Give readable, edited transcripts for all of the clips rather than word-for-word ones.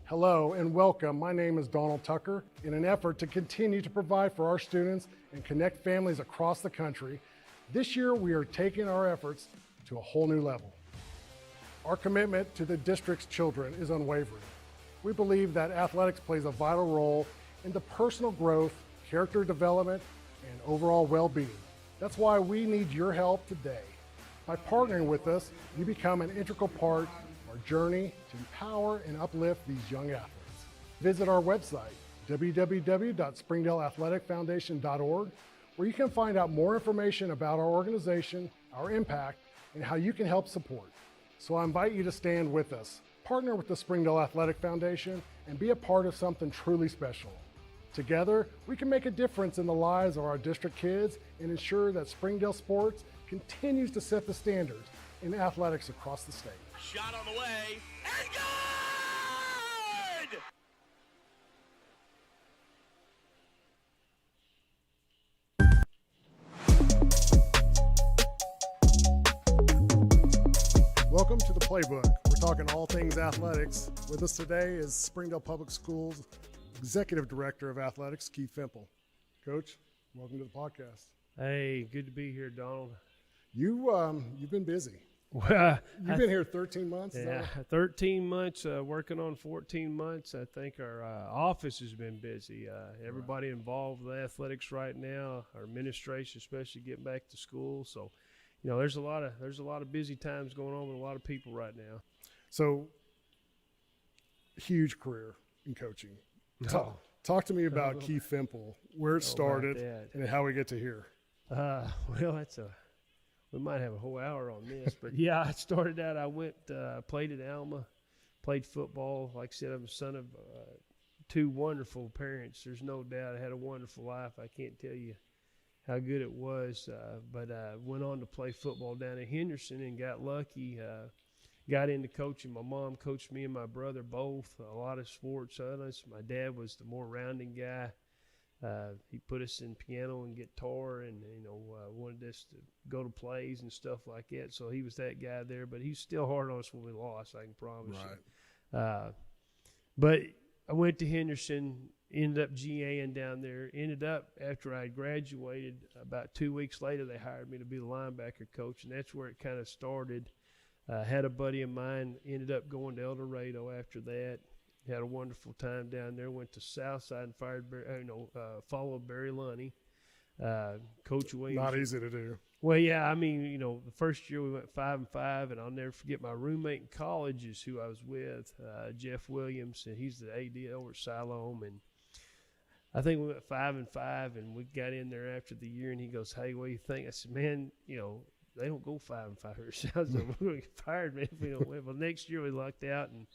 Hello and welcome. My name is Donald Tucker. In an effort to continue to provide for our students and connect families across the country, this year we are taking our efforts to a whole new level. Our commitment to the district's children is unwavering. We believe that athletics plays a vital role in the personal growth, character development, and overall well-being. That's why we need your help today. By partnering with us, you become an integral part our journey to empower and uplift these young athletes. Visit our website, www.springdaleathleticfoundation.org, where you can find out more information about our organization, our impact, and how you can help support. So I invite you to stand with us, partner with the Springdale Athletic Foundation, and be a part of something truly special. Together, we can make a difference in the lives of our district kids and ensure that Springdale sports continues to set the standards in athletics across the state. Shot on the way, and good! Welcome to the Playbook. We're talking all things athletics. With us today is Springdale Public Schools Executive Director of Athletics, Keith Fimple. Coach, welcome to the podcast. Hey, good to be here, Donald. You've been busy. Well, You've been here 13 months? Yeah, 13 months, working on 14 months. I think our office has been busy. Everybody involved with athletics right now, our administration especially getting back to school. So, you know, there's a lot of busy times going on with a lot of people right now. So, huge career in coaching. Talk to me about Keith Fimple, where it started, and how we get to here. Well, we might have a whole hour on this, but yeah, I started out. I went, played at Alma, played football. Like I said, I'm the son of two wonderful parents. There's no doubt I had a wonderful life. I can't tell you how good it was, but went on to play football down at Henderson and got lucky. Got into coaching. My mom coached me and my brother both a lot of sports. My dad was the more rounding guy. He put us in piano and guitar and, wanted us to go to plays and stuff like that. So he was that guy there, but he's still hard on us when we lost, I can promise you. But I went to Henderson, ended up GAing down there, after I graduated, about 2 weeks later, they hired me to be the linebacker coach, and that's where it kind of started. Had a buddy of mine, ended up going to El Dorado after that. Had a wonderful time down there. Went to Southside and followed Barry Lunny. Coach Williams. Not easy to do. Well, yeah, I mean, the first year we went 5-5, and I'll never forget my roommate in college is who I was with, Jeff Williams, and he's the AD over at Siloam. And I think we went 5-5, and we got in there after the year, and he goes, "Hey, what do you think?" I said, "Man, they don't go 5-5 here." So I was like, "We're going to get fired, man, if we don't win." Well, next year we lucked out and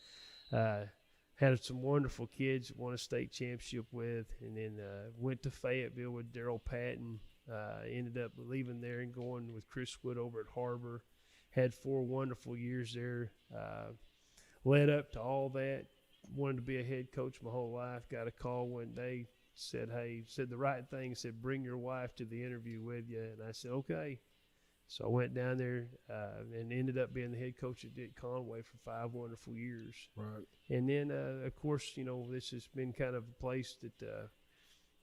had some wonderful kids, won a state championship with, and then went to Fayetteville with Daryl Patton. Ended up leaving there and going with Chris Wood over at Harbor. Had 4 wonderful years there. Led up to all that. Wanted to be a head coach my whole life. Got a call one day, said the right thing, said, "Bring your wife to the interview with you." And I said, "Okay." So I went down there and ended up being the head coach at Dick Conway for 5 wonderful years. Right. And then, of course, this has been kind of a place that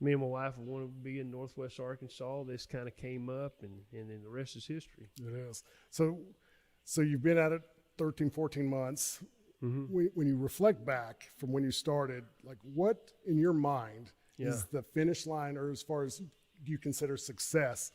me and my wife wanted to be in Northwest Arkansas. This kind of came up, and then the rest is history. It is. So you've been at it 13, 14 months. Mm-hmm. When you reflect back from when you started, like what in your mind is the finish line, or as far as do you consider success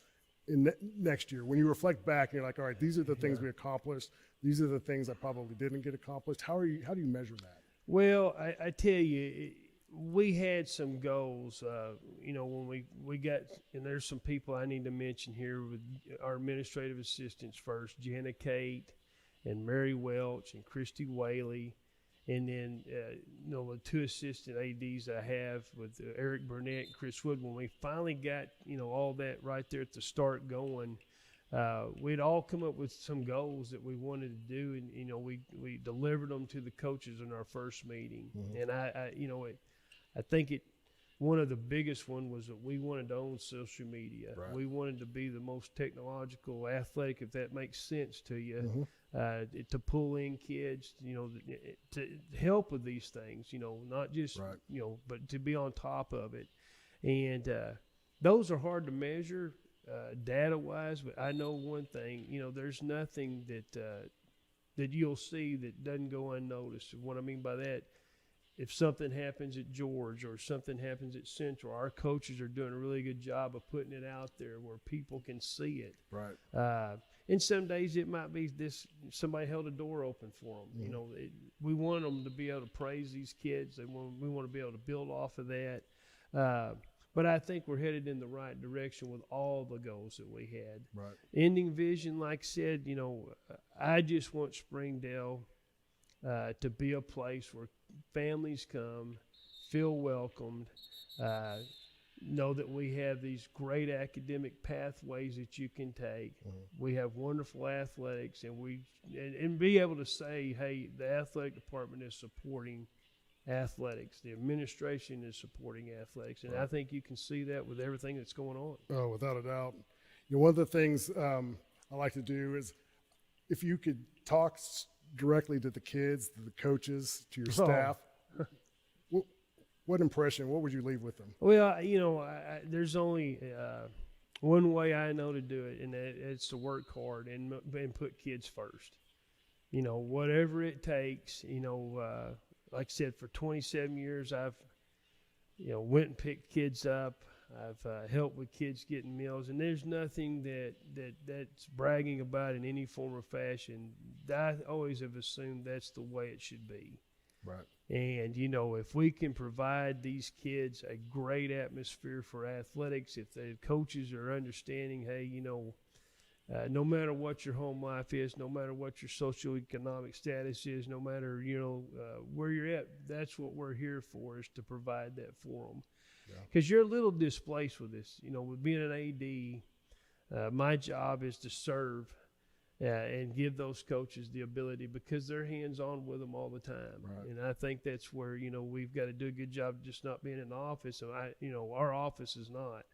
in next year? When you reflect back and you're like, all right, these are the things we accomplished. These are the things I probably didn't get accomplished. How do you measure that? Well, I tell you, we had some goals, when we got, and there's some people I need to mention here with our administrative assistants first, Jenna Kate and Mary Welch and Christy Whaley. And then, the 2 assistant ADs I have with Eric Burnett and Chris Wood, when we finally got, all that right there at the start going, we'd all come up with some goals that we wanted to do. And, we delivered them to the coaches in our first meeting. Mm-hmm. And I think one of the biggest one was that we wanted to own social media. Right. We wanted to be the most technological, athletic, if that makes sense to you, to pull in kids, to help with these things, not just, Right. but to be on top of it. And those are hard to measure data-wise, but I know one thing, there's nothing that you'll see that doesn't go unnoticed. And what I mean by that, if something happens at George or something happens at Central, our coaches are doing a really good job of putting it out there where people can see it. Right. And some days it might be somebody held a door open for them. We want them to be able to praise these kids. We want to be able to build off of that. But I think we're headed in the right direction with all the goals that we had. Right. Ending vision, like I said, I just want Springdale to be a place where families come, feel welcomed, know that we have these great academic pathways that you can take. We have wonderful athletics, and be able to say, hey, the athletic department is supporting athletics. The administration is supporting athletics, and I think you can see that with everything that's going on. Oh, without a doubt. One of the things I like to do is if you could talk directly to the kids, to the coaches, to your staff, what impression, what would you leave with them? Well, there's only one way I know to do it, and it's to work hard and put kids first. Whatever it takes, like I said, for 27 years, I've, went and picked kids up. I've helped with kids getting meals, and there's nothing that's bragging about in any form or fashion. I always have assumed that's the way it should be. Right. And, if we can provide these kids a great atmosphere for athletics, if the coaches are understanding, hey, no matter what your home life is, no matter what your socioeconomic status is, no matter, where you're at, that's what we're here for, is to provide that for them. Because you're a little displaced with this. With being an AD, my job is to serve and give those coaches the ability, because they're hands-on with them all the time. Right. And I think that's where, we've got to do a good job of just not being in the office. And our office is not.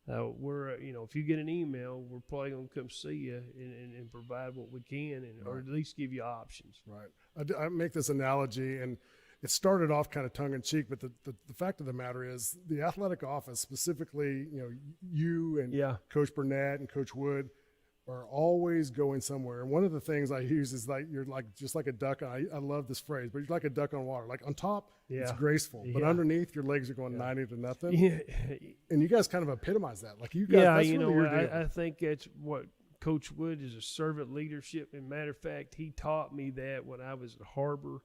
We're, if you get an email, we're probably going to come see you and provide what we can, or at least give you options. Right. I make this analogy, and it started off kind of tongue-in-cheek, but the fact of the matter is the athletic office, specifically, you and Coach Burnett and Coach Wood, are always going somewhere. And one of the things I use is you're just like a duck. I love this phrase, but you're like a duck on water. Like on top, it's graceful, but underneath your legs are going 90 to nothing. Yeah. And you guys kind of epitomize that. Like you guys, that's really your deal. I think that's what Coach Wood is, a servant leadership. And matter of fact, he taught me that when I was at Harbor.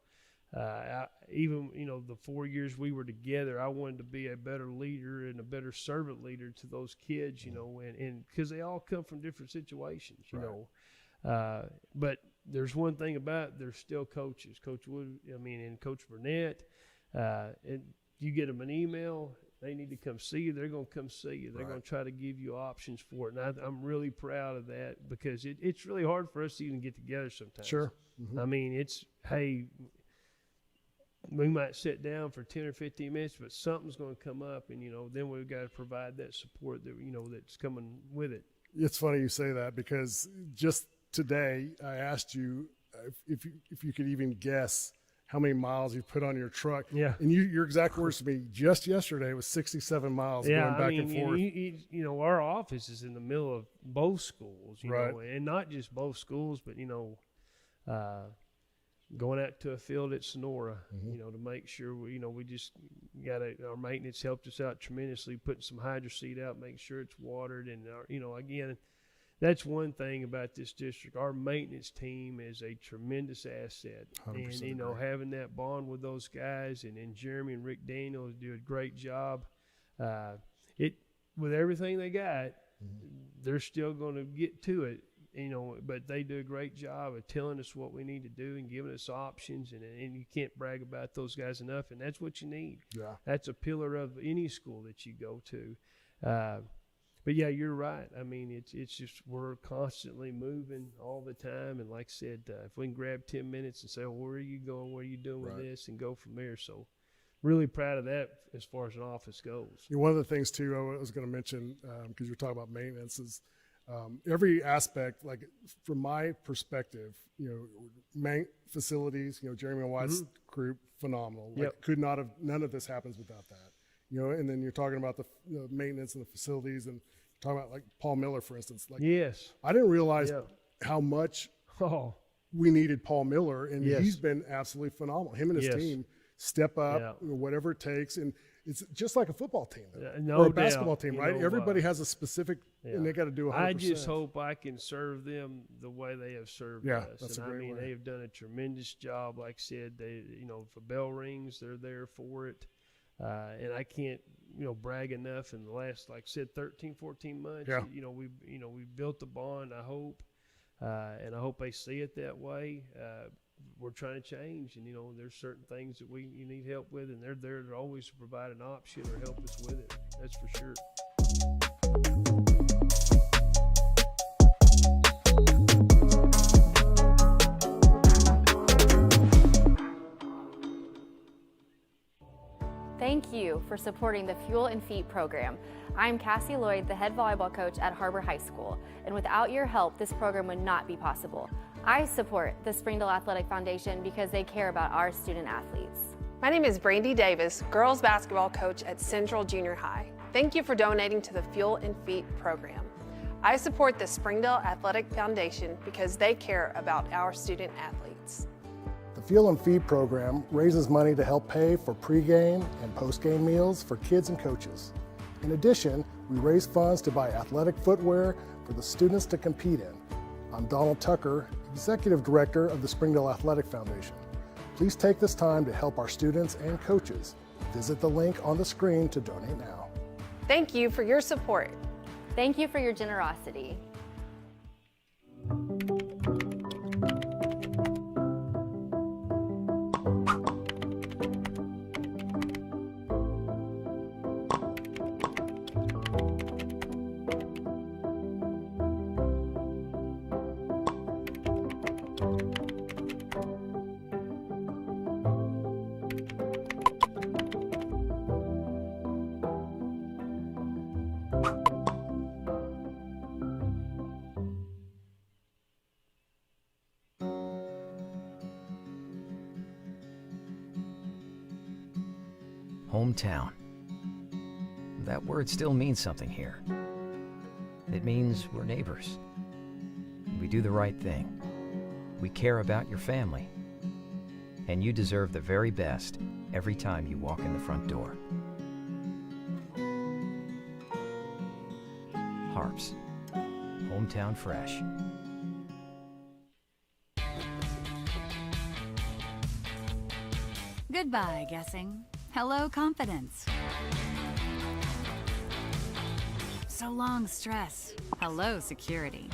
Even the 4 years we were together, I wanted to be a better leader and a better servant leader to those kids, and because they all come from different situations, but there's one thing about it, they're still coaches. Coach Wood, and Coach Burnett, and you get them an email, they need to come see you, they're going to come see you. They're going to try to give you options for it. And I'm really proud of that, because it's really hard for us to even get together sometimes. Sure. It's, hey, we might sit down for 10 or 15 minutes, but something's going to come up, and, then we've got to provide that support that, that's coming with it. It's funny you say that, because just today I asked you if you could even guess how many miles you put on your truck. Yeah. And your exact words to me just yesterday was 67 miles going back and forth. Our office is in the middle of both schools, right. And not just both schools, but, going out to a field at Sonora, to make sure we just got our maintenance helped us out tremendously, putting some hydro seed out, making sure it's watered. And, again, that's one thing about this district. Our maintenance team is a tremendous asset. And, having that bond with those guys, and Jeremy and Rick Daniels do a great job. With everything they got, they're still going to get to it. But they do a great job of telling us what we need to do and giving us options, and you can't brag about those guys enough, and that's what you need. Yeah. That's a pillar of any school that you go to. But yeah, you're right. It's just, we're constantly moving all the time, and like I said, if we can grab 10 minutes and say, well, where are you going, what are you doing with this, and go from there. So really proud of that as far as an office goes. One of the things too I was going to mention, because you're talking about maintenance, is every aspect. Like from my perspective, facilities. Jeremy White's group, phenomenal. Like none of this happens without that. And then you're talking about the maintenance and the facilities, and talking about like Paul Miller, for instance. Like, yes, I didn't realize how much we needed Paul Miller, and he's been absolutely phenomenal. Him and his team step up, whatever it takes, and it's just like a football team or a basketball team, right? Everybody has a specific, and they got to do 100%. I just hope I can serve them the way they have served us. That's and a great way. they have done a tremendous job. Like I said, they, if a bell rings, they're there for it. And I can't, brag enough in the last, like I said, 13, 14 months. We built the bond, I hope, and I hope they see it that way. We're trying to change, and there's certain things that you need help with, and they're there to always provide an option or help us with it. That's for sure. Thank you for supporting the Fuel and Feet program. I'm Cassie Lloyd, the head volleyball coach at Harbor High School, and without your help, this program would not be possible. I support the Springdale Athletic Foundation because they care about our student athletes. My name is Brandy Davis, girls basketball coach at Central Junior High. Thank you for donating to the Fuel and Feet program. I support the Springdale Athletic Foundation because they care about our student athletes. The Fuel and Feed program raises money to help pay for pregame and postgame meals for kids and coaches. In addition, we raise funds to buy athletic footwear for the students to compete in. I'm Donald Tucker, Executive Director of the Springdale Athletic Foundation. Please take this time to help our students and coaches. Visit the link on the screen to donate now. Thank you for your support. Thank you for your generosity. Hometown. That word still means something here. It means we're neighbors. We do the right thing. We care about your family. And you deserve the very best every time you walk in the front door. Harps. Hometown fresh. Goodbye, guessing. Hello, confidence. So long, stress. Hello, security.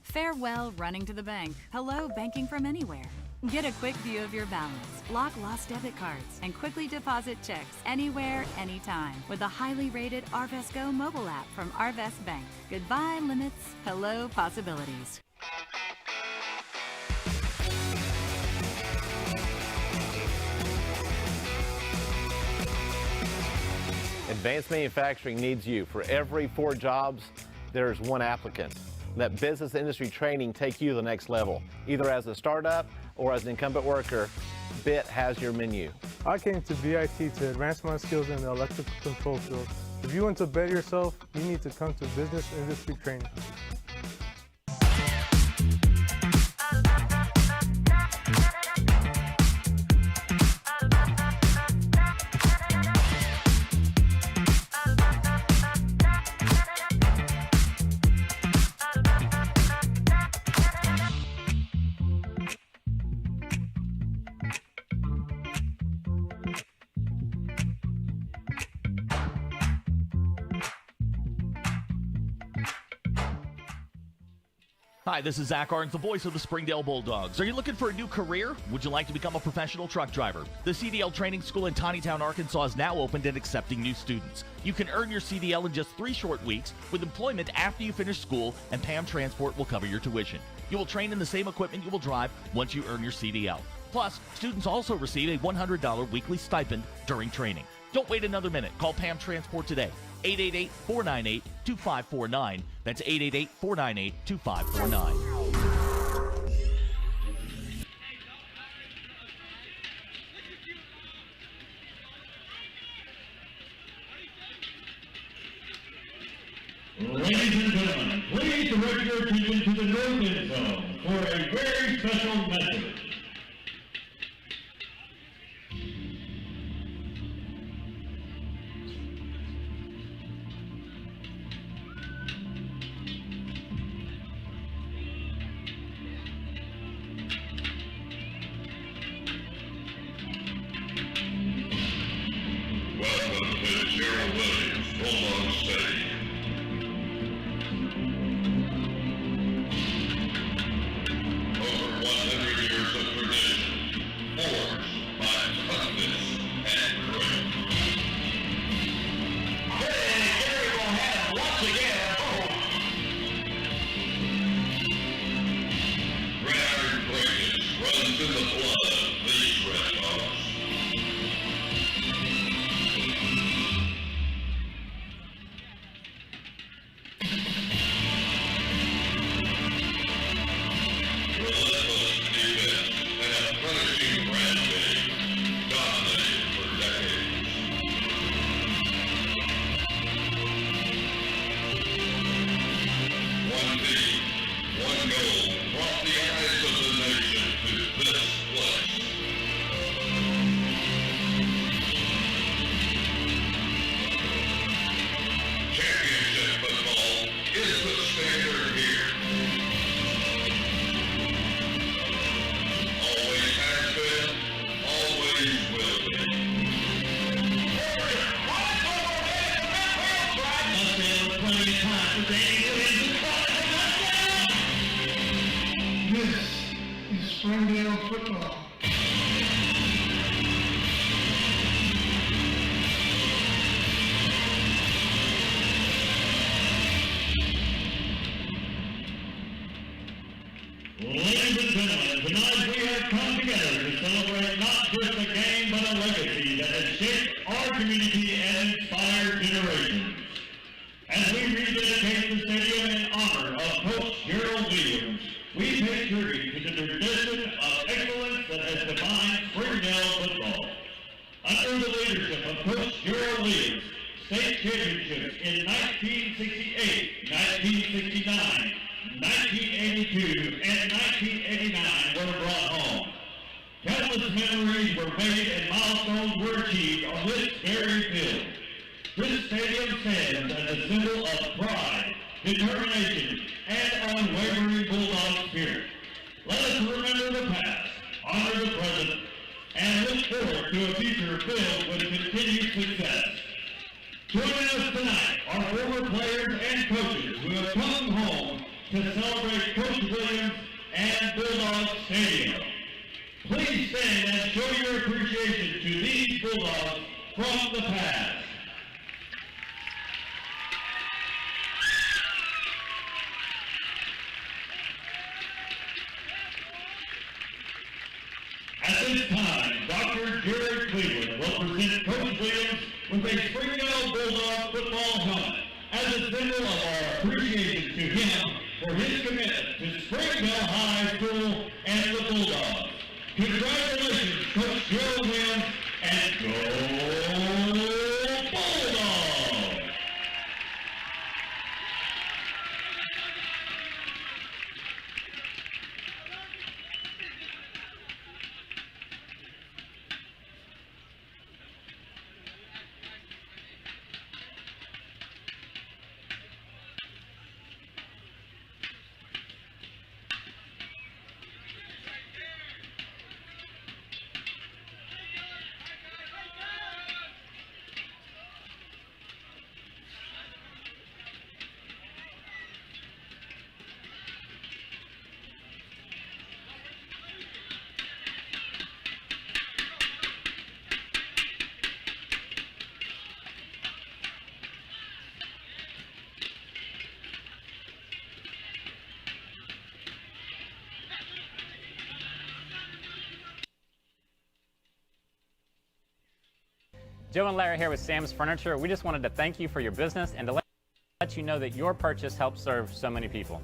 Farewell, running to the bank. Hello, banking from anywhere. Get a quick view of your balance, block lost debit cards, and quickly deposit checks anywhere, anytime with the highly rated Arvest Go mobile app from Arvest Bank. Goodbye, limits. Hello, possibilities. Advanced Manufacturing needs you. For every 4 jobs, there's 1 applicant. Let business industry training take you to the next level. Either as a startup or as an incumbent worker, BIT has your menu. I came to BIT to advance my skills in the electrical control field. If you want to better yourself, you need to come to business industry training. Hi, this is Zach Arns, the voice of the Springdale Bulldogs. Are you looking for a new career? Would you like to become a professional truck driver? The CDL Training School in Tawnytown, Arkansas is now opened and accepting new students. You can earn your CDL in just 3 short weeks with employment after you finish school, and PAM Transport will cover your tuition. You will train in the same equipment you will drive once you earn your CDL. Plus, students also receive a $100 weekly stipend during training. Don't wait another minute. Call PAM Transport today. 888-498-2549. That's 888-498-2549. Ladies and gentlemen, please direct your attention to the north end zone for a very special message. Welcome to Gerald Williams Bulldog Stadium. Over 100 years of tradition, forged by toughness and grit. Hey, Gary will have once again. Red iron breakage runs in the blood of these Red Dogs. Relentless defense and a punishing rampage dominated for decades. One team, one goal brought the eyes of the nation to this place. Championship football is the standard here. Always has been, always will be. Must have plenty of time for Danny Williams to call it a touchdown. This is Springdale football. Ladies and gentlemen, tonight we have come together to celebrate not just a game, but a legacy that has shaped our community and inspired generations. As we rededicate the stadium in honor of Coach Gerald Williams, we pay tribute to the tradition of excellence that has defined Springdale football. Under the leadership of Coach Gerald Williams, state championships in 1968, 1969, 1982, and 1989 were brought home. Countless memories were made and milestones were achieved on this very field. This stadium stands as a symbol of pride, determination, and unwavering Bulldog spirit. Let us remember the past, honor the present, and look forward to a future filled with continued success. Joining us tonight are former players and coaches who have come home to celebrate Coach Williams and Bulldog Stadium. Please stand and show your appreciation to these Bulldogs from the past. At this time, Dr. Jared Cleveland will present Coach Williams with a Springdale Bulldog football helmet as a symbol of our appreciation to him for his commitment to Springdale High School and the Bulldogs. Congratulations, Coach Gerald Williams, and go Bulldogs! Joe and Larry here with Sam's Furniture. We just wanted to thank you for your business and to let you know that your purchase helps serve so many people.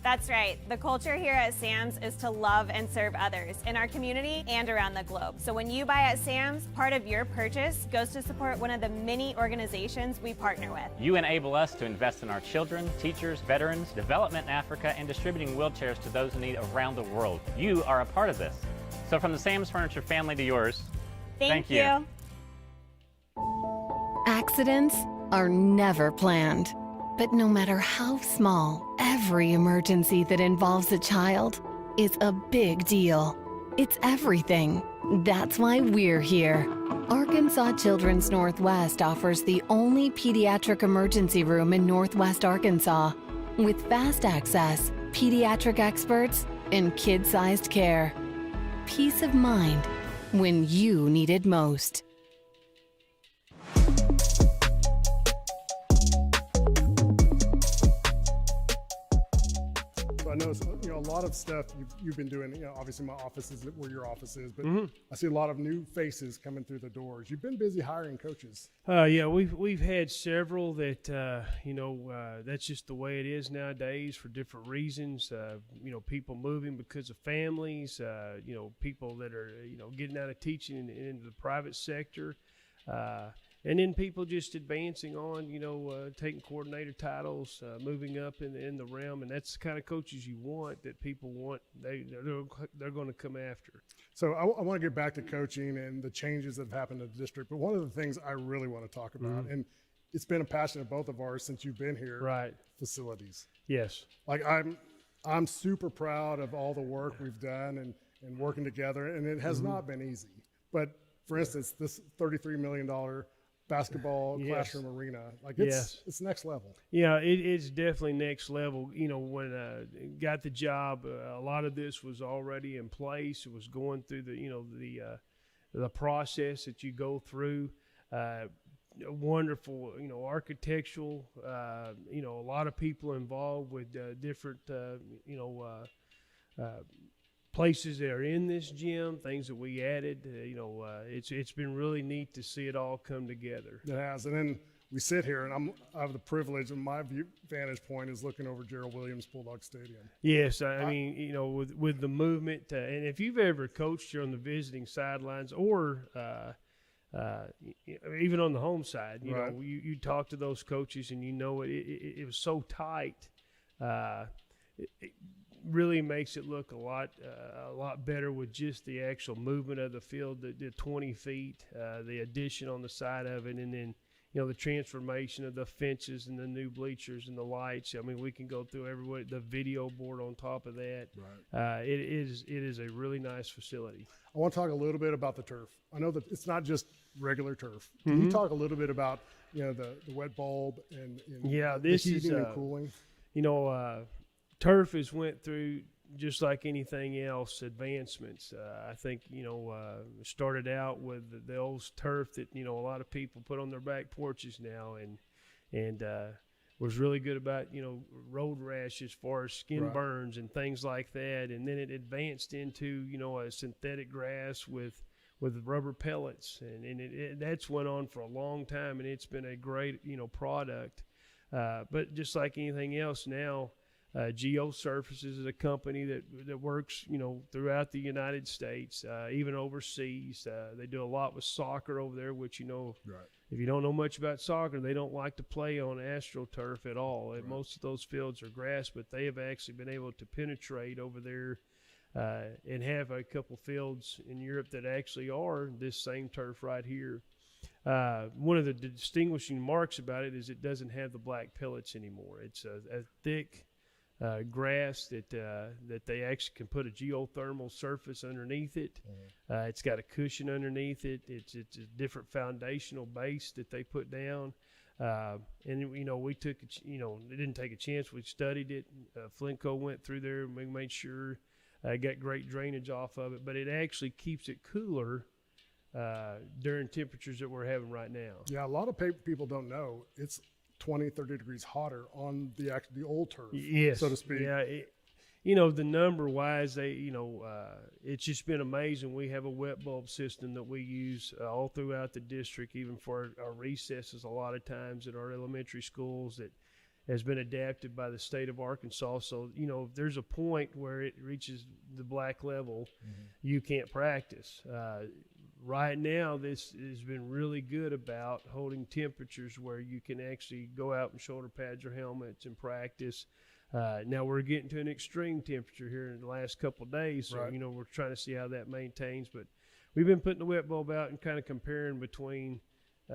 That's right. The culture here at Sam's is to love and serve others in our community and around the globe. So when you buy at Sam's, part of your purchase goes to support one of the many organizations we partner with. You enable us to invest in our children, teachers, veterans, development in Africa, and distributing wheelchairs to those in need around the world. You are a part of this. So from the Sam's Furniture family to yours, thank you. Accidents are never planned. But no matter how small, every emergency that involves a child is a big deal. It's everything. That's why we're here. Arkansas Children's Northwest offers the only pediatric emergency room in Northwest Arkansas with fast access, pediatric experts, and kid-sized care. Peace of mind when you need it most. I know a lot of stuff you've been doing. Obviously my office is where your office is, but I see a lot of new faces coming through the doors. You've been busy hiring coaches. Yeah, we've had several that that's just the way it is nowadays for different reasons. People moving because of families. People that are getting out of teaching and into the private sector. And then people just advancing on, taking coordinator titles, moving up in the realm, and that's the kind of coaches you want, that people want. They're going to come after. So I want to get back to coaching and the changes that have happened in the district. But one of the things I really want to talk about, and it's been a passion of both of ours since you've been here, right? Facilities. Yes. Like I'm super proud of all the work we've done and working together, and it has not been easy. But for instance, this $33 million basketball classroom arena, it's next level. Yeah, it's definitely next level. When I got the job, a lot of this was already in place. It was going through the process that you go through. Wonderful, architectural. A lot of people involved with different, places that are in this gym, things that we added. It's been really neat to see it all come together. It has. And then we sit here, and I have the privilege, and my vantage point is looking over Gerald Williams Bulldog Stadium. Yes, I mean, with the movement, and if you've ever coached here on the visiting sidelines or even on the home side, you talk to those coaches, and it was so tight. It really makes it look a lot better with just the actual movement of the field, the 20 feet, the addition on the side of it, and then the transformation of the fences and the new bleachers and the lights. I mean, we can go through everywhere. The video board on top of that. Right. It is a really nice facility. I want to talk a little bit about the turf. I know that it's not just regular turf. Can you talk a little bit about the wet bulb and this the heating is and cooling? Turf has went through, just like anything else, advancements. I think, started out with the old turf that, a lot of people put on their back porches now, and was really good about, road rash as far as skin burns and things like that. And then it advanced into, a synthetic grass with rubber pellets. And that's went on for a long time, and it's been a great, product. But just like anything else now, Geo Surfaces is a company that works, throughout the United States, even overseas. They do a lot with soccer over there, which, if you don't know much about soccer, they don't like to play on AstroTurf at all. Right. Most of those fields are grass, but they have actually been able to penetrate over there and have a couple fields in Europe that actually are this same turf right here. One of the distinguishing marks about it is it doesn't have the black pellets anymore. It's a thick grass that they actually can put a geothermal surface underneath it. It's got a cushion underneath it. It's a different foundational base that they put down. And we took they didn't take a chance. We studied it. Flintco went through there and we made sure got great drainage off of it. But it actually keeps it cooler during temperatures that we're having right now. Yeah, a lot of people don't know it's 20, 30 degrees hotter on the old turf, yes, so to speak. Yeah, the number wise, it's just been amazing. We have a wet bulb system that we use all throughout the district, even for our recesses a lot of times at our elementary schools, that has been adapted by the state of Arkansas. So, if there's a point where it reaches the black level, you can't practice. Right now, this has been really good about holding temperatures where you can actually go out in shoulder pads or helmets and practice. Now we're getting to an extreme temperature here in the last couple of days, so Right. we're trying to see how that maintains. But we've been putting the wet bulb out and kind of comparing between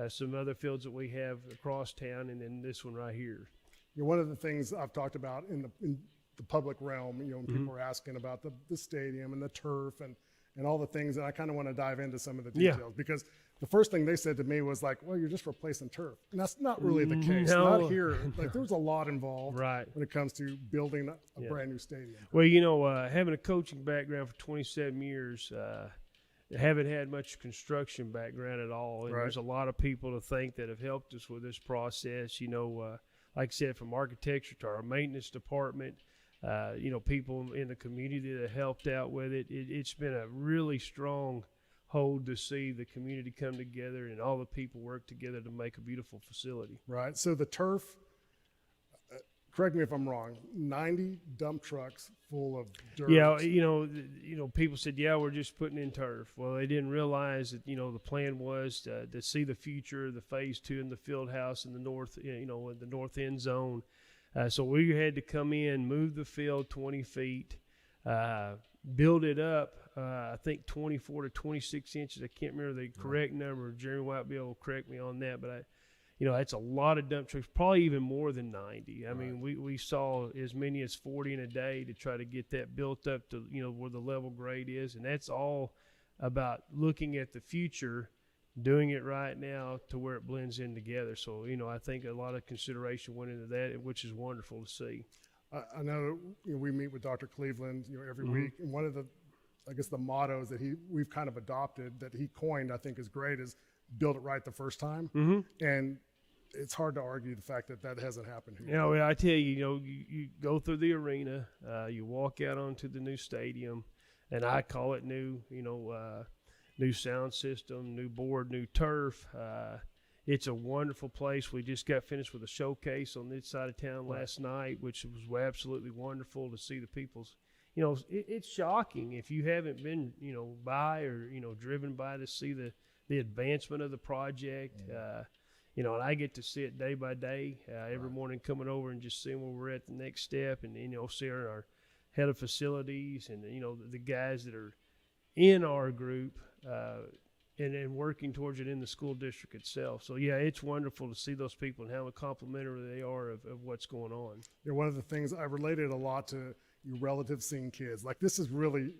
some other fields that we have across town and then this one right here. One of the things I've talked about in the public realm, when people are asking about the stadium and the turf and all the things, and I kind of want to dive into some of the details because the first thing they said to me was like, well, you're just replacing turf. And that's not really the case. No. Not here. Like there's a lot involved Right. when it comes to building a brand new stadium. Well, having a coaching background for 27 years, haven't had much construction background at all. And Right. there's a lot of people to think that have helped us with this process. Like I said, from architecture to our maintenance department, people in the community that helped out with it. It's been a really strong hold to see the community come together and all the people work together to make a beautiful facility. Right. So the turf, correct me if I'm wrong, 90 dump trucks full of dirt. Yeah, people said, we're just putting in turf. Well, they didn't realize that, the plan was to see the future, the phase 2 in the field house in the north, in the north end zone. So we had to come in, move the field 20 feet, build it up, I think 24 to 26 inches. I can't remember the correct number. Jeremy might be able to correct me on that, but that's a lot of dump trucks, probably even more than 90. I mean, we saw as many as 40 in a day to try to get that built up to, where the level grade is. And that's all about looking at the future, doing it right now to where it blends in together. So, I think a lot of consideration went into that, which is wonderful to see. I know we meet with Dr. Cleveland every week, and one of the mottos that we've kind of adopted that he coined, I think is great, is build it right the first time. And it's hard to argue the fact that hasn't happened here. I tell you, you go through the arena, you walk out onto the new stadium, and I call it new, new sound system, new board, new turf. It's a wonderful place. We just got finished with a showcase on this side of town last night, which was absolutely wonderful to see the people's. It's shocking if you haven't been, by or, driven by to see the advancement of the project. And I get to see it day by day, every morning coming over and just seeing where we're at the next step and, seeing our head of facilities and, the guys that are in our group, and working towards it in the school district itself. So, it's wonderful to see those people and how complimentary they are of what's going on. One of the things I related a lot to your relatives seeing kids. Like, this is really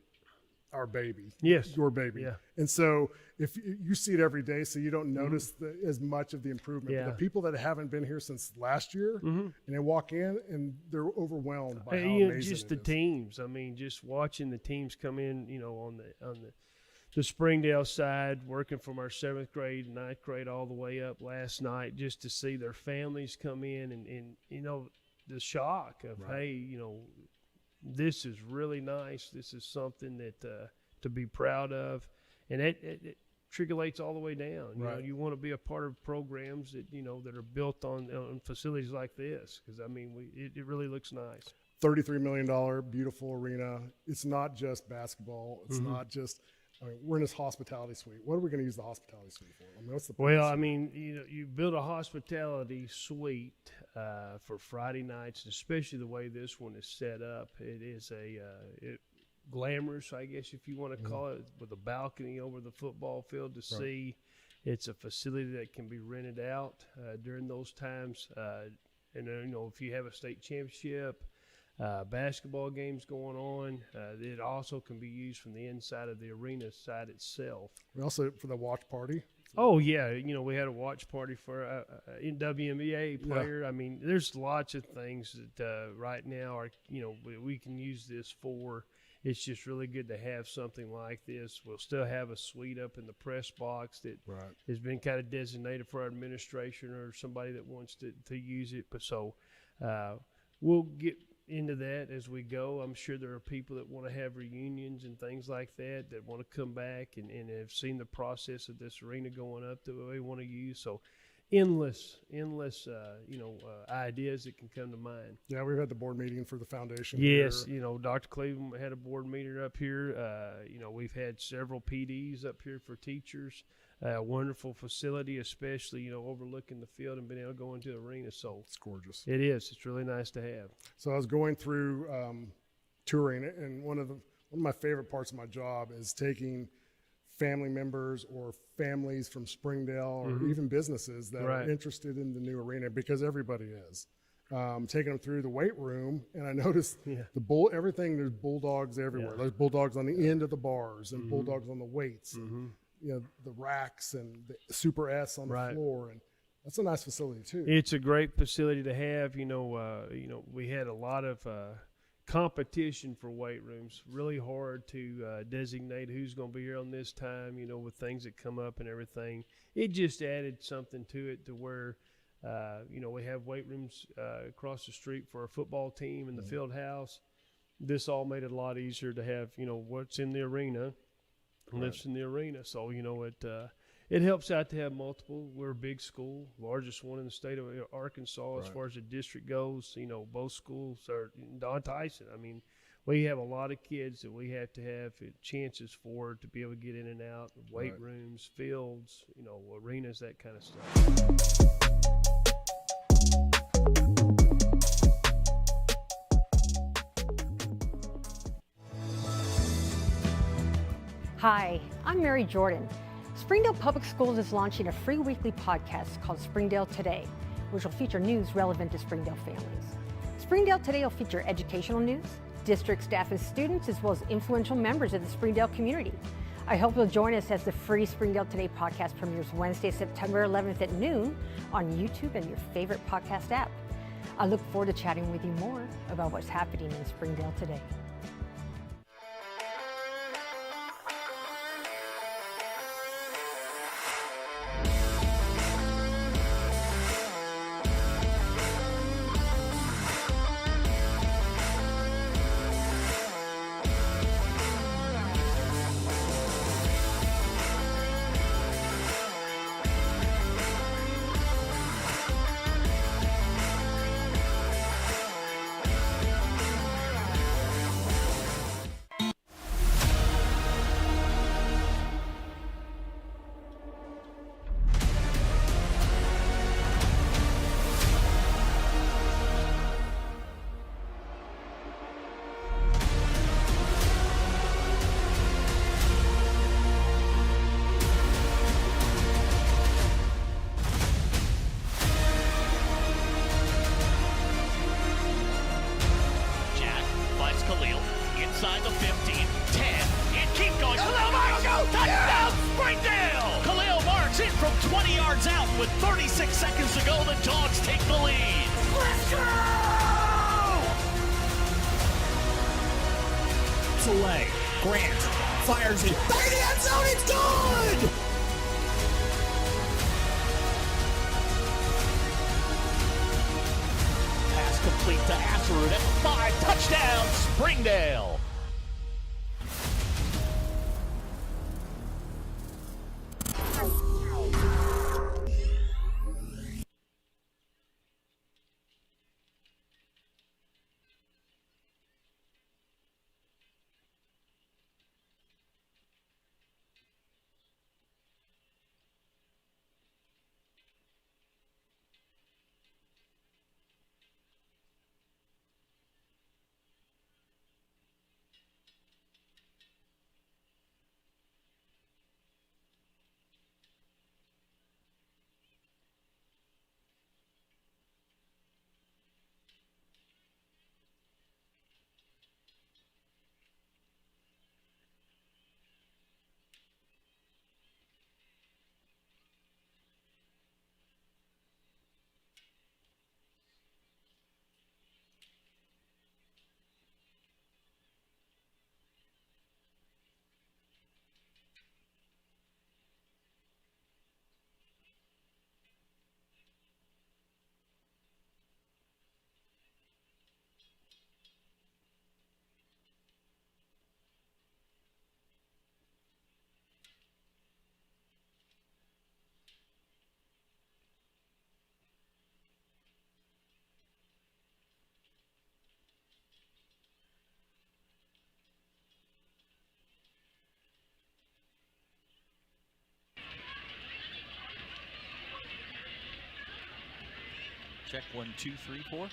our baby. Yes. Your baby. Yeah. And so if you see it every day, so you don't notice as much of the improvement. Yeah. But the people that haven't been here since last year, and they walk in and they're overwhelmed by how amazing just it the is. teams. I mean, just watching the teams come in, on the Springdale side, working from our 7th grade, 9th grade, all the way up last night, just to see their families come in and the shock of, hey, this is really nice. This is something that to be proud of, and it trickulates all the way down. You want to be a part of programs that that are built on facilities like this, because it really looks nice. $33 million, beautiful arena. It's not just basketball. It's not just. We're in this hospitality suite. What are we going to use the hospitality suite for? What's the purpose? Well, you build a hospitality suite for Friday nights, especially the way this one is set up. It is glamorous, I guess, if you want to call it, with a balcony over the football field to see. It's a facility that can be rented out during those times. And if you have a state championship, basketball games going on, it also can be used from the inside of the arena side itself. We also, for the watch party. Oh, yeah. We had a watch party for a WNBA player. Yeah. There's lots of things that right now are, we can use this for. It's just really good to have something like this. We'll still have a suite up in the press box that has been kind of designated for our administration or somebody that wants to use it. But so we'll get into that as we go. I'm sure there are people that want to have reunions and things like that want to come back and have seen the process of this arena going up that we want to use. So endless ideas that can come to mind. Yeah, we've had the board meeting for the foundation. Yes, here. Dr. Cleveland had a board meeting up here. We've had several PDs up here for teachers. Wonderful facility, especially, overlooking the field and being able to go into the arena. So it's gorgeous. It is. It's really nice to have. So I was going through touring it, and one of my favorite parts of my job is taking family members or families from Springdale or even businesses that are interested in the new arena, because everybody is. Taking them through the weight room, and I noticed everything, there's bulldogs everywhere. There's bulldogs on the end of the bars and bulldogs on the weights. The racks and the Super S on the floor, and that's a nice facility too. It's a great facility to have. We had a lot of competition for weight rooms. Really hard to designate who's going to be here on this time. With things that come up and everything, it just added something to it to where we have weight rooms across the street for our football team in the field house. This all made it a lot easier to have what's in the arena. Lives in the arena, so it helps out to have multiple. We're a big school, largest one in the state of Arkansas as far as the district goes. Both schools are Don Tyson. I mean, we have a lot of kids that we have to have chances for to be able to get in and out, weight rooms, fields, arenas, that kind of stuff. Hi, I'm Mary Jordan. Springdale Public Schools is launching a free weekly podcast called Springdale Today, which will feature news relevant to Springdale families. Springdale Today will feature educational news, district staff and students, as well as influential members of the Springdale community. I hope you'll join us as the free Springdale Today podcast premieres Wednesday, September 11th at noon on YouTube and your favorite podcast app. I look forward to chatting with you more about what's happening in Springdale today. inside the 15, 10, and keep going. Khalil Marks, touchdown, Springdale! Khalil Marks in from 20 yards out with 36 seconds to go. The Dogs take the lead. Let's go! Soleil, Grant, fires it. Back in the end zone, it's good! Pass complete to Asserud at 5. Touchdown, Springdale! Check 1, 2, 3, 4.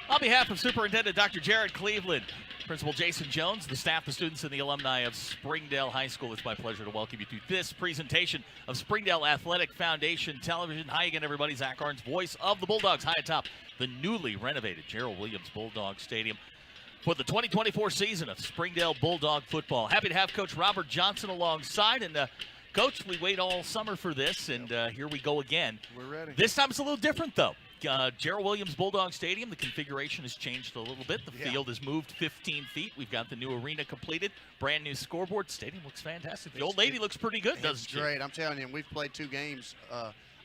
On behalf of Superintendent Dr. Jared Cleveland, Principal Jason Jones, the staff, the students, and the alumni of Springdale High School, it's my pleasure to welcome you to this presentation of Springdale Athletic Foundation Television. Hi again, everybody. Zach Arns, voice of the Bulldogs, high atop the newly renovated Gerald Williams Bulldog Stadium for the 2024 season of Springdale Bulldog football. Happy to have Coach Robert Johnson alongside. And Coach, we wait all summer for this, and here we go again. We're ready. This time it's a little different, though. Gerald Williams Bulldog Stadium, the configuration has changed a little bit. The field has moved 15 feet. We've got the new arena completed, brand new scoreboard. Stadium looks fantastic. The old lady looks pretty good, doesn't she? It's great. I'm telling you, we've played 2 games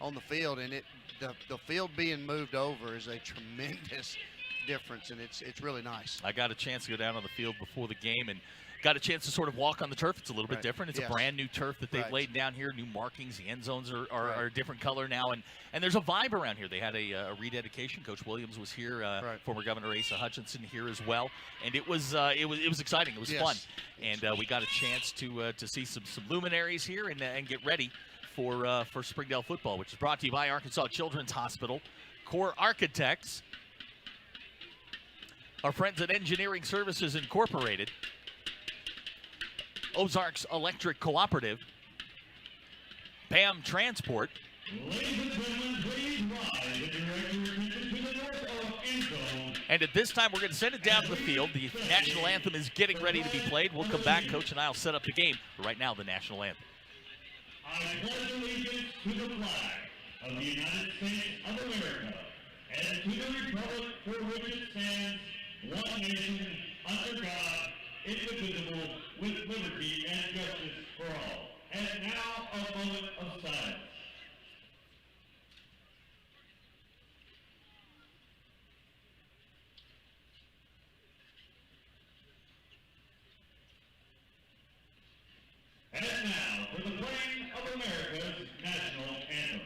on the field, and the field being moved over is a tremendous difference, and it's really nice. I got a chance to go down on the field before the game and got a chance to sort of walk on the turf. It's a little bit different. It's a brand new turf that they've laid down here, new markings. The end zones are a different color now, and there's a vibe around here. They had a rededication. Coach Williams was here, former Governor Asa Hutchinson here as well, and it was exciting. It was fun, and we got a chance to see some luminaries here and get ready for Springdale football, which is brought to you by Arkansas Children's Hospital, Core Architects, our friends at Engineering Services Incorporated, Ozarks Electric Cooperative, BAM Transport. Ladies and gentlemen, please rise and direct your attention to the north of end zone. And at this time, we're going to send it down to the field. The national anthem is getting ready to be played. We'll come back. Coach and I will set up the game. But right now, the national anthem. I pledge allegiance to the flag of the United States of America and to the republic for which it stands, one nation, under God, indivisible, with liberty and justice for all. And now a moment of silence. And now for the playing of America's national anthem.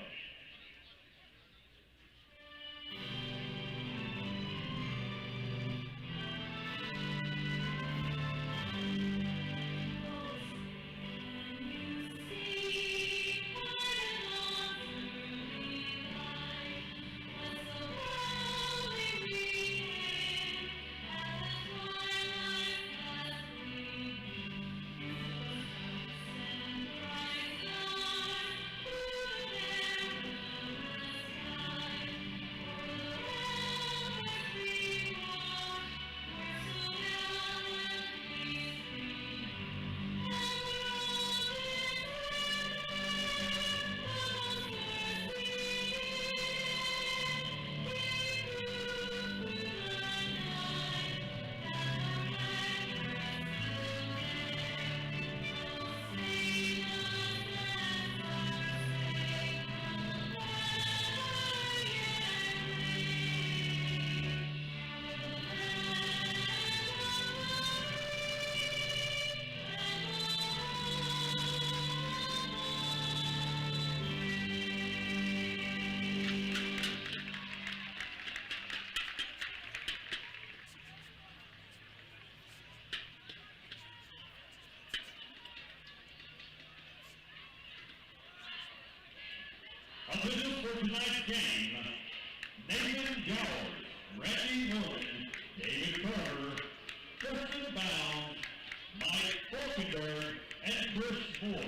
Officials for tonight's game, Nathan George, Randy Morgan, David Carter, Justin Bounds, Mike Falkenberg, and Chris Moore.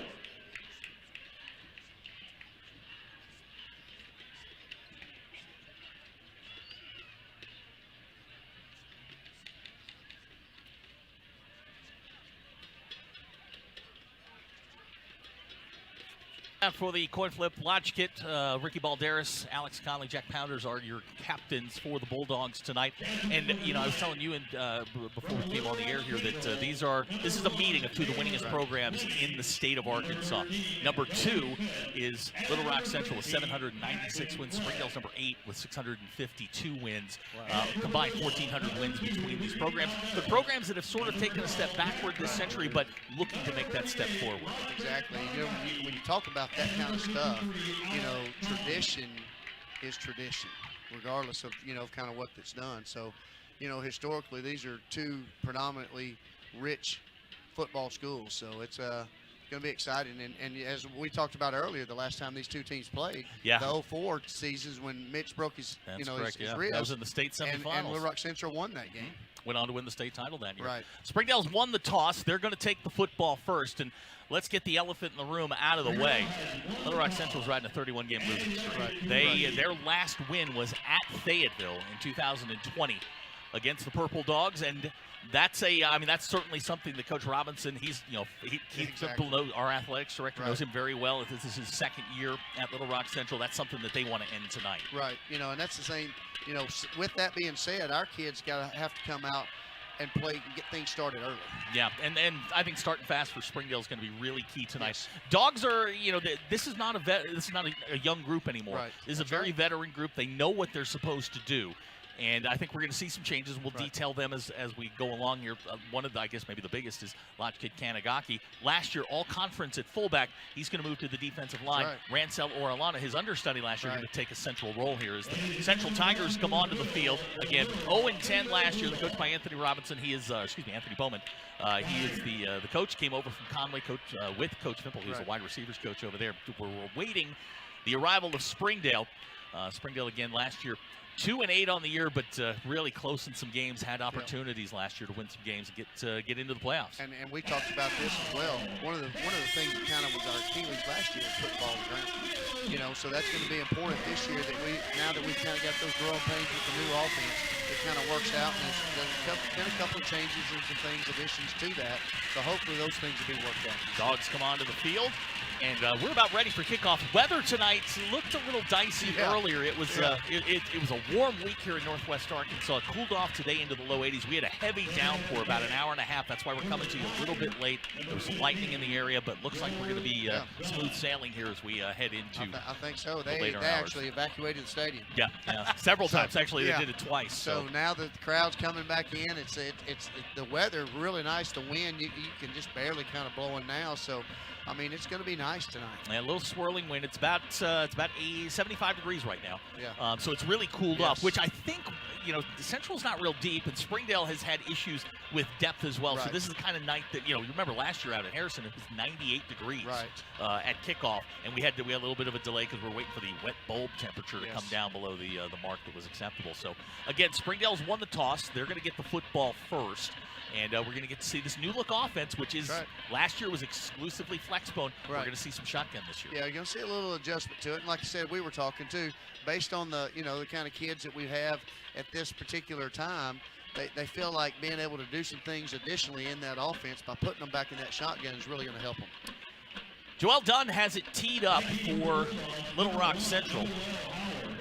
For the coin flip lodge kit, Ricky Balderas, Alex Conley, Jack Pounders are your captains for the Bulldogs tonight. And, you know, I was telling you before we came on the air here that this is a meeting of 2 of the winningest programs in the state of Arkansas. Number 2 is Little Rock Central with 796 wins. Springdale's number 8 with 652 wins. Combined 1,400 wins between these programs. The programs that have sort of taken a step backward this century, but looking to make that step forward. Exactly. You know, when you talk about that kind of stuff, you know, tradition is tradition, regardless of, you know, kind of what that's done. So, you know, historically, these are 2 predominantly rich football schools. So it's going to be exciting. And as we talked about earlier, the last time these two teams played, Yeah. the 04 seasons when Mitch broke his, That's his correct, yeah. ribs. That was in the state semifinals. And Little Rock Central won that game. Went on to win the state title that year. Right. Springdale's won the toss. They're going to take the football first. And let's get the elephant in the room out of the way. Little Rock Central's riding a 31-game losing streak. Their last win was at Fayetteville in 2020 against the Purple Dogs, and that's that's certainly something that Coach Robinson, our athletics director knows him very well. If this is his second year at Little Rock Central, that's something that they want to end tonight. Right. And that's the same. With that being said, our kids have to come out and play and get things started early. Yeah, and I think starting fast for Springdale is going to be really key tonight. Yes. Dogs are, this is not a young group anymore. Right. This is a very veteran group. They know what they're supposed to do. And I think we're going to see some changes. We'll detail them as we go along here. One of the, I guess maybe the biggest is Lodgkid Kanagaki. Last year, all conference at fullback. He's going to move to the defensive line. Rancel Orellana, his understudy last year, going to take a central role here as the Central Tigers come onto the field. Again, 0-10 last year. They're coached by Anthony Robinson. He is, Anthony Bowman. He is the coach. Came over from Conway, with Coach Fimple. He's a wide receivers coach over there. We're waiting the arrival of Springdale. Springdale again last year. 2-8 on the year, but really close in some games. Had opportunities last year to win some games and get into the playoffs. And we talked about this as well. One of the things that kind of was our Achilles last year was football on the ground. So that's going to be important this year that now that we've kind of got those growing pains with the new offense, it kind of works out. And there's been a couple of changes and some things, additions to that. So hopefully those things will be worked out. Dogs come onto the field. And we're about ready for kickoff. Weather tonight looked a little dicey earlier. It was it was a warm week here in Northwest Arkansas. It cooled off today into the low 80s. We had a heavy downpour about an hour and a half. That's why we're coming to you a little bit late. There was some lightning in the area, but looks like we're going to be smooth sailing here as we head into. I think so. They actually evacuated the stadium. Yeah, several times actually. They did it twice. So now that the crowd's coming back in, it's the weather really nice. The wind you can just barely kind of blowing now. So. I mean, it's going to be nice tonight. Yeah, a little swirling wind. It's about 75 degrees right now. Yeah. So it's really cooled off, which I think, Central's not real deep, and Springdale has had issues with depth as well. So this is the kind of night that, you remember last year out at Harrison, it was 98 degrees at kickoff, and we had a little bit of a delay because we're waiting for the wet bulb temperature to come down below the mark that was acceptable. So, again, Springdale's won the toss. They're going to get the football first. And we're going to get to see this new look offense, which is last year was exclusively flexbone. We're going to see some shotgun this year. Yeah, you're going to see a little adjustment to it. And like I said, we were talking too, based on the the kind of kids that we have at this particular time, they feel like being able to do some things additionally in that offense by putting them back in that shotgun is really going to help them. Joel Dunn has it teed up for Little Rock Central.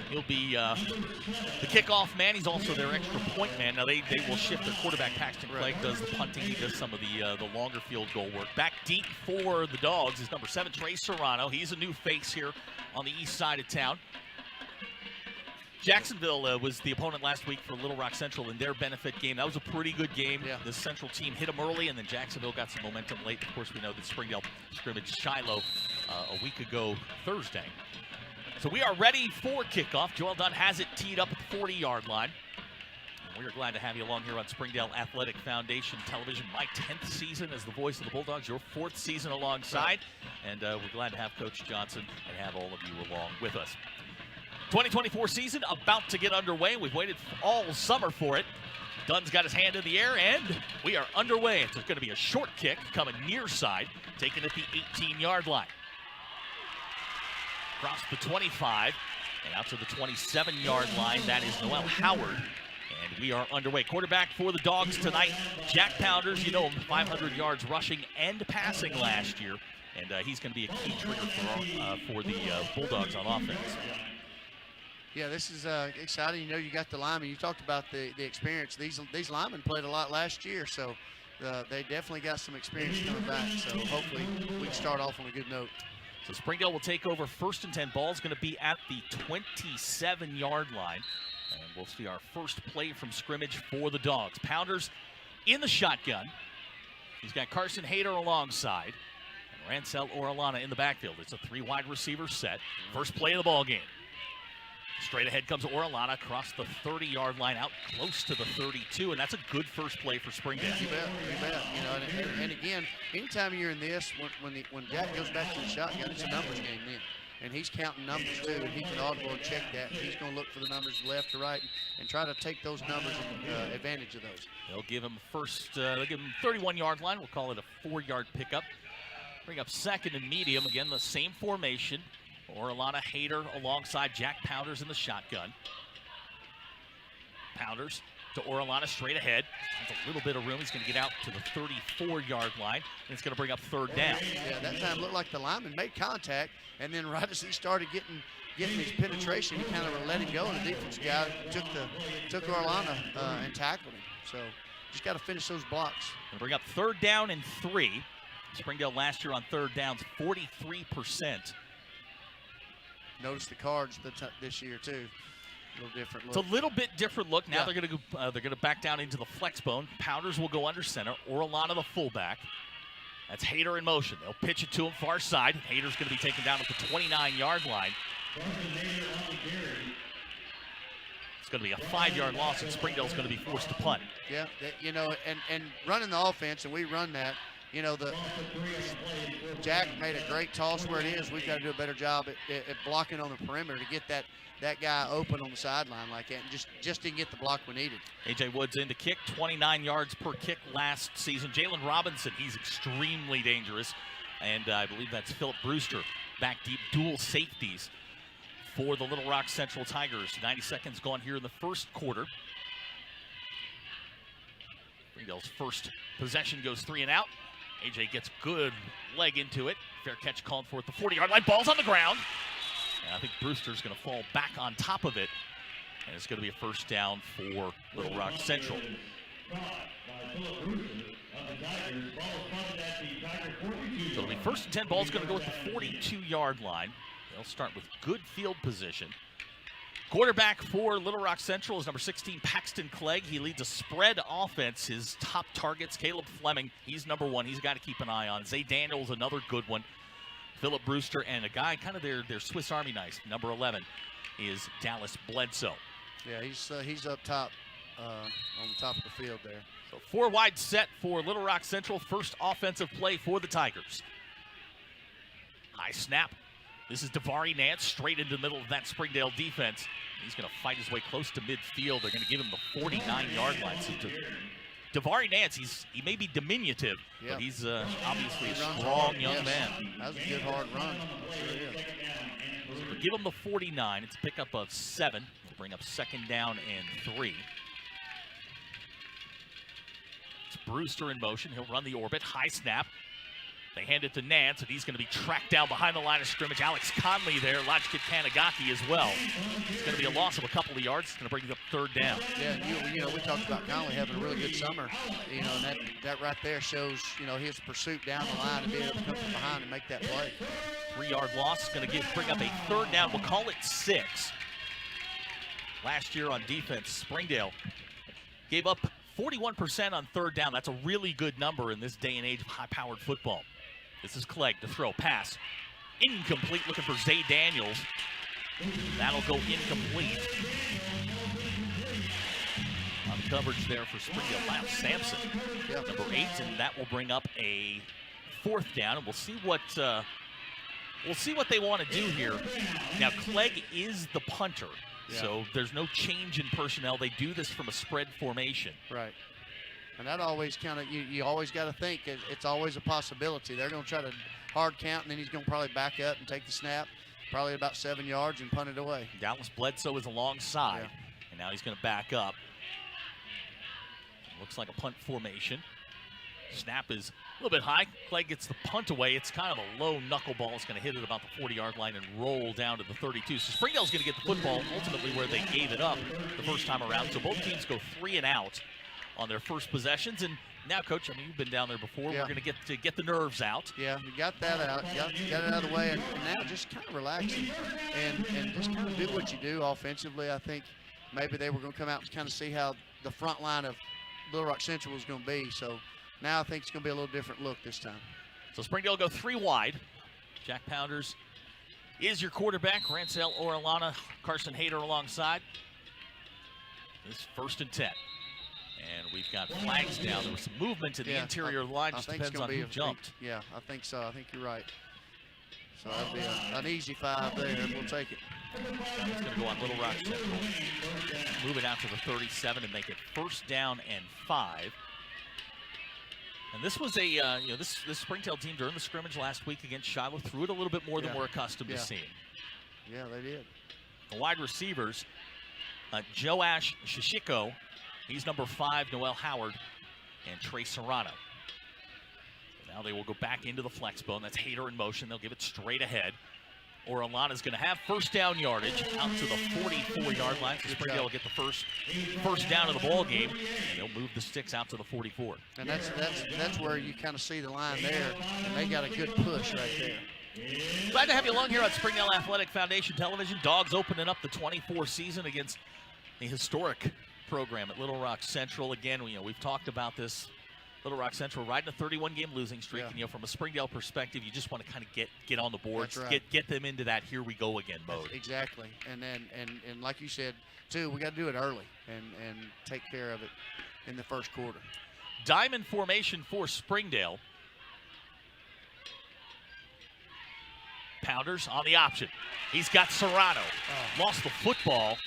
He'll be the kickoff man. He's also their extra point man. Now they will shift their quarterback. Paxton Clegg does the punting. He does some of the longer field goal work. Back deep for the Dogs is number 7, Trey Serrano. He's a new face here on the east side of town. Jacksonville was the opponent last week for Little Rock Central in their benefit game. That was a pretty good game. Yeah. The Central team hit them early, and then Jacksonville got some momentum late. Of course, we know that Springdale scrimmaged Shiloh a week ago Thursday. So we are ready for kickoff. Joel Dunn has it teed up at the 40-yard line. And we are glad to have you along here on Springdale Athletic Foundation Television. My 10th season as the voice of the Bulldogs, your 4th season alongside. And we're glad to have Coach Johnson and have all of you along with us. 2024 season about to get underway. We've waited all summer for it. Dunn's got his hand in the air, and we are underway. It's going to be a short kick coming near side, taken at the 18-yard line. Across the 25 and out to the 27-yard line. That is Noel Howard. And we are underway. Quarterback for the Dogs tonight, Jack Pounders. You know him, 500 yards rushing and passing last year. And he's going to be a key trigger for the Bulldogs on offense. Yeah, this is exciting. You got the linemen. You talked about the experience. These linemen played a lot last year, so they definitely got some experience coming back. So hopefully we can start off on a good note. So Springdale will take over 1st and 10. Ball's going to be at the 27-yard line. And we'll see our first play from scrimmage for the Dogs. Pounders in the shotgun. He's got Carson Hayter alongside. And Rancel Orellana in the backfield. It's a 3 wide receiver set. First play of the ball game. Straight ahead comes Orellana across the 30-yard line, out close to the 32, and that's a good first play for Springdale. You bet. You know, and again, anytime you're in this, when Jack goes back to the shotgun, it's a numbers game then. And he's counting numbers too, and he can audible and check that. He's going to look for the numbers left to right and try to take those numbers and advantage of those. They'll give him they'll give him 31-yard line. We'll call it a 4-yard pickup. Bring up second and medium. Again, the same formation. Orellana, Hayter alongside Jack Pounders in the shotgun. Pounders to Orellana straight ahead. Has a little bit of room. He's going to get out to the 34-yard line, and it's going to bring up third down. Yeah, that time looked like the lineman made contact, and then right as he started getting his penetration, he kind of let him go, and the defense guy took Orellana and tackled him. So just got to finish those blocks. Going to bring up third down and 3. Springdale last year on third downs, 43%. Notice the cards this year too. A little different look. It's a little bit different look. Now they're going to back down into the flex bone. Pounders will go under center. Orellana the fullback. That's Hayter in motion. They'll pitch it to him far side. Hayter's going to be taken down at the 29-yard line. It's going to be a 5-yard loss, and Springdale's going to be forced to punt. Yeah, you know, and running the offense, and we run that. You know, Jack made a great toss where it is. We've got to do a better job at blocking on the perimeter to get that guy open on the sideline like that, and just didn't get the block we needed. A.J. Woods in to kick, 29 yards per kick last season. Jalen Robinson, he's extremely dangerous, and I believe that's Philip Brewster, back deep, dual safeties for the Little Rock Central Tigers. 90 seconds gone here in the first quarter. Springdale's first possession goes 3 and out. AJ gets good leg into it. Fair catch called for at the 40-yard line. Ball's on the ground. And I think Brewster's going to fall back on top of it. And it's going to be a first down for Little Rock Central. So it'll be first and 10. Ball's going to go at the 42-yard line. They'll start with good field position. Quarterback for Little Rock Central is number 16, Paxton Clegg. He leads a spread offense. His top targets, Caleb Fleming, he's number 1. He's got to keep an eye on. Zay Daniels, another good one. Philip Brewster, and a guy, kind of their Swiss Army knife, number 11, is Dallas Bledsoe. Yeah, he's up top on the top of the field there. So 4 wide set for Little Rock Central. First offensive play for the Tigers. High snap. This is Davari Nance straight into the middle of that Springdale defense. He's going to fight his way close to midfield. They're going to give him the 49-yard line. So Davari Nance, he may be diminutive, but he's obviously a strong young man. That was a good hard run. Sure is. So give him the 49. It's a pickup of 7. We'll bring up second down and 3. It's Brewster in motion. He'll run the orbit. High snap. They hand it to Nance, and he's going to be tracked down behind the line of scrimmage. Alex Conley there, Lodgkit Kanagaki as well. It's going to be a loss of a couple of yards. It's going to bring up third down. Yeah, you know, we talked about Conley having a really good summer. You know, and that right there shows, you know, his pursuit down the line to be able to come from behind and make that play. 3-yard loss, going to bring up a third down. We'll call it 6. Last year on defense, Springdale gave up 41% on third down. That's a really good number in this day and age of high-powered football. This is Clegg to throw. Pass. Incomplete. Looking for Zay Daniels. That'll go incomplete. On coverage there for Springdale, Lyle Sampson. Number 8, and that will bring up a 4th down. And we'll see what they want to do here. Now, Clegg is the punter, so there's no change in personnel. They do this from a spread formation. Right. And that always kind of, you always got to think, it's always a possibility. They're going to try to hard count, and then he's going to probably back up and take the snap, probably about 7 yards, and punt it away. Dallas Bledsoe is alongside, and now he's going to back up. Looks like a punt formation. Snap is a little bit high. Clegg gets the punt away. It's kind of a low knuckleball. It's going to hit it about the 40-yard line and roll down to the 32. So Springdale's going to get the football ultimately where they gave it up the first time around. So both teams go 3 and out on their first possessions. And now, Coach, I mean, you've been down there before. We're going to get the nerves out. Yeah, you got that out. You got it out of the way. And now just kind of relax and just kind of do what you do offensively. I think maybe they were going to come out and kind of see how the front line of Little Rock Central was going to be. So now I think it's going to be a little different look this time. So Springdale go 3 wide. Jack Pounders is your quarterback. Rancel Orellana, Carson Hayter alongside. This 1st and 10. And we've got flags down. There was some movement in the interior line. Just depends on who jumped. Yeah, I think so. I think you're right. So that'd be an easy 5 there. We'll take it. It's going to go on Little Rock Central. Move it out to the 37 and make it 1st down and 5. And this was a, this Springdale team during the scrimmage last week against Shiloh threw it a little bit more than we're accustomed to seeing. Yeah, they did. The wide receivers, Joash Shishiko, he's number 5, Noel Howard, and Trey Serrano. So now they will go back into the flex bone. That's Hayter in motion. They'll give it straight ahead. Orellana's going to have 1st down yardage out to the 44-yard line. So Springdale will get the first down of the ball game, and they'll move the sticks out to the 44. And that's where you kind of see the line there, and they got a good push right there. Glad to have you along here on Springdale Athletic Foundation Television. Dogs opening up the 24 season against a historic program at Little Rock Central. Again, we've talked about this. Little Rock Central riding a 31-game losing streak, and from a Springdale perspective, you just want to kind of get on the boards, get them into that here we go again mode. Exactly, and like you said too, we got to do it early and take care of it in the 1st quarter. Diamond formation for Springdale. Pounders on the option. He's got Serrano. Lost the football.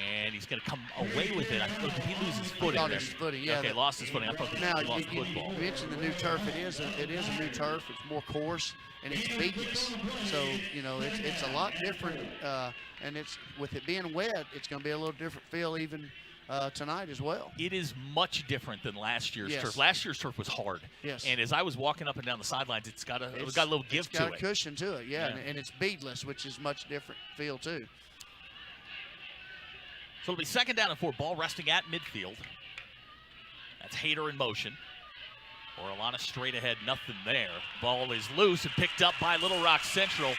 And he's going to come away with it. I thought he lose his footing. Lost his footing, yeah. Okay, lost his footing. I thought he lost football. You mentioned the new turf. It is a new turf. It's more coarse and it's beatless. So it's a lot different. And it's with it being wet, it's going to be a little different feel even tonight as well. It is much different than last year's turf. Last year's turf was hard. Yes. And as I was walking up and down the sidelines, it's got a little give to it. It's got a cushion to it, yeah. And it's beadless, which is much different feel too. So it'll be 2nd down and 4. Ball resting at midfield. That's Hayter in motion. Orellana straight ahead, nothing there. Ball is loose and picked up by Little Rock Central.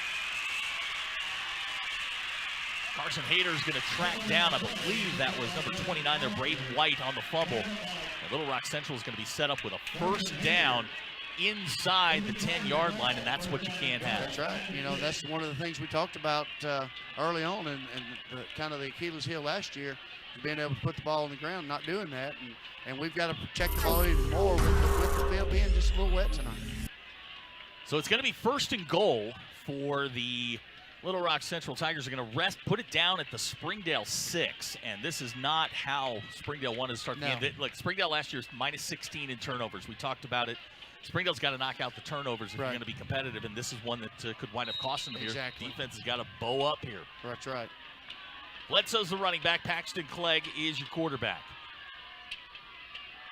Carson Hayter is going to track down, I believe that was number 29 there, Braden White on the fumble. And Little Rock Central is going to be set up with a 1st down inside the 10-yard line, and that's what you can't have. That's right. That's one of the things we talked about early on, and kind of the Achilles heel last year, being able to put the ball on the ground, not doing that, and we've got to protect the ball even more with the field being just a little wet tonight. So it's going to be 1st and goal for the Little Rock Central Tigers. Are going to put it down at the Springdale 6, and this is not how Springdale wanted to start the game. Like Springdale last year is minus 16 in turnovers. We talked about it. Springdale's got to knock out the turnovers if you're going to be competitive, and this is one that could wind up costing them here. Defense has got to bow up here. That's right. Bledsoe's the running back. Paxton Clegg is your quarterback.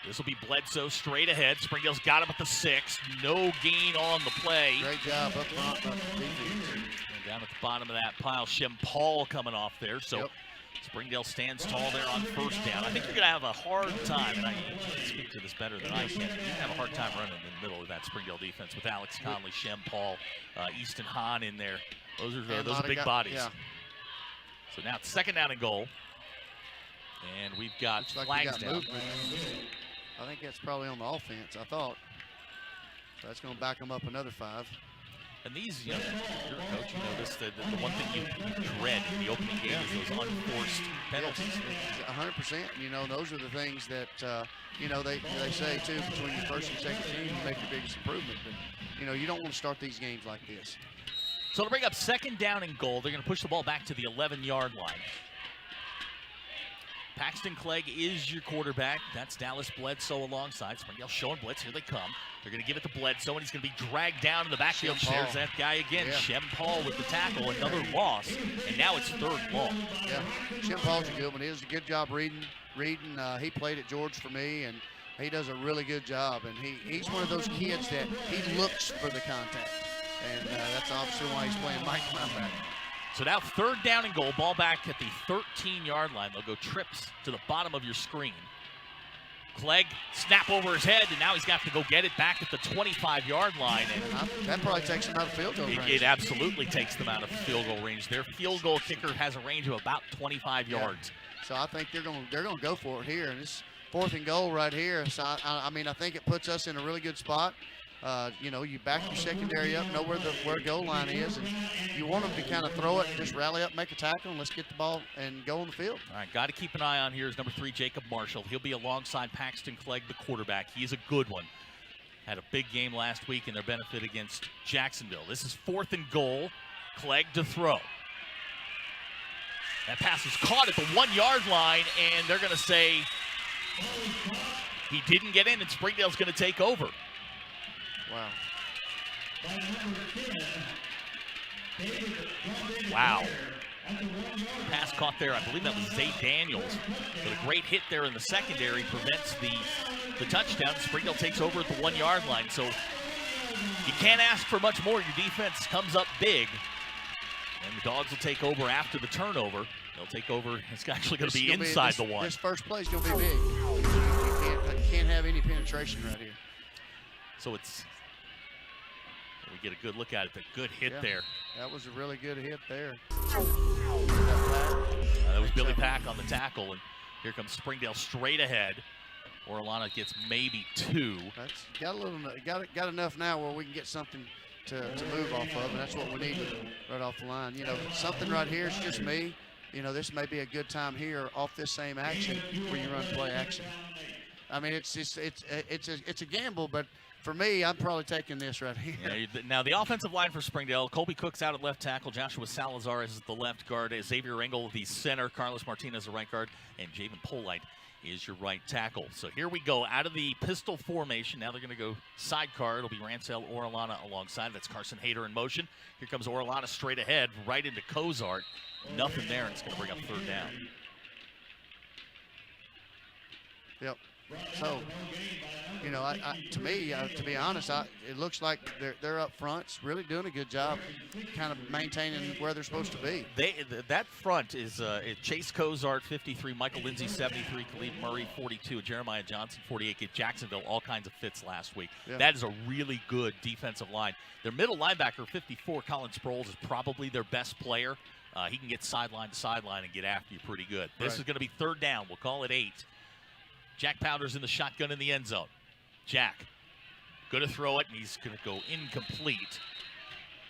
This will be Bledsoe straight ahead. Springdale's got him at the 6. No gain on the play. Great job up front. And down at the bottom of that pile, Shem Paul coming off there. So Springdale stands tall there on 1st down. I think you're going to have a hard time, and I can speak to this better than I can. You're going to have a hard time running in the middle of that Springdale defense with Alex Conley, Shem Paul, Easton Hahn in there. Those are big bodies. Yeah. So now it's 2nd down and goal. And we've got flags down. Movement. I think that's probably on the offense, I thought. So that's going to back them up another 5. And these, you're a coach, you know this, the one thing you dread in the opening game is those unforced penalties. 100%. Those are the things that, they say, too, between your 1st and 2nd team, you make your biggest improvement. But, you don't want to start these games like this. So to bring up 2nd down and goal, they're going to push the ball back to the 11-yard line. Paxton Clegg is your quarterback. That's Dallas Bledsoe alongside. Springdale showing blitz. Here they come. They're going to give it to Bledsoe, and he's going to be dragged down in the backfield. There's that guy again. Yeah. Shem Paul with the tackle. Another loss, and now it's 3rd long. Yeah, Shem Paul's a good one. He does a good job reading. He played at George for me, and he does a really good job. And he's one of those kids that he looks for the contact. And that's obviously why he's playing Mike linebacker. So now 3rd down and goal. Ball back at the 13-yard line. They'll go trips to the bottom of your screen. Clegg snap over his head, and now he's got to go get it back at the 25-yard line. And that probably takes them out of field goal range. It absolutely takes them out of field goal range. Their field goal kicker has a range of about 25 yards. So I think they're going to go for it here. And this 4th and goal right here. So I think it puts us in a really good spot. You know, you back your secondary up, know where goal line is, and you want them to kind of throw it, just rally up, make a tackle, and let's get the ball and go on the field. All right, got to keep an eye on here is number 3, Jacob Marshall. He'll be alongside Paxton Clegg, the quarterback. He's a good one. Had a big game last week in their benefit against Jacksonville. This is 4th and goal. Clegg to throw. That pass is caught at the 1-yard line, and they're going to say he didn't get in, and Springdale's going to take over. Wow. Wow. Pass caught there. I believe that was Zay Daniels. But a great hit there in the secondary prevents the touchdown. Springdale takes over at the 1-yard line. So you can't ask for much more. Your defense comes up big. And the Dogs will take over after the turnover. They'll take over. It's actually going to be inside the 1. This first play is going to be big. You can't have any penetration right here. So it's, we get a good look at it. A good hit there. That was a really good hit there. That was Billy Pack on the tackle, and here comes Springdale straight ahead. Orellana gets maybe 2. That's got enough now where we can get something to move off of, and that's what we need right off the line. You know, something right here is just me. You know, this may be a good time here off this same action where you run play action. I mean, it's a gamble, but for me, I'm probably taking this right here. Yeah, now, the offensive line for Springdale, Colby Cook's out at left tackle, Joshua Salazar is the left guard, Xavier Engel, the center, Carlos Martinez, the right guard, and Javen Polite is your right tackle. So here we go out of the pistol formation. Now they're going to go sidecar. It'll be Rancel Orellana alongside. That's Carson Hayter in motion. Here comes Orellana straight ahead, right into Cozart. Nothing there, and it's going to bring up 3rd down. Yep. So, you know, to me, to be honest, it looks like they're up front, really doing a good job, kind of maintaining where they're supposed to be. That front is Chase Cozart, 53, Michael Lindsay, 73, Khalid Murray, 42, Jeremiah Johnson, 48. Jacksonville, all kinds of fits last week. Yeah. That is a really good defensive line. Their middle linebacker, 54, Colin Sproles, is probably their best player. He can get sideline to sideline and get after you pretty good. This is going to be 3rd down. We'll call it 8. Jack Powder's in the shotgun in the end zone. Jack, going to throw it, and he's going to go incomplete.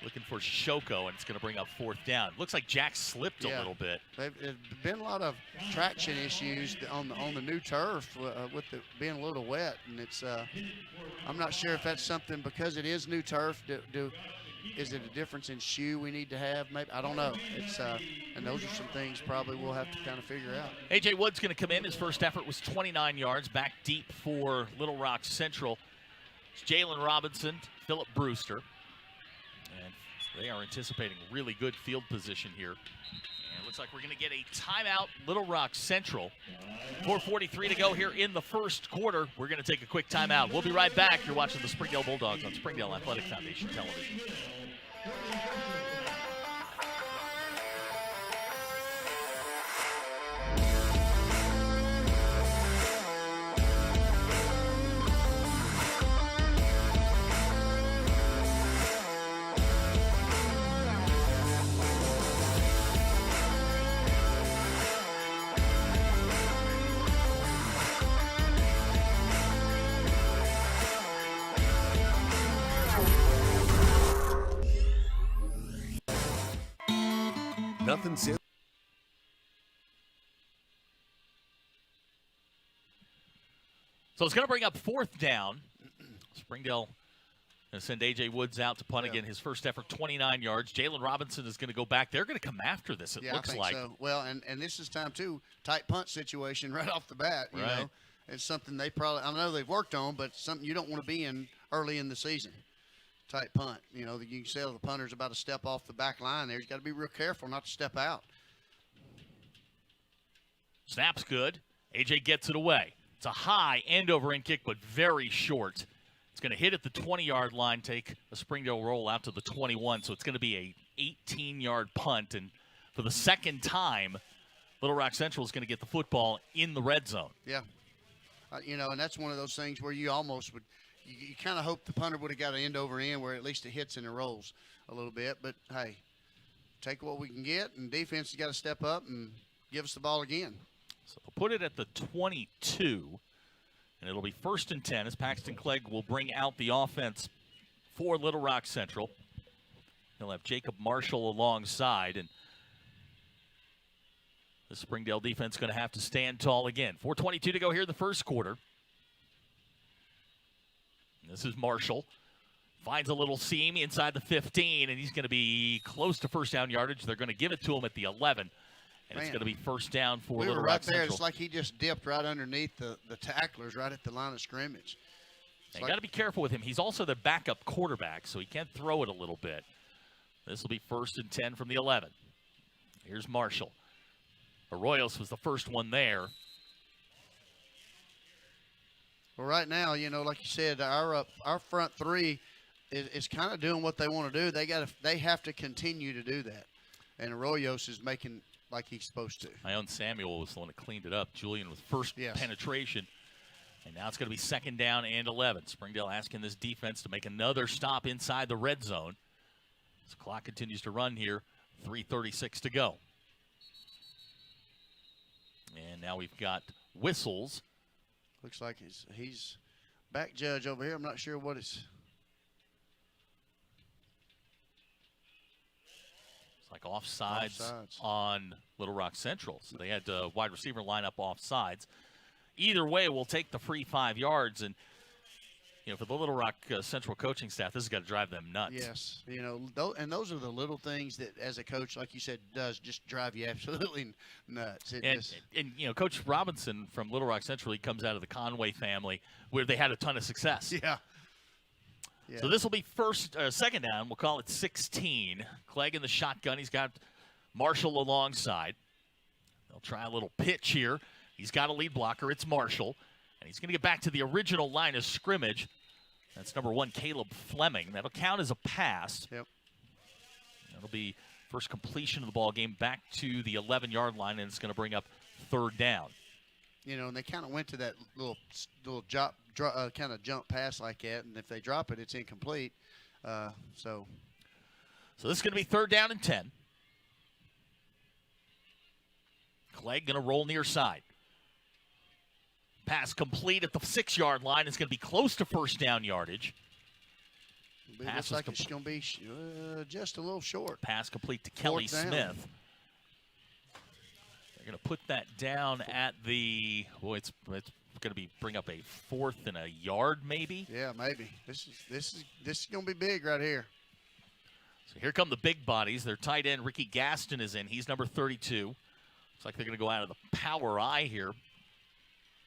Looking for Shoko, and it's going to bring up 4th down. Looks like Jack slipped a little bit. There's been a lot of traction issues on the new turf with it being a little wet, and it's I'm not sure if that's something because it is new turf. Is it a difference in shoe we need to have? Maybe, I don't know. It's and those are some things probably we'll have to kind of figure out. A.J. Wood's going to come in. His first effort was 29 yards, back deep for Little Rock Central. It's Jalen Robinson, Philip Brewster, and they are anticipating really good field position here. And it looks like we're going to get a timeout, Little Rock Central. 4:43 to go here in the first quarter. We're going to take a quick timeout. We'll be right back. You're watching the Springdale Bulldogs on Springdale Athletic Foundation Television. Nothing says. So it's going to bring up 4th down. Springdale going to send A.J. Woods out to punt again. His first effort, 29 yards. Jalen Robinson is going to go back. They're going to come after this, it looks like. So. Well, and this is time, too, tight punt situation right off the bat. You know, it's something they probably, I know they've worked on, but something you don't want to be in early in the season. Tight punt. You know, you can say the punter's about to step off the back line there. He's got to be real careful not to step out. Snap's good. A.J. gets it away. It's a high end-over-end kick, but very short. It's going to hit at the 20-yard line, take a Springdale roll out to the 21, so it's going to be a 18-yard punt. And for the second time, Little Rock Central is going to get the football in the red zone. Yeah. You know, and that's one of those things where you almost would – you kind of hope the punter would have got an end-over-end where at least it hits and it rolls a little bit. But, hey, take what we can get, and defense has got to step up and give us the ball again. So they'll put it at the 22, and it'll be 1st and 10 as Paxton Clegg will bring out the offense for Little Rock Central. He'll have Jacob Marshall alongside, and the Springdale defense going to have to stand tall again. 4:22 to go here in the first quarter. And this is Marshall. Finds a little seam inside the 15, and he's going to be close to first down yardage. They're going to give it to him at the 11, and it's going to be first down for Little Rock Central. It's like he just dipped right underneath the tacklers right at the line of scrimmage. You got to be careful with him. He's also the backup quarterback, so he can throw it a little bit. This will be 1st and 10 from the 11. Here's Marshall. Arroyos was the first one there. Well, right now, like you said, our front three is kind of doing what they want to do. They have to continue to do that, and Arroyos is making like he's supposed to. Ione Samuel was the one that cleaned it up. Julian with first penetration, and now it's going to be 2nd down and 11. Springdale asking this defense to make another stop inside the red zone. As the clock continues to run here, 3:36 to go. And now we've got whistles. Looks like he's back judge over here. I'm not sure what it's. It's like offsides on Little Rock Central. So they had wide receiver line up offsides. Either way, we'll take the free 5 yards. And, for the Little Rock Central coaching staff, this has got to drive them nuts. Yes. And those are the little things that, as a coach, like you said, does just drive you absolutely nuts. And Coach Robinson from Little Rock Central, he comes out of the Conway family where they had a ton of success. Yeah. So this will be 2nd down. We'll call it 16. Clegg in the shotgun. He's got Marshall alongside. They'll try a little pitch here. He's got a lead blocker. It's Marshall. And he's going to get back to the original line of scrimmage. That's number 1, Caleb Fleming. That'll count as a pass. Yep. That'll be first completion of the ball game back to the 11-yard line, and it's going to bring up 3rd down. And they kind of went to that little kind of jump pass like that, and if they drop it, it's incomplete. So this is going to be 3rd down and 10. Clegg going to roll near side. Pass complete at the 6-yard line. It's going to be close to first down yardage. It looks like it's going to be just a little short. Pass complete to Kelly Smith. They're going to put that down at the. Boy, it's going to bring up a 4th and a yard, maybe. Yeah, maybe. This is going to be big right here. So here come the big bodies. Their tight end Ricky Gaston is in. He's number 32. Looks like they're going to go out of the power eye here.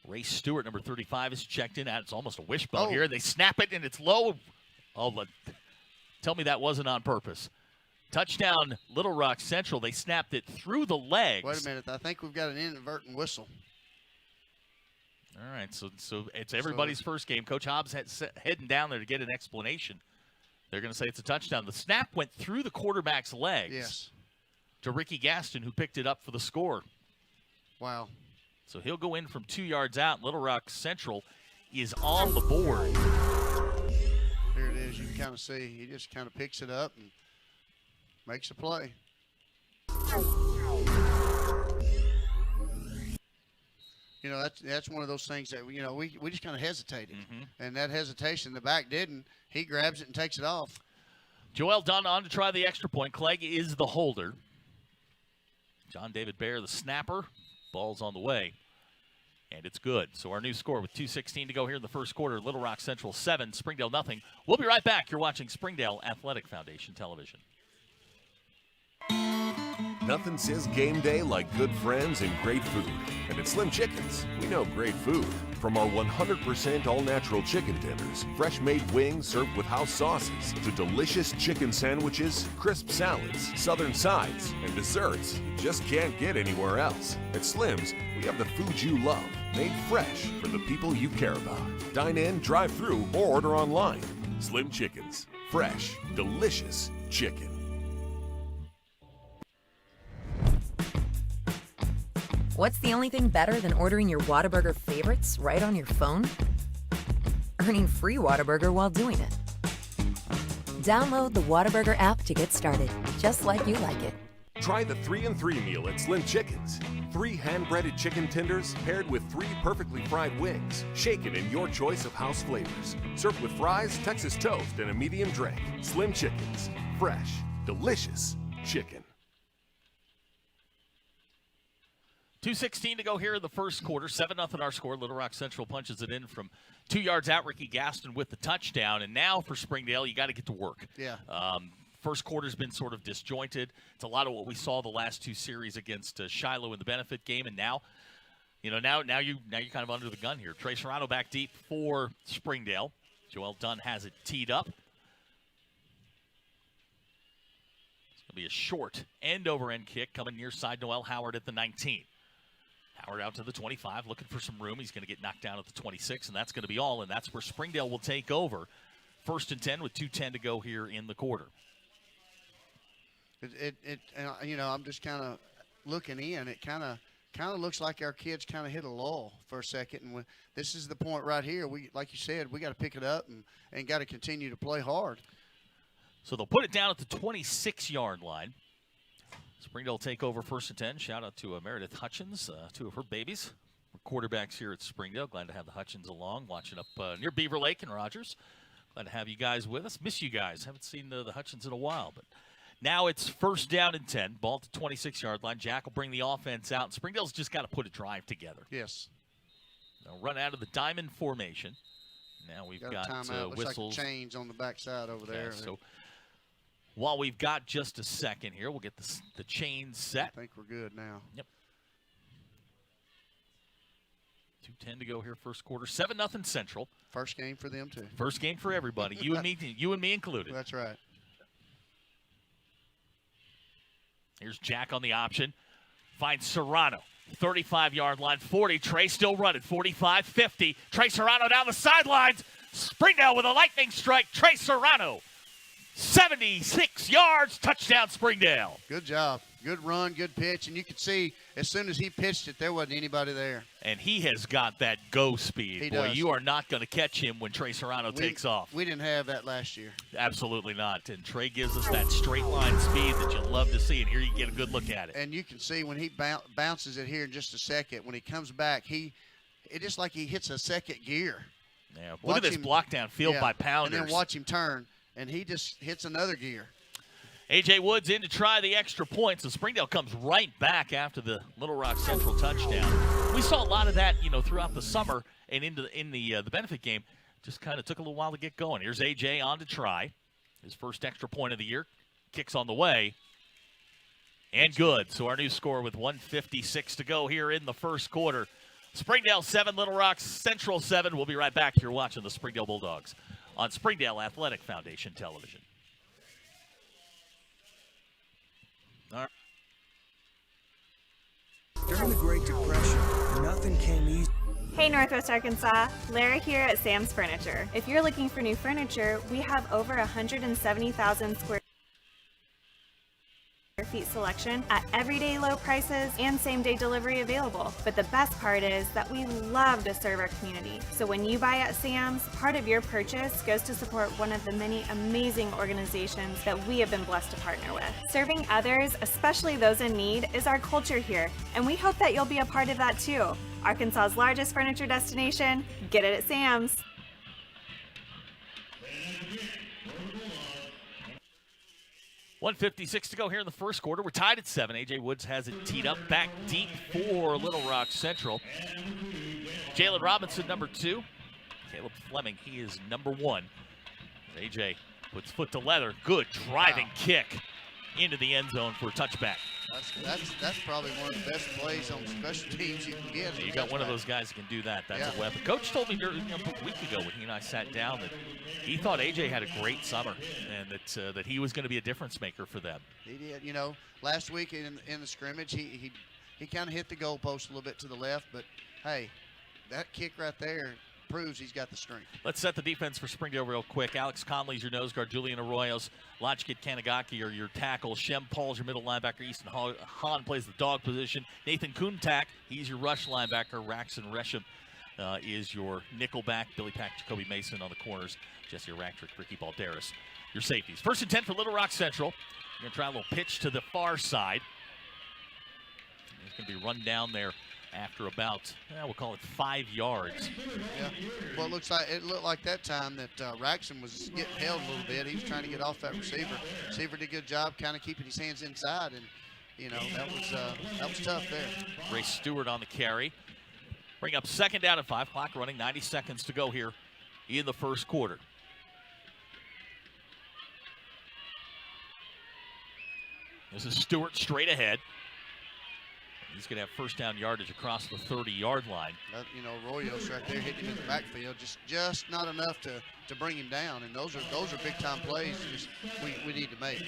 Ray Stewart, number 35, is checked in. It's almost a wishbone here. They snap it, and it's low. Tell me that wasn't on purpose. Touchdown, Little Rock Central. They snapped it through the legs. Wait a minute. I think we've got an inadvertent whistle. All right, so it's everybody's first game. Coach Hobbs heading down there to get an explanation. They're going to say it's a touchdown. The snap went through the quarterback's legs to Ricky Gaston, who picked it up for the score. Wow. So he'll go in from 2 yards out. Little Rock Central is on the board. Here it is. You can kind of see. He just kind of picks it up and makes a play. That's one of those things that, we just kind of hesitated. And that hesitation, the back didn't. He grabs it and takes it off. Joel Dunn on to try the extra point. Clegg is the holder. John David Bear, the snapper. Ball's on the way. And it's good. So our new score with 2:16 to go here in the first quarter. Little Rock Central 7, Springdale nothing. We'll be right back. You're watching Springdale Athletic Foundation Television. Nothing says game day like good friends and great food. And at Slim Chickens, we know great food. From our 100% all-natural chicken tenders, fresh-made wings served with house sauces, to delicious chicken sandwiches, crisp salads, southern sides, and desserts you just can't get anywhere else. At Slim's, we have the food you love, made fresh for the people you care about. Dine in, drive through, or order online. Slim Chickens. Fresh, delicious chicken. What's the only thing better than ordering your Whataburger favorites right on your phone? Earning free Whataburger while doing it. Download the Whataburger app to get started, just like you like it. Try the 3-and-3 meal at Slim Chickens. 3 3 hand-breaded chicken tenders paired with 3 perfectly fried wings, shaken in your choice of house flavors. Served with fries, Texas toast, and a medium drink. Slim Chickens. Fresh, delicious chicken. 2:16 to go here in the first quarter. 7-0 our score. Little Rock Central punches it in from 2 yards out. Ricky Gaston with the touchdown. And now for Springdale, you got to get to work. Yeah. First quarter's been sort of disjointed. It's a lot of what we saw the last 2 series against Shiloh in the benefit game. And now, now you're kind of under the gun here. Trey Serrano back deep for Springdale. Joel Dunn has it teed up. It's going to be a short end-over-end kick coming near side. Noel Howard at the 19. Howard out to the 25, looking for some room. He's going to get knocked down at the 26, and that's going to be all. And that's where Springdale will take over. 1st and 10 with 2:10 to go here in the quarter. I'm just kind of looking in. It kind of looks like our kids kind of hit a lull for a second. And this is the point right here. We, like you said, we got to pick it up and got to continue to play hard. So they'll put it down at the 26-yard line. Springdale take over 1st and 10. Shout out to Meredith Hutchins, 2 of her babies. We're quarterbacks here at Springdale. Glad to have the Hutchins along, watching up near Beaver Lake and Rogers. Glad to have you guys with us. Miss you guys. Haven't seen the Hutchins in a while. But now it's 1st down and 10. Ball at the 26-yard line. Jack will bring the offense out. And Springdale's just got to put a drive together. Yes. They'll run out of the diamond formation. Now we've got timeout. whistles. Looks like chains on the backside over there. So while we've got just a second here, we'll get the chains set. I think we're good now. Yep. 2:10 to go here, first quarter. 7-0 Central. First game for them too. First game for everybody. You and me included. That's right. Here's Jack on the option. Finds Serrano. 35-yard line, 40. Trey still running. 45, 50. Trey Serrano down the sidelines. Springdale with a lightning strike. Trey Serrano. 76 yards, touchdown Springdale. Good job. Good run, good pitch. And you could see as soon as he pitched it, there wasn't anybody there. And he has got that go speed. He Boy, does. You are not going to catch him when Trey Serrano takes off. We didn't have that last year. Absolutely not. And Trey gives us that straight line speed that you love to see. And here you get a good look at it. And you can see when he bounces it here in just a second, when he comes back, it's just like he hits a second gear. Yeah, look at this block down field by Pounders. And then watch him turn. And he just hits another gear. A.J. Woods in to try the extra point. So Springdale comes right back after the Little Rock Central touchdown. We saw a lot of that, throughout the summer and in the benefit game. Just kind of took a little while to get going. Here's A.J. on to try. His first extra point of the year. Kicks on the way. And good. So our new score with 1:56 to go here in the first quarter. Springdale 7, Little Rock Central 7. We'll be right back. You're watching the Springdale Bulldogs on Springdale Athletic Foundation Television. All right. During the Great Depression, nothing came easy. Hey Northwest Arkansas, Lara here at Sam's Furniture. If you're looking for new furniture, we have over 170,000 square feet selection at everyday low prices and same-day delivery available. But the best part is that we love to serve our community. So when you buy at Sam's, part of your purchase goes to support one of the many amazing organizations that we have been blessed to partner with. Serving others, especially those in need, is our culture here, and we hope that you'll be a part of that too. Arkansas's largest furniture destination, get it at Sam's. 1:56 to go here in the first quarter. We're tied at 7. A.J. Woods has it teed up back deep for Little Rock Central. Jalen Robinson, number 2. Caleb Fleming, he is number 1. A.J. puts foot to leather. Good driving kick into the end zone for a touchback. That's probably one of the best plays on special teams you can get. You got one of those guys who can do that. That's a weapon. Coach told me a week ago when he and I sat down that he thought A.J. had a great summer and that he was going to be a difference maker for them. He did. Last week in the scrimmage, he kind of hit the goalpost a little bit to the left, but hey, that kick right there proves he's got the strength. Let's set the defense for Springdale real quick. Alex Conley's your nose guard. Julian Arroyo's, Lachkit Kanagaki are your tackle. Shem Paul's your middle linebacker. Easton Hahn plays the dog position. Nathan Kuntak, he's your rush linebacker. Raxon Resham is your nickel back. Billy Pack, Jacoby Mason on the corners. Jesse Racktrick, Ricky Balderas, your safeties. 1st and 10 for Little Rock Central. You're going to try a little pitch to the far side. He's going to be run down there after about, we'll call it 5 yards. Yeah. Well, it looked like that time that Raxon was getting held a little bit. He was trying to get off that receiver. Receiver did a good job kind of keeping his hands inside, and that was tough there. Ray Stewart on the carry. Bring up 2nd down at 5. Clock running, 90 seconds to go here in the first quarter. This is Stewart straight ahead. He's going to have first down yardage across the 30-yard line. Royos right there hitting him in the backfield, just not enough to bring him down. And those are big-time plays we need to make.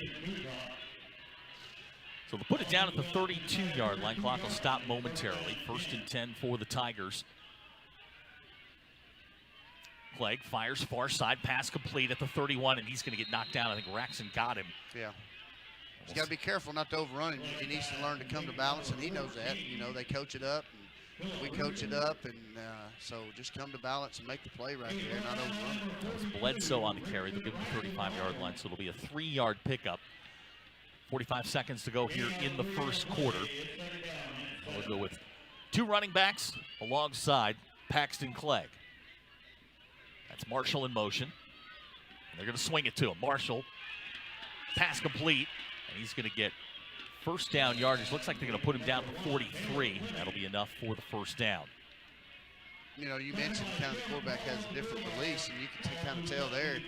So they'll put it down at the 32-yard line. Clock will stop momentarily. 1st and 10 for the Tigers. Clegg fires far side, pass complete at the 31, and he's going to get knocked down. I think Raxon got him. Yeah. He's got to be careful not to overrun him. He needs to learn to come to balance, and he knows that. They coach it up, and we coach it up, and so just come to balance and make the play right there, not overrun him. That was Bledsoe on the carry. They'll give him the 35-yard line, so it'll be a 3-yard pickup. 45 seconds to go here in the first quarter. We'll go with 2 running backs alongside Paxton Clegg. That's Marshall in motion. And they're going to swing it to him. Marshall, pass complete. And he's going to get first down yardage. Looks like they're going to put him down to 43. That'll be enough for the first down. You mentioned kind of the quarterback has a different release, and you can kind of tell there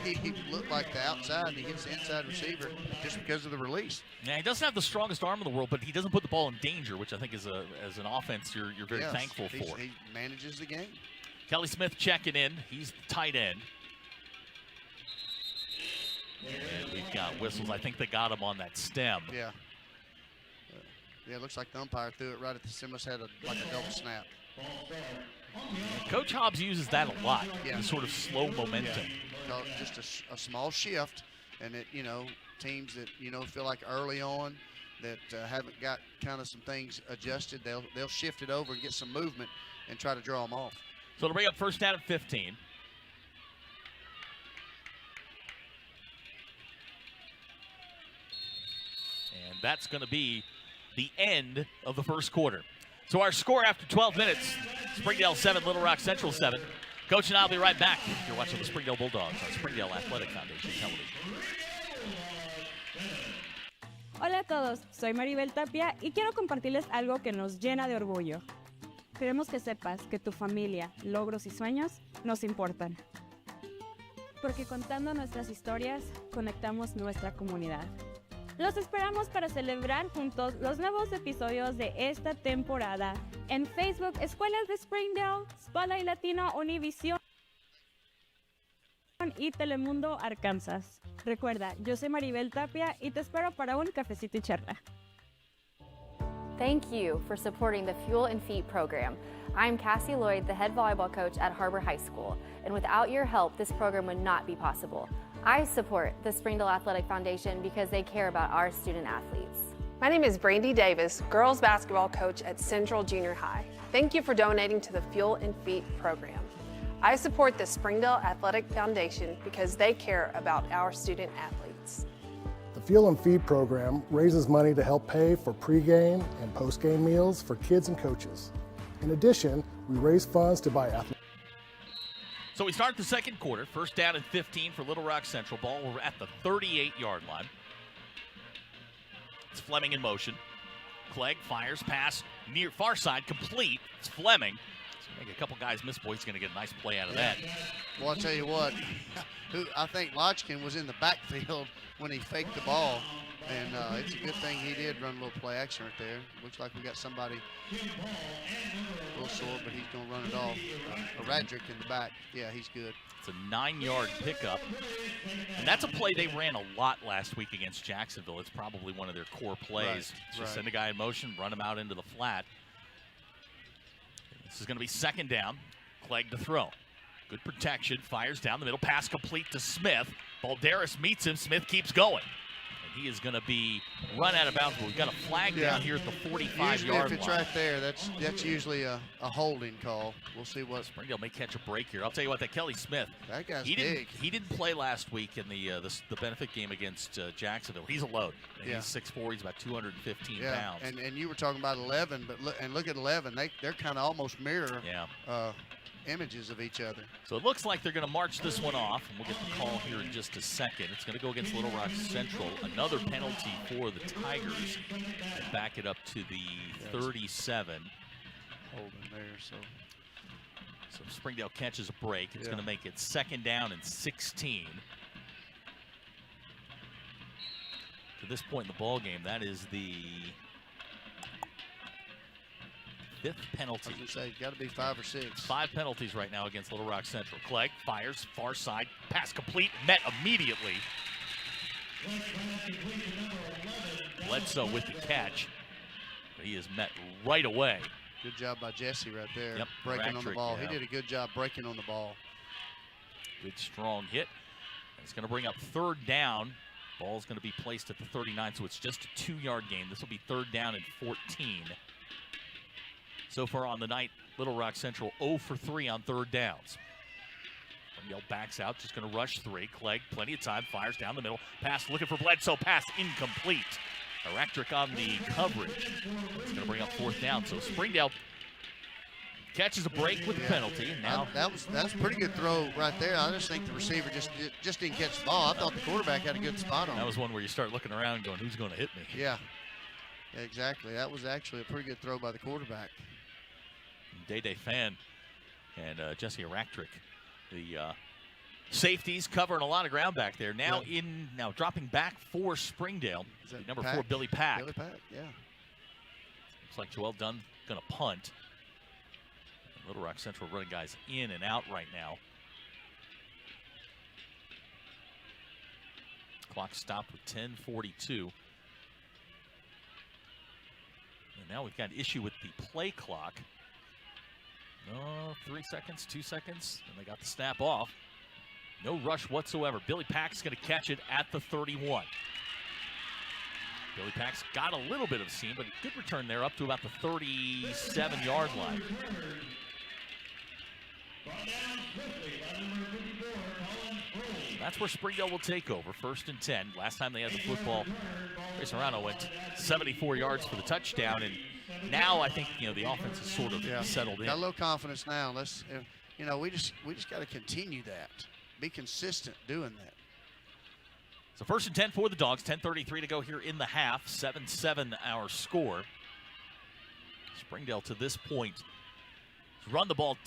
he looked like the outside, and he hits the inside receiver just because of the release. Yeah, he doesn't have the strongest arm in the world, but he doesn't put the ball in danger, which I think is as an offense you're very thankful for. He manages the game. Kelly Smith checking in. He's the tight end. And we've got whistles. I think they got him on that stem. Yeah. Yeah, it looks like the umpire threw it right at the Simmons had like a double snap. Coach Hobbs uses that a lot. Yeah. The sort of slow momentum. Yeah. Just a small shift, and it teams that feel like early on that haven't got kind of some things adjusted, they'll shift it over and get some movement and try to draw them off. So it'll bring up first down at 15. And that's going to be the end of the first quarter. So our score after 12 minutes, Springdale 7, Little Rock Central 7. Coach and I will be right back. You're watching the Springdale Bulldogs on Springdale Athletic Foundation Television. Hola a todos, soy Maribel Tapia y quiero compartirles algo que nos llena de orgullo. Queremos que sepas que tu familia, logros y sueños nos importan. Porque contando nuestras historias, conectamos nuestra comunidad. Los esperamos para celebrar juntos los nuevos episodios de esta temporada en Facebook Escuelas de Springdale, Spotlight Latino Univision y Telemundo Arkansas. Recuerda, yo soy Maribel Tapia y te espero para un cafecito y charla. Thank you for supporting the Fuel and Feet program. I'm Cassie Lloyd, the head volleyball coach at Harbor High School, and without your help, this program would not be possible. I support the Springdale Athletic Foundation because they care about our student athletes. My name is Brandy Davis, girls basketball coach at Central Junior High. Thank you for donating to the Fuel and Feet program. I support the Springdale Athletic Foundation because they care about our student athletes. The Fuel and Feed program raises money to help pay for pregame and postgame meals for kids and coaches. In addition, we raise funds to buy athletic. So we start the second quarter. First down and 15 for Little Rock Central. Ball we're at the 38-yard line. It's Fleming in motion. Clegg fires, pass near far side, complete. It's Fleming. I think a couple guys miss, boy. He's going to get a nice play out of that. Well, I'll tell you what, I think Lodgkin was in the backfield when he faked the ball, and it's a good thing he did run a little play action right there. Looks like we got somebody a little sore, but he's going to run it off. Radrick in the back. Yeah, he's good. It's a 9-yard pickup, and that's a play they ran a lot last week against Jacksonville. It's probably one of their core plays. Just send a guy in motion, run him out into the flat. This is going to be second down. Clegg to throw. Good protection. Fires down the middle. Pass complete to Smith. Balderas meets him. Smith keeps going. He is going to be run out of bounds. We've got a flag down here at the 45-yard line. If it's right there, that's usually a holding call. We'll see what. Springdale may catch a break here. I'll tell you what, that Kelly Smith. That guy's big. He didn't play last week in the benefit game against Jacksonville. He's a load. He's 6'4". He's about 215 pounds. And you were talking about 11, but look at 11. They're kind of almost mirror. Images of each other. So it looks like they're going to march this one off, and we'll get the call here in just a second. It's going to go against Little Rock Central. Another penalty for the Tigers. And back it up to the 37. Holding there, so Springdale catches a break. It's going to make it 2nd down and 16. To this point in the ball game, that is the 5th penalty. I was gonna say, got to be 5 or 6. 5 penalties right now against Little Rock Central. Clegg fires, far side, pass complete, met immediately. Bledsoe with the catch. But he is met right away. Good job by Jesse right there, Yep, breaking on the ball. yeah. He did a good job breaking on the ball. Good strong hit. And it's going to bring up 3rd down. Ball's going to be placed at the 39, so it's just a 2-yard game. This will be 3rd down and 14. So far on the night, Little Rock Central 0 for 3 on 3rd downs. Springdale backs out, just going to rush 3. Clegg, plenty of time, fires down the middle. Pass looking for Bledsoe, pass incomplete. Electric on the coverage. It's going to bring up 4th down. So Springdale catches a break with the penalty. And now that was a pretty good throw right there. I just think the receiver just didn't catch the ball. I thought the quarterback had a good spot on it. That was one where you start looking around and going, who's going to hit me? Yeah, exactly. That was actually a pretty good throw by the quarterback. Day fan and Jesse Electric, the safeties covering a lot of ground back there. Now now dropping back for Springdale. Number 4, Billy Pack. Billy Pack, yeah. Looks like Joel Dunn going to punt. Little Rock Central running guys in and out right now. Clock stopped with 10:42. And now we've got an issue with the play clock. 3 seconds, 2 seconds, and they got the snap off. No rush whatsoever. Billy Pack's going to catch it at the 31. Billy Pack's got a little bit of seam, but a good return there up to about the 37-yard line. That's where Springdale will take over, 1st and 10. Last time they had the football, Trey Serrano went 74 yards for the touchdown, and now I think the offense is sort of settled in. Got a little confidence now. Let's we just got to continue that. Be consistent doing that. So 1st and 10 for the Dogs. 10:33 to go here in the half. 7-7 our score. Springdale to this point has run the ball.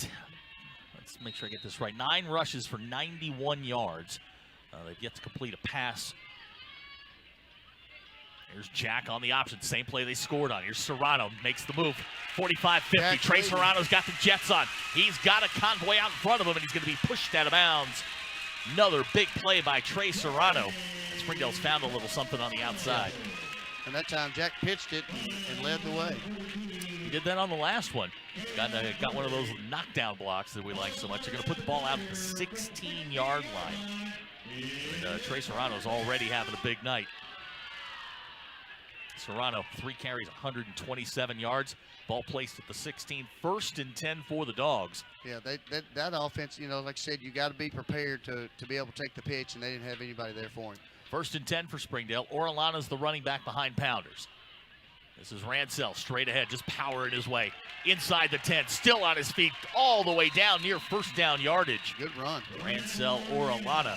Let's make sure I get this right. 9 rushes for 91 yards. They've yet to complete a pass. Here's Jack on the option. Same play they scored on. Here's Serrano. Makes the move. 45-50. Trey Serrano's got the Jets on. He's got a convoy out in front of him, and he's going to be pushed out of bounds. Another big play by Trey Serrano. Springdale's found a little something on the outside. And that time Jack pitched it and led the way. He did that on the last one. Got one of those knockdown blocks that we like so much. They're going to put the ball out at the 16-yard line. And Trey Serrano's already having a big night. Serrano, 3 carries, 127 yards. Ball placed at the 16. 1st and 10 for the Dogs. Yeah, that offense, like I said, you got to be prepared to be able to take the pitch, and they didn't have anybody there for him. 1st and 10 for Springdale. Orellana's the running back behind Pounders. This is Ransell straight ahead, just powering his way inside the 10, still on his feet all the way down near 1st down yardage. Good run. Ransell Orellana.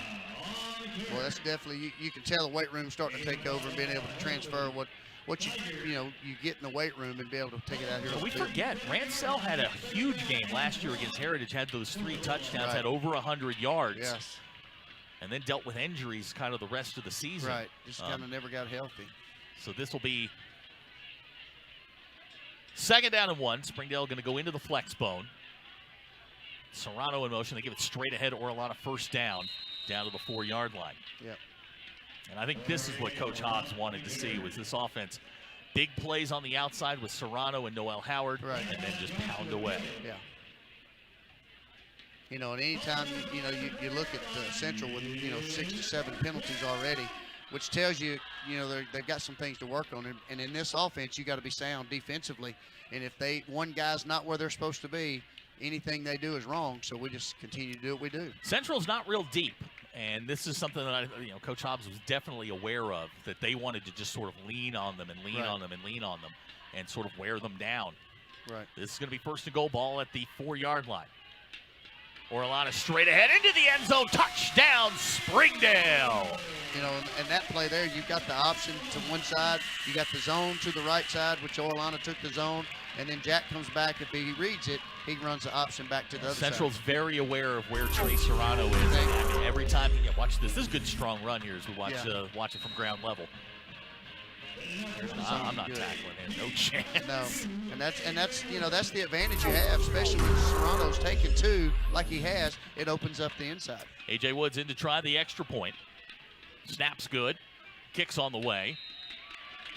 Well, that's definitely, you can tell the weight room starting to take over and being able to transfer what you get in the weight room and be able to take it out here. But we forget, Ransell had a huge game last year against Heritage, had those 3 touchdowns, had over 100 yards. Yes. And then dealt with injuries kind of the rest of the season. Right, just kind of never got healthy. So this will be 2nd down and 1. Springdale going to go into the flex bone. Serrano in motion. They give it straight ahead. Orellana 1st down to the 4-yard line. Yep. And I think this is what Coach Hobbs wanted to see was this offense. Big plays on the outside with Serrano and Noel Howard, and then just pound away. Yeah. And anytime, you look at Central with, 6 to 7 penalties already, which tells you, they've got some things to work on. And in this offense, you got to be sound defensively. And if one guy's not where they're supposed to be, anything they do is wrong. So we just continue to do what we do. Central's not real deep. And this is something that Coach Hobbs was definitely aware of, that they wanted to just sort of lean on them and lean on them and lean on them and sort of wear them down. Right. This is going to be first and goal, ball at the 4-yard line. Orlana straight ahead into the end zone. Touchdown, Springdale. And that play there, you've got the option to one side. You got the zone to the right side, which Orlana took the zone. And then Jack comes back. If he reads it, he runs the option back to the other Central's side. very aware of where Trey Serrano is. I mean, every time, watch this. This is a good, strong run here as we watch it from ground level. I'm not tackling him. No chance. No, and that's the advantage you have, especially when Serrano's taken two like he has. It opens up the inside. A.J. Woods in to try the extra point. Snap's good. Kicks on the way.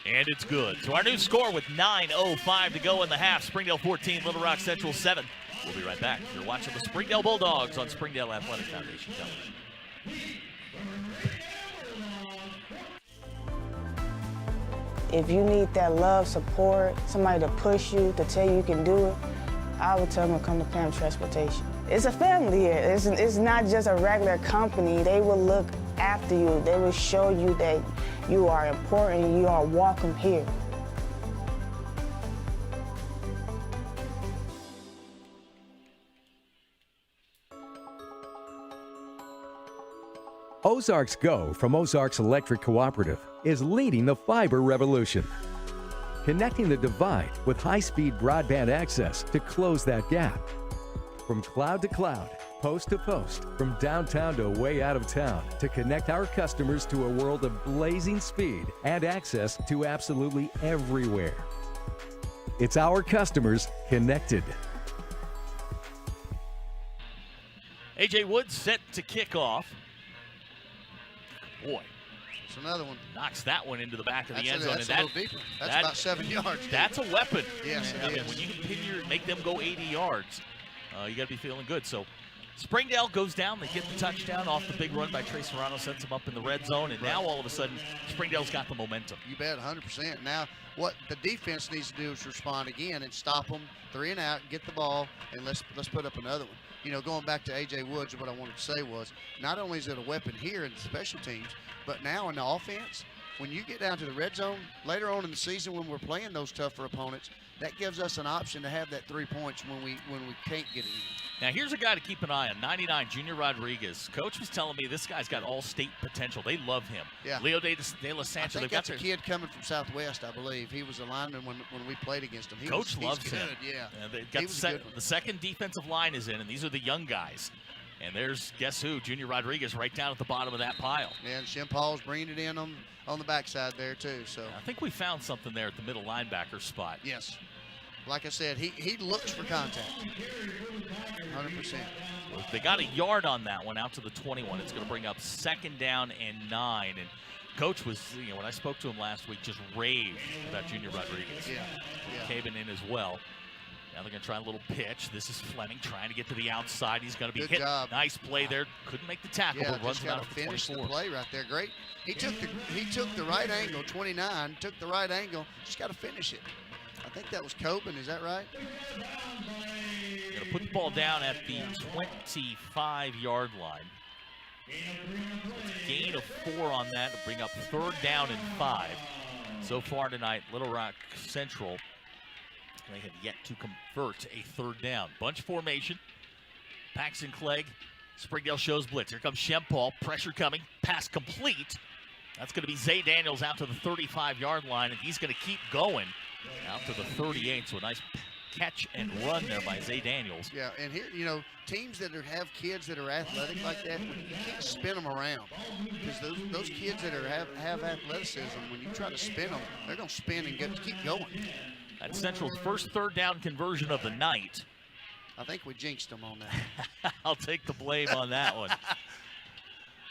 And it's good. So our new score with 9:05 to go in the half. Springdale 14, Little Rock Central 7. We'll be right back. You're watching the Springdale Bulldogs on Springdale Athletic Foundation Television. If you need that love, support, somebody to push you, to tell you can do it, I would tell them to come to Clam Transportation. It's a family here. It's not just a regular company. They will look after you. They will show you that you are important and you are welcome here. Ozarks Go from Ozarks Electric Cooperative is leading the fiber revolution, connecting the divide with high-speed broadband access to close that gap. From cloud to cloud, post to post, from downtown to way out of town, to connect our customers to a world of blazing speed and access to absolutely everywhere. It's our customers connected. A.J. Woods set to kick off. Boy, it's another one. Knocks that one into the back of the end zone. That's a little deeper. That's about 7 yards. That's a weapon. Yes, I mean, when you can make them go 80 yards, you got to be feeling good. So Springdale goes down. They get the touchdown off the big run by Trey Serrano, sets them up in the red zone, and now all of a sudden Springdale's got the momentum. You bet, 100%. Now what the defense needs to do is respond again and stop them 3 and out, get the ball, and let's put up another one. Going back to A.J. Woods, what I wanted to say was, not only is it a weapon here in the special teams, but now in the offense, when you get down to the red zone, later on in the season when we're playing those tougher opponents, that gives us an option to have that 3 points when we can't get it in. Now here's a guy to keep an eye on, 99, Junior Rodriguez. Coach was telling me this guy's got all-state potential. They love him. Yeah. Leo de la Sancho. I think that's a kid coming from Southwest, I believe. He was a lineman when we played against him. Coach loves him. Yeah. They got the second defensive line is in, and these are the young guys. And there's, guess who, Junior Rodriguez right down at the bottom of that pile. Yeah, and Shem Paul's bringing it in on the backside there, too. So I think we found something there at the middle linebacker spot. Yes. Like I said, he looks for contact. 100%. They got a yard on that one out to the 21. It's going to bring up 2nd down and 9. And Coach was, when I spoke to him last week, just raved about Junior Rodriguez. Yeah. Caving in as well. Now they're going to try a little pitch. This is Fleming trying to get to the outside. He's going to be hit. Job. Nice play there. Couldn't make the tackle, but runs out to the finish 24. the play right there. Great. He took the right angle, 29, took the right angle. Just got to finish it. I think that was Coben. Is that right? Going to put the ball down at the 25-yard line. Gain of 4 on that to bring up 3rd down and 5. So far tonight, Little Rock Central, they have yet to convert a 3rd down. Bunch formation. Paxton Clegg. Springdale shows blitz. Here comes Shempal. Pressure coming. Pass complete. That's going to be Zay Daniels out to the 35-yard line, and he's going to keep going out to the 38. So a nice catch and run there by Zay Daniels. Yeah, and here, teams that have kids that are athletic like that, you can't spin them around. Because those kids that have athleticism, when you try to spin them, they're going to spin and keep going. That's Central's first 3rd down conversion of the night. I think we jinxed them on that. I'll take the blame on that one.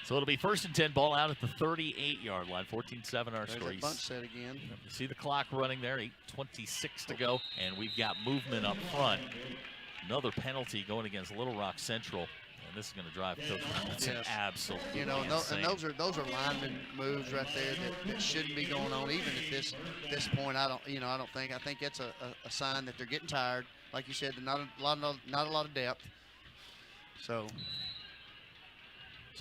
So it'll be 1st and 10, ball out at the 38-yard line. 14-7 our score. Bunch set again. You see the clock running there, 8:26 to go, and we've got movement up front. Another penalty going against Little Rock Central. And this is going to drive Coach Robinson absolutely You know, insane. and those are lineman moves right there that shouldn't be going on even at this point. I think it's a sign that they're getting tired. Like you said, not a lot of depth. So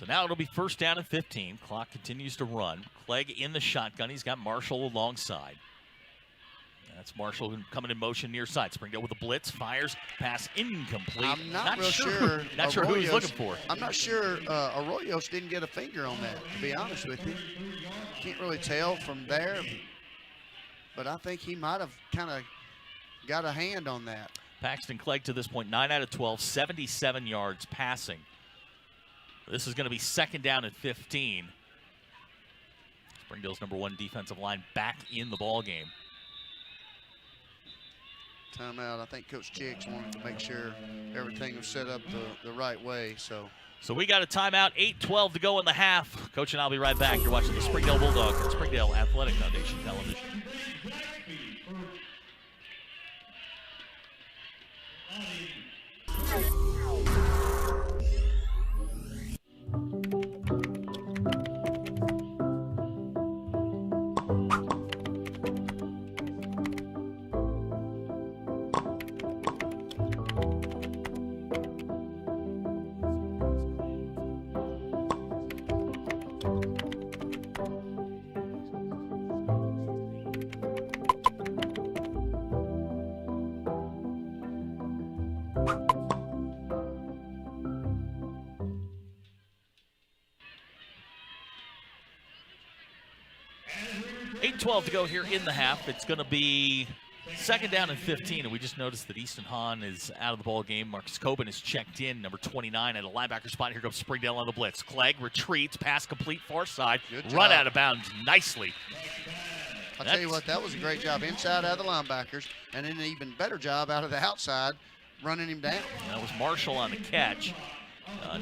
now it'll be first down and 15. Clock continues to run. Clegg in the shotgun. He's got Marshall alongside. That's Marshall coming in motion near side. Springdale with a blitz, fires, pass incomplete. I'm not real sure. Not sure who he's looking for. I'm not sure Arroyos didn't get a finger on that, to be honest with you. Can't really tell from there, but I think he might have kind of got a hand on that. Paxton Clegg to this point, 9 out of 12, 77 yards passing. This is going to be second down and 15. Springdale's #1 defensive line back in the ball game. Timeout. I think Coach Chicks wanted to make sure everything was set up the right way. So we got a timeout, 8:12 to go in the half. Coach and I'll be right back. You're watching the Springdale Bulldogs on Springdale Athletic Foundation television. .12 to go here in the half. It's going to be second down and 15, and we just noticed that Easton Hahn is out of the ball game. Marcus Coben is checked in, number 29 at a linebacker spot. Here comes Springdale on the blitz. Clegg retreats, pass complete, far side, run out of bounds nicely. I'll tell you what, that was a great job inside out of the linebackers, and then an even better job out of the outside, running him down. That was Marshall on the catch.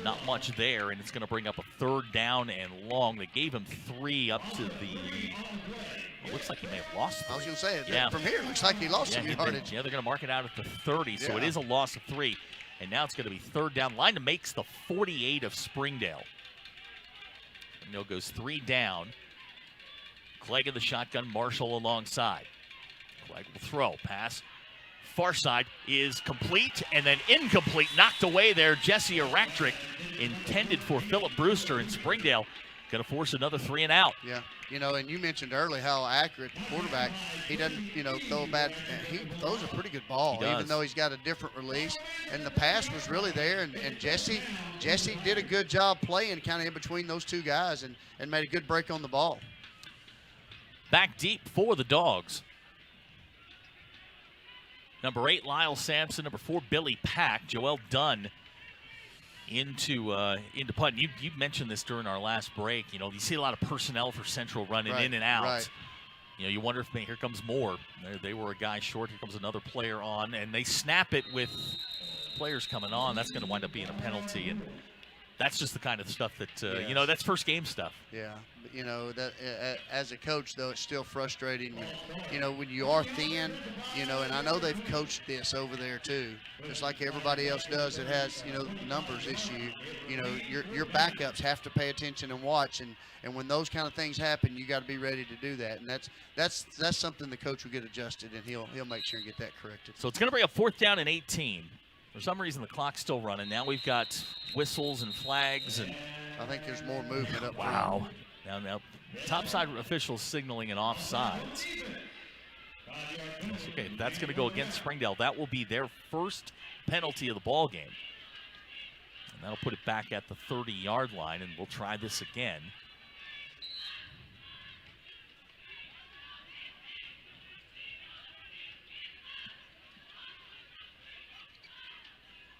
Not much there, and it's going to bring up a third down and long. They gave him 3 up to the. It looks like he may have lost 3. I was going to say, from here, it looks like he lost some yardage. They're going to mark it out at the 30, so it is a loss of 3. And now it's going to be third down. Line to makes the 48 of Springdale. Springdale goes 3 down. Clegg in the shotgun, Marshall alongside. Clegg will throw, pass. Far side is complete and then incomplete. Knocked away there. Jesse Eraktrick intended for Philip Brewster, and Springdale going to force another 3 and out. Yeah, and you mentioned early how accurate the quarterback. He doesn't, throw a bad. He throws a pretty good ball, even though he's got a different release. And the pass was really there. And Jesse did a good job playing kind of in between those two guys and made a good break on the ball. Back deep for the Dogs. Number 8, Lyle Sampson. Number 4, Billy Pack. Joel Dunn into punt. You mentioned this during our last break. You see a lot of personnel for Central running in and out. Right. You wonder if here comes more. They were a guy short. Here comes another player on, and they snap it with players coming on. That's going to wind up being a penalty, and that's just the kind of stuff that that's first game stuff. Yeah, that as a coach though, it's still frustrating. When you are thin, and I know they've coached this over there too, just like everybody else does. It has numbers issue. Your backups have to pay attention and watch, and when those kind of things happen, you got to be ready to do that. And that's something the coach will get adjusted, and he'll make sure and get that corrected. So it's going to bring up 4th down and 18. For some reason, the clock's still running. Now we've got whistles and flags, and I think there's more movement up. Wow. Now, topside officials signaling an offsides. Okay, that's going to go against Springdale. That will be their first penalty of the ball game, and that'll put it back at the 30-yard line. And we'll try this again.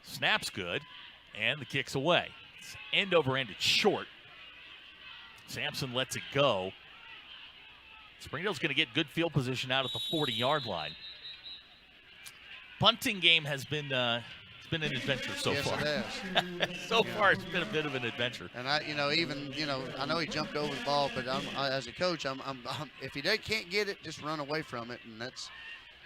Snap's good, and the kick's away. It's end over end. It's short. Sampson lets it go. Springdale's going to get good field position out at the 40-yard line. Punting game has been an adventure so far. Yes, it has. So far, it's been a bit of an adventure. And I know he jumped over the ball, but as a coach, if he can't get it, just run away from it, and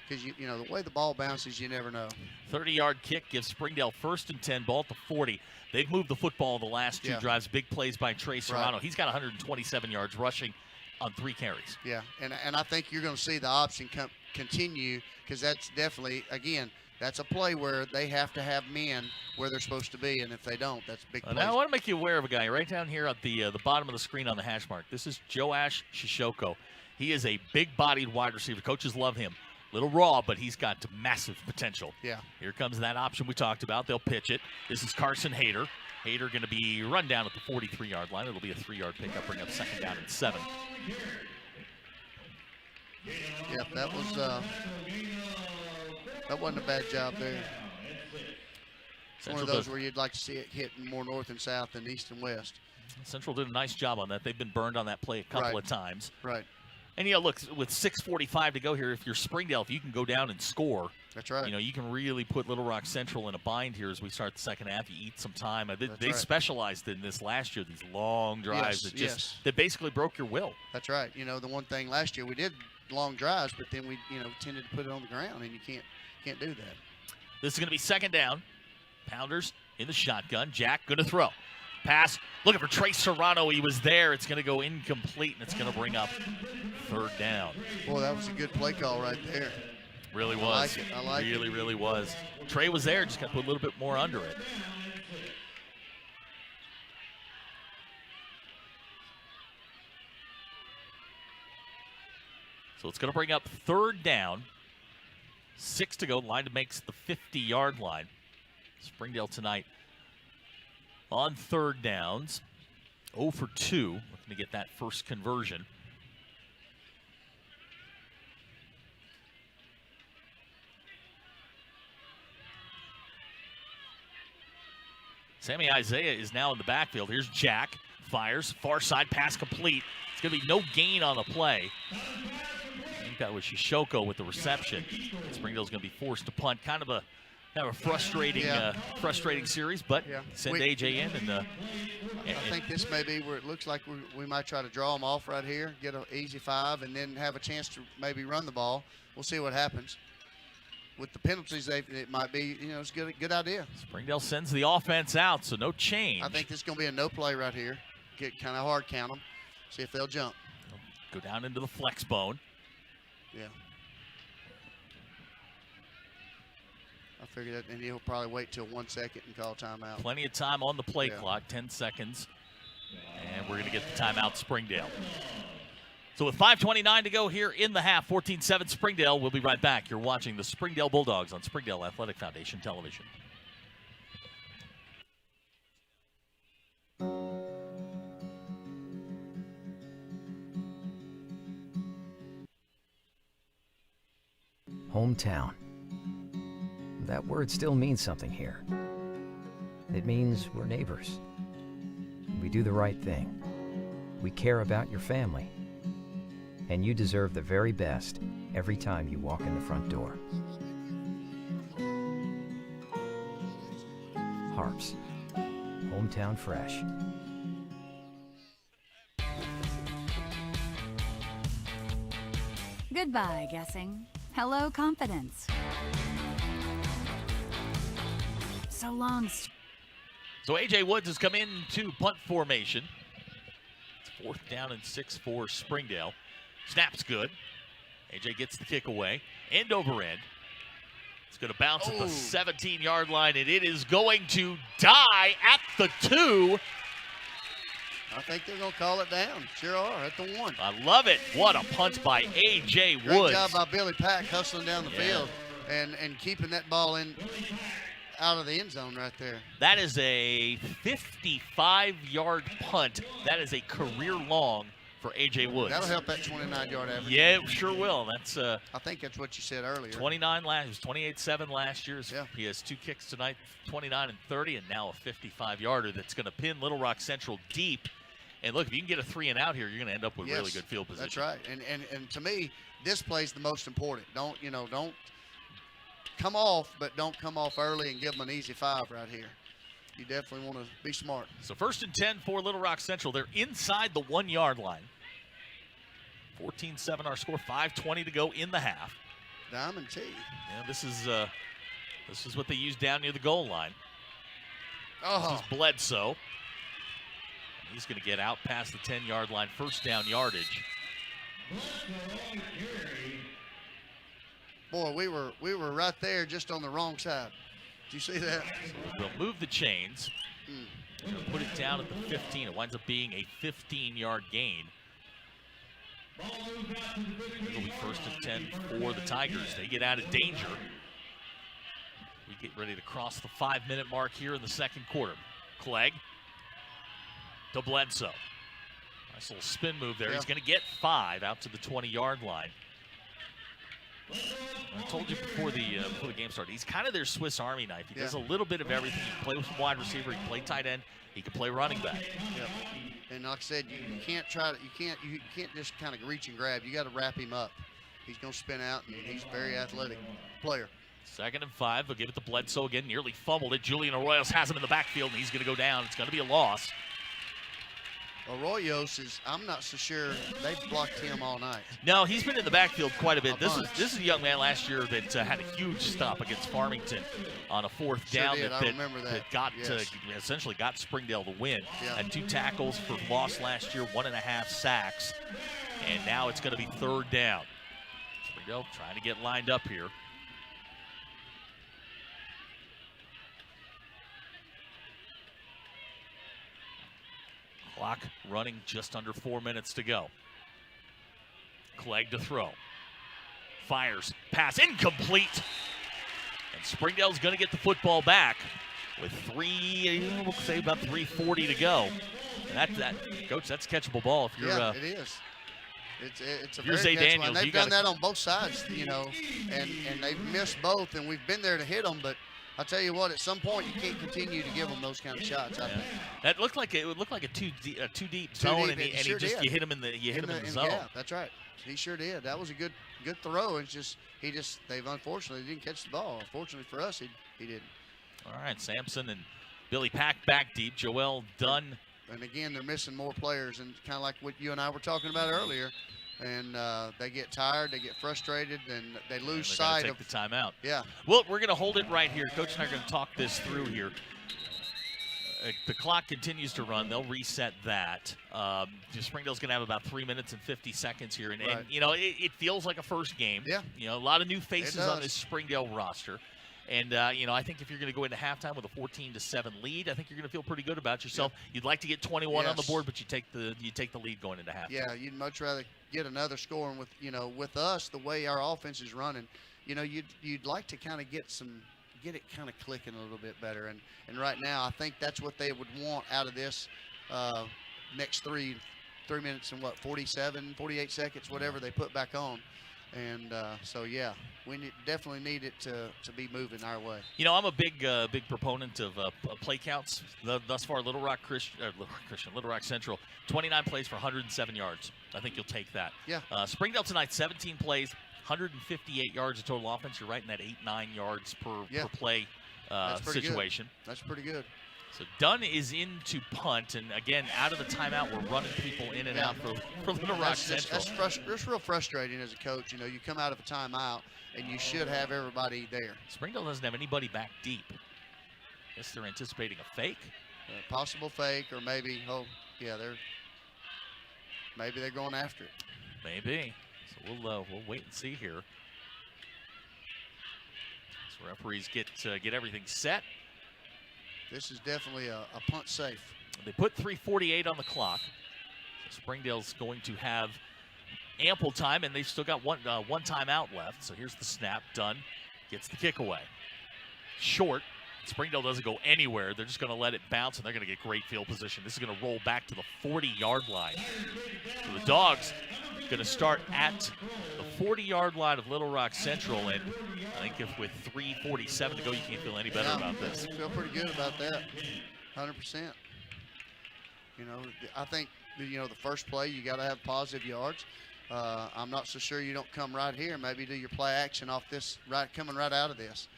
because you know the way the ball bounces, you never know. 30-yard kick gives Springdale 1st and 10, ball at the 40. They've moved the football the last two drives. Big plays by Trey Serrano. Right. He's got 127 yards rushing on 3 carries. Yeah, and I think you're going to see the option continue, because that's definitely, again, that's a play where they have to have men where they're supposed to be, and if they don't, that's a big play. Now I want to make you aware of a guy right down here at the bottom of the screen on the hash mark. This is Joash Shishoko. He is a big-bodied wide receiver. Coaches love him. Little raw, but he's got massive potential. Yeah. Here comes that option we talked about. They'll pitch it. This is Carson Hayter. Hayter going to be run down at the 43-yard line. It'll be a 3-yard pickup, bring up 2nd down and 7. Yep, that wasn't a bad job there. It's one of those where you'd like to see it hit more north and south than east and west. Central did a nice job on that. They've been burned on that play a couple of times. Right. And, look, with 6:45 to go here, if you're Springdale, if you can go down and score, that's right. You can really put Little Rock Central in a bind here as we start the second half. You eat some time. They right. specialized in this last year, these long drives that basically broke your will. That's right. The one thing last year we did long drives, but then we tended to put it on the ground, and you can't do that. This is going to be 2nd down. Pounders in the shotgun. Jack going to throw. Pass, looking for Trey Serrano. He was there. It's going to go incomplete, and it's going to bring up 3rd down. Boy, that was a good play call right there. Really was. I like it. Really was. Trey was there, just got to put a little bit more under it. So it's going to bring up 3rd down. 6 to go. Line makes the 50-yard line. Springdale tonight on 3rd downs. 0 for 2. Looking to get that first conversion. Sammy Isaiah is now in the backfield. Here's Jack. Fires. Far side pass complete. It's going to be no gain on the play. I think that was Shishoko with the reception. Springdale's going to be forced to punt. Kind of a frustrating series, but send AJ in. I think this may be where it looks like we might try to draw them off right here, get an easy 5, and then have a chance to maybe run the ball. We'll see what happens. With the penalties, it might be, it's a good idea. Springdale sends the offense out, so no change. I think this is going to be a no play right here. Get kind of hard count them, see if they'll jump. Go down into the flex bone. Yeah. I figured that, and he'll probably wait till 1 second and call timeout. Plenty of time on the play clock, 10 seconds. And we're going to get the timeout, Springdale. So with 5:29 to go here in the half, 14-7 Springdale. We'll be right back. You're watching the Springdale Bulldogs on Springdale Athletic Foundation Television. Hometown. That word still means something here. It means we're neighbors. We do the right thing. We care about your family. And you deserve the very best every time you walk in the front door. Harps. Hometown fresh. Goodbye, guessing. Hello, confidence. So long. So A.J. Woods has come into punt formation. It's 4th down and 6 for Springdale. Snap's good. A.J. gets the kick away. End over end. It's going to bounce at the 17-yard line, and it is going to die at the 2. I think they're going to call it down. Sure are, at the 1. I love it. What a punt by A.J. Woods. Great job by Billy Pack hustling down the field and keeping that ball out of the end zone right there. That is a 55-yard punt. That is a career long for A.J. Woods. That'll help that 29-yard average. Yeah, it sure will. That's I think that's what you said earlier. 29 last. It was 28-7 last year. He has 2 kicks tonight, 29 and 30, and now a 55-yarder that's going to pin Little Rock Central deep. And look, if you can get a 3 and out here, you're going to end up with really good field position. That's right. And to me, this play's the most important. Don't come off, but don't come off early and give them an easy 5 right here. You definitely want to be smart. So 1st and 10 for Little Rock Central. They're inside the 1-yard line. 14-7 our score, 5:20 to go in the half. Diamond T. Yeah, this is what they use down near the goal line. Oh. This is Bledsoe. He's going to get out past the 10-yard line, first down yardage. Boy, we were right there, just on the wrong side. Did you see that? They'll move the chains. They'll put it down at the 15. It winds up being a 15-yard gain. It'll be first and 10 for the Tigers. They get out of danger. We get ready to cross the 5-minute mark here in the second quarter. Clegg to Bledsoe. Nice little spin move there. Yeah. He's going to get 5 out to the 20-yard line. I told you before the game started, he's kind of their Swiss Army knife. He does a little bit of everything. He can play with wide receiver. He can play tight end. He can play running back. Yep. And like I said, you can't just kind of reach and grab. You got to wrap him up. He's going to spin out, and he's a very athletic player. 2nd and 5. They'll give it to Bledsoe again. Nearly fumbled it. Julian Arroyos has him in the backfield, and he's going to go down. It's going to be a loss. Arroyos I'm not so sure they've blocked him all night. No, he's been in the backfield quite a bit. This is a young man last year that had a huge stop against Farmington on a 4th down that got essentially got Springdale to win. Yeah. Had 2 tackles for loss last year, 1.5 sacks, and now it's going to be 3rd down. Springdale trying to get lined up here. Clock running, just under 4 minutes to go. Clegg to throw. Fires. Pass incomplete. And Springdale's going to get the football back with we'll say about 3:40 to go. And that Coach, that's catchable ball if you're. Yeah, it is. It's a you're very Zay Daniels. And they've done that on both sides, and they've missed both, and we've been there to hit them, but I'll tell you what, at some point you can't continue to give them those kind of shots. I think. That looked like it would look like a too deep zone, and you hit him in the zone. Yeah, that's right. He sure did. That was a good throw. It's just they've unfortunately didn't catch the ball. Unfortunately for us, he didn't. All right, Sampson and Billy Pack back deep. Joel Dunn. And again, they're missing more players, and kind of like what you and I were talking about earlier. And they get tired, they get frustrated, and they lose sight of the timeout. Yeah. Well, we're going to hold it right here. Coach and I are going to talk this through here. The clock continues to run. They'll reset that. Springdale's going to have about 3 minutes and 50 seconds here. And it feels like a first game. Yeah. A lot of new faces on this Springdale roster. And, I think if you're going to go into halftime with a 14-7 lead, I think you're going to feel pretty good about yourself. Yeah. You'd like to get 21 on the board, but you take the lead going into halftime. Yeah, you'd much rather get another score. And with us, the way our offense is running, you'd like to kind of get it kind of clicking a little bit better. And right now, I think that's what they would want out of this next 3 minutes and 48 seconds, whatever they put back on. And so, yeah, we definitely need it to be moving our way. I'm a big proponent of play counts. Thus far, Little Rock Central, 29 plays for 107 yards. I think you'll take that. Yeah. Springdale tonight, 17 plays, 158 yards of total offense. You're right in that 8-9 yards per play situation. Good. That's pretty good. So Dunn is in to punt, and again, out of the timeout, we're running people in and out for Little Rock Central. That's real frustrating as a coach. You come out of a timeout, and you should have everybody there. Springdale doesn't have anybody back deep. Guess they're anticipating a fake. Possible fake, or maybe, maybe they're going after it. Maybe. So we'll wait and see here. So referees get everything set. This is definitely a punt safe. They put 3:48 on the clock. So Springdale's going to have ample time, and they've still got one timeout left. So here's the snap. Dunn gets the kick away. Short. Springdale doesn't go anywhere. They're just going to let it bounce, and they're going to get great field position. This is going to roll back to the 40-yard line. So the Dogs going to start at the 40-yard line of Little Rock Central, and I think if with 3:47 to go, you can't feel any better about this. I feel pretty good about that, 100%. I think the first play you got to have positive yards. I'm not so sure you don't come right here. Maybe do your play action off this coming right out of this.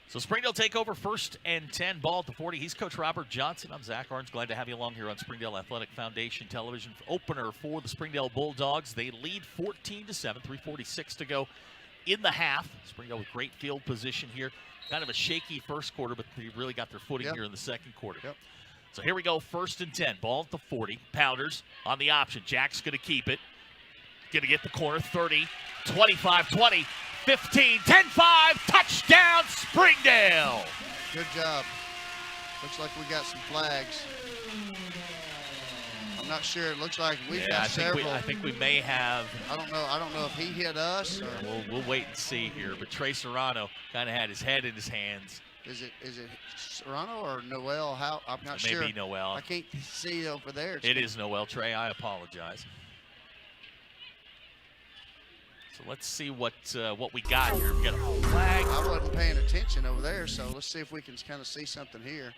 So Springdale take over 1st and 10, ball at the 40. He's Coach Robert Johnson. I'm Zach Arns. Glad to have you along here on Springdale Athletic Foundation television. Opener for the Springdale Bulldogs. They lead 14-7, 3:46 to go in the half. Springdale with great field position here. Kind of a shaky first quarter, but they really got their footing here in the second quarter. So here we go, 1st and 10, ball at the 40. Pounders on the option. Jack's going to keep it. Going to get the corner, 30, 25, 20. 15, 10-5, touchdown Springdale. Good job. Looks like we got some flags. I'm not sure. It looks like we've got several. I think we may have. I don't know if he hit us. Or We'll wait and see here. But Trey Serrano kind of had his head in his hands. Is it Serrano or Noel? I'm not sure. Maybe Noel. I can't see over there. It is Noel. Trey, I apologize. So let's see what we got here. We got a flag. I wasn't paying attention over there, so let's see if we can kind of see something here.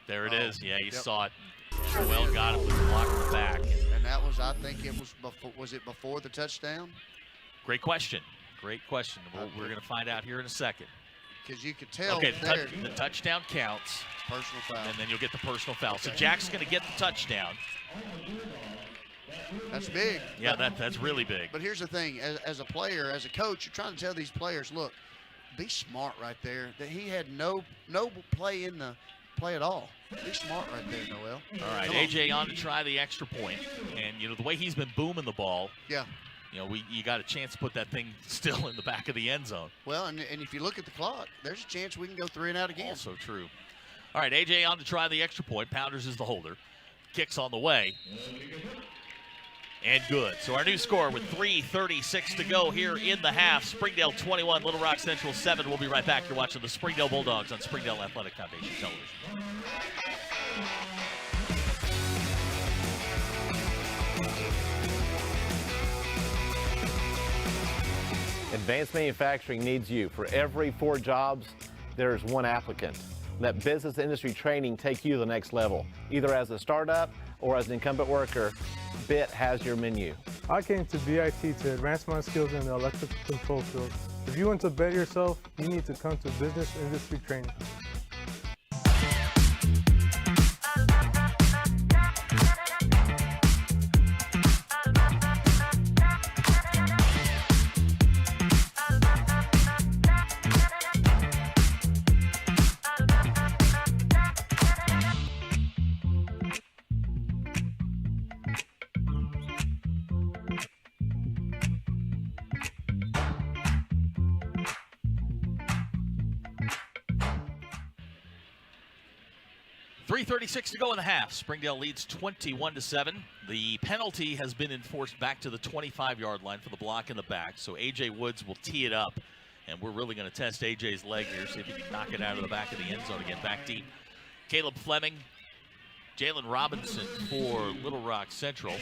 There it is. Yeah, you saw it. Noel got it with the block in the back. And that was, I think it was before. Was it before the touchdown? Great question. Great question. We're going to find out here in a second. Because you could tell. Okay, the touchdown counts. Personal foul. And then you'll get the personal foul. So Jack's going to get the touchdown. That's big. Yeah, that's really big. But here's the thing. As a player, as a coach, you're trying to tell these players, look, be smart right there. That he had no play in the play at all. Be smart right there, Noel. All right, AJ on to try the extra point. And, the way he's been booming the ball. Yeah. You got a chance to put that thing still in the back of the end zone. Well, and if you look at the clock, there's a chance we can go 3 and out again. Also true. All right, AJ on to try the extra point. Pounders is the holder. Kicks on the way. And good. So our new score with 3:36 to go here in the half. Springdale 21, Little Rock Central 7. We'll be right back. You're watching the Springdale Bulldogs on Springdale Athletic Foundation television. Advanced Manufacturing needs you. For every 4 jobs, there's 1 applicant. Let business industry training take you to the next level. Either as a startup or as an incumbent worker, BIT has your menu. I came to BIT to advance my skills in the electrical control field. If you want to better yourself, you need to come to business industry training. .36 to go in the half. Springdale leads 21-7. The penalty has been enforced back to the 25-yard line for the block in the back. So A.J. Woods will tee it up. And we're really going to test A.J.'s leg here, see if he can knock it out of the back of the end zone again. Back deep. Caleb Fleming, Jalen Robinson for Little Rock Central.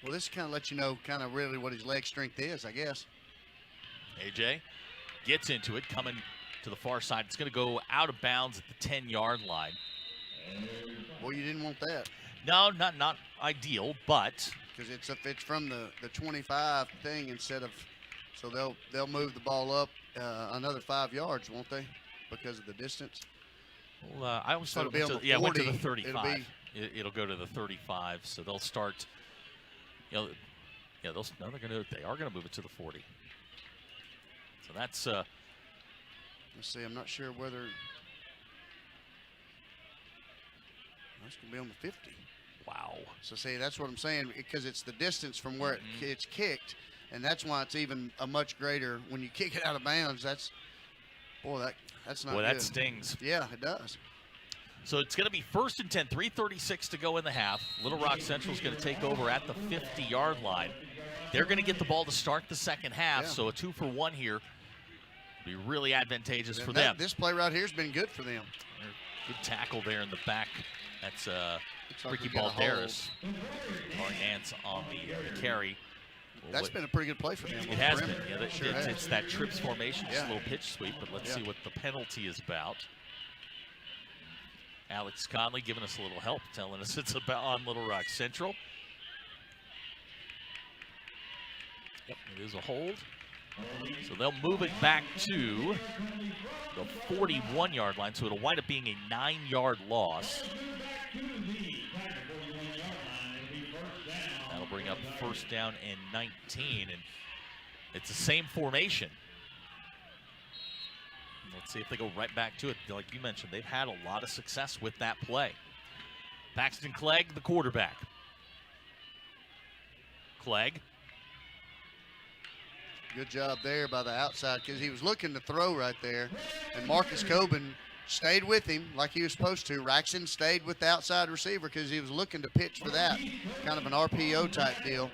Well, this kind of lets you know kind of really what his leg strength is, I guess. A.J. gets into it, coming to the far side. It's going to go out of bounds at the 10-yard line. Well, you didn't want that. No, not ideal, but because it's from the 25 thing instead of, so they'll move the ball up another 5 yards, won't they? Because of the distance. Well, I always thought it went to the 35. It'll go to the 35, so they'll start. They are going to move it to the 40. So that's. Let's see. I'm not sure whether that's going to be on the 50. Wow. So see, that's what I'm saying, because it's the distance from where it's kicked, and that's why it's even a much greater when you kick it out of bounds. That's not good. Boy, that stings. Yeah, it does. So it's going to be 1st and 10, 3:36 to go in the half. Little Rock Central is going to take over at the 50-yard line. They're going to get the ball to start the second half, so a 2-for-1 here. Be really advantageous for them. This play right here has been good for them. Good tackle there in the back. That's Ricky Balderas. Mark Nance on the carry. That's been a pretty good play for them. It has been. Yeah, it's that trips formation, just a little pitch sweep, but let's see what the penalty is about. Alex Conley giving us a little help, telling us it's about on Little Rock Central. Yep, it is a hold. So they'll move it back to the 41-yard line, so it'll wind up being a 9-yard loss. That'll bring up first down and 19, and it's the same formation. Let's see if they go right back to it. Like you mentioned, they've had a lot of success with that play. Paxton Clegg, the quarterback. Clegg. Good job there by the outside because he was looking to throw right there. And Marcus Coben stayed with him like he was supposed to. Raxon stayed with the outside receiver because he was looking to pitch for that. Kind of an RPO type deal.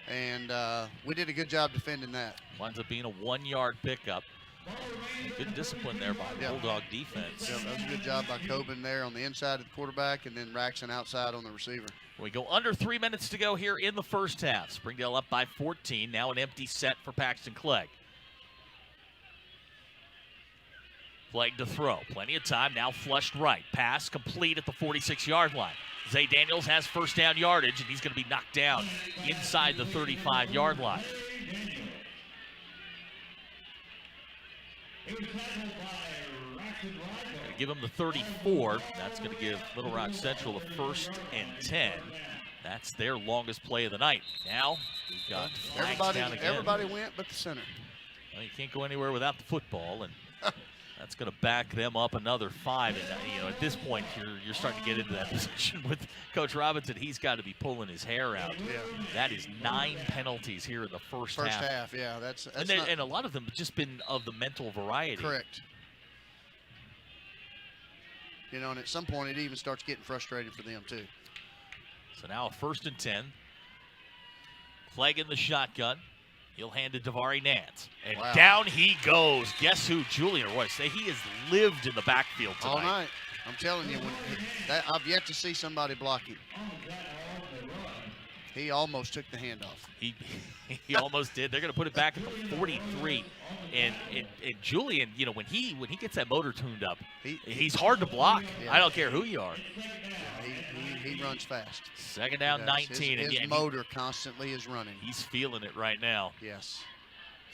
And we did a good job defending that. Winds up being a 1-yard pickup. Good discipline there by the Bulldog defense. Yeah, that was a good job by Coben there on the inside of the quarterback and then Raxon outside on the receiver. We go under 3 minutes to go here in the first half. Springdale up by 14. Now an empty set for Paxton Clegg. Clegg to throw. Plenty of time. Now flushed right. Pass complete at the 46-yard line. Zay Daniels has first down yardage, and he's going to be knocked down inside the 35-yard line. Give him the 34. That's going to give Little Rock Central a 1st and 10. That's their longest play of the night. Now we've got flags down again. Everybody went but the center. Well, you can't go anywhere without the football, and that's going to back them up another 5. And at this point, you're starting to get into that position with Coach Robinson. He's got to be pulling his hair out. Yeah. That is 9 penalties here in the first half. First half, yeah. That's and a lot of them have just been of the mental variety. Correct. And at some point, it even starts getting frustrating for them, too. So now a 1st and 10. Clegg in the shotgun. He'll hand it to Davari Nance. And down he goes. Guess who? Julian Royce. He has lived in the backfield tonight. All night. I'm telling you, I've yet to see somebody block him. He almost took the handoff. He almost did. They're going to put it back at the 43. And Julian, when he gets that motor tuned up, he's hard to block. Yeah. I don't care who you are. Yeah, he runs fast. Second down, 19. His motor constantly is running. He's feeling it right now. Yes.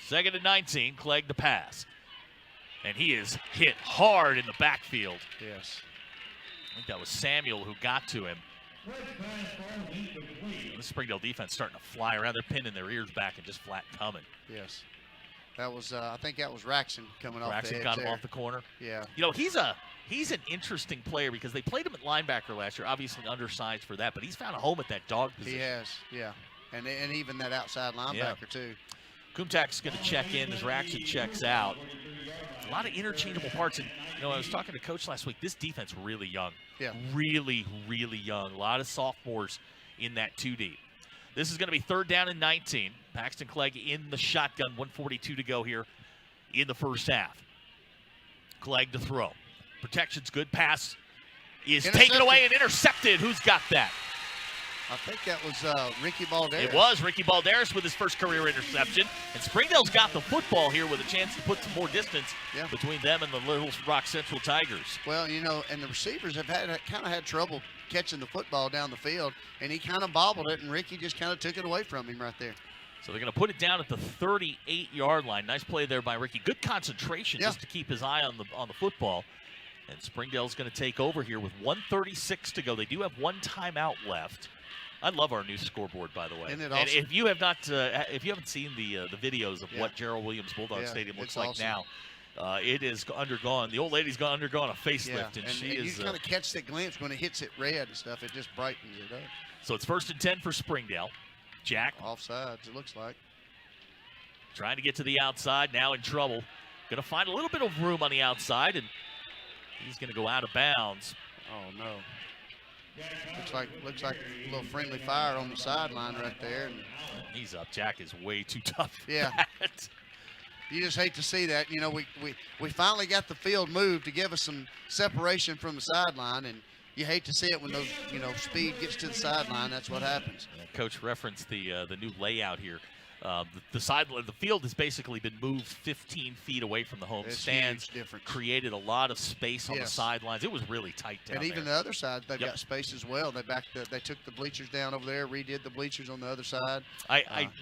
2nd and 19, Clegg the pass. And he is hit hard in the backfield. Yes. I think that was Samuel who got to him. The Springdale defense starting to fly around. They're pinning their ears back and just flat coming. Yes. That was, I think that was Raxon coming off the edge. Raxon got him there. off the corner. Yeah. He's an interesting player because they played him at linebacker last year, obviously undersized for that, but he's found a home at that dog position. He has, yeah. And even that outside linebacker, too. Kumtak's going to check in as Raxon checks out. A lot of interchangeable parts. And, I was talking to Coach last week. This defense really young. Yeah. Really, really young. A lot of sophomores in that 2 deep. This is going to be 3rd down and 19. Paxton Clegg in the shotgun. 1:42 to go here in the first half. Clegg to throw. Protection's good. Pass is taken away and intercepted. Who's got that? I think that was Ricky Balderas. It was Ricky Balderas with his first career interception. And Springdale's got the football here with a chance to put some more distance between them and the Little Rock Central Tigers. Well, and the receivers have kind of had trouble catching the football down the field, and he kind of bobbled it, and Ricky just kind of took it away from him right there. So they're going to put it down at the 38-yard line. Nice play there by Ricky. Good concentration just to keep his eye on the football. And Springdale's going to take over here with 1:36 to go. They do have 1 timeout left. I love our new scoreboard, by the way. Isn't it awesome? And if you have not, if you haven't seen the videos of what Gerald Williams Bulldog Stadium looks like now, it is undergone. The old lady's undergone a facelift, and she is. You kind of catch that glimpse when it hits it red and stuff. It just brightens it up. So it's 1st and 10 for Springdale. Jack offsides. It looks like trying to get to the outside. Now in trouble. Going to find a little bit of room on the outside, and he's going to go out of bounds. Oh no. Looks like a little friendly fire on the sideline right there. And he's up. Jack is way too tough. Yeah. You just hate to see that. We finally got the field moved to give us some separation from the sideline, and you hate to see it when those speed gets to the sideline. That's what happens. Coach referenced the new layout here. The field has basically been moved 15 feet away from the home stands. Huge difference. Created a lot of space on the sidelines. It was really tight down And even there. the other side, they've got space as well. They took the bleachers down over there, redid the bleachers on the other side.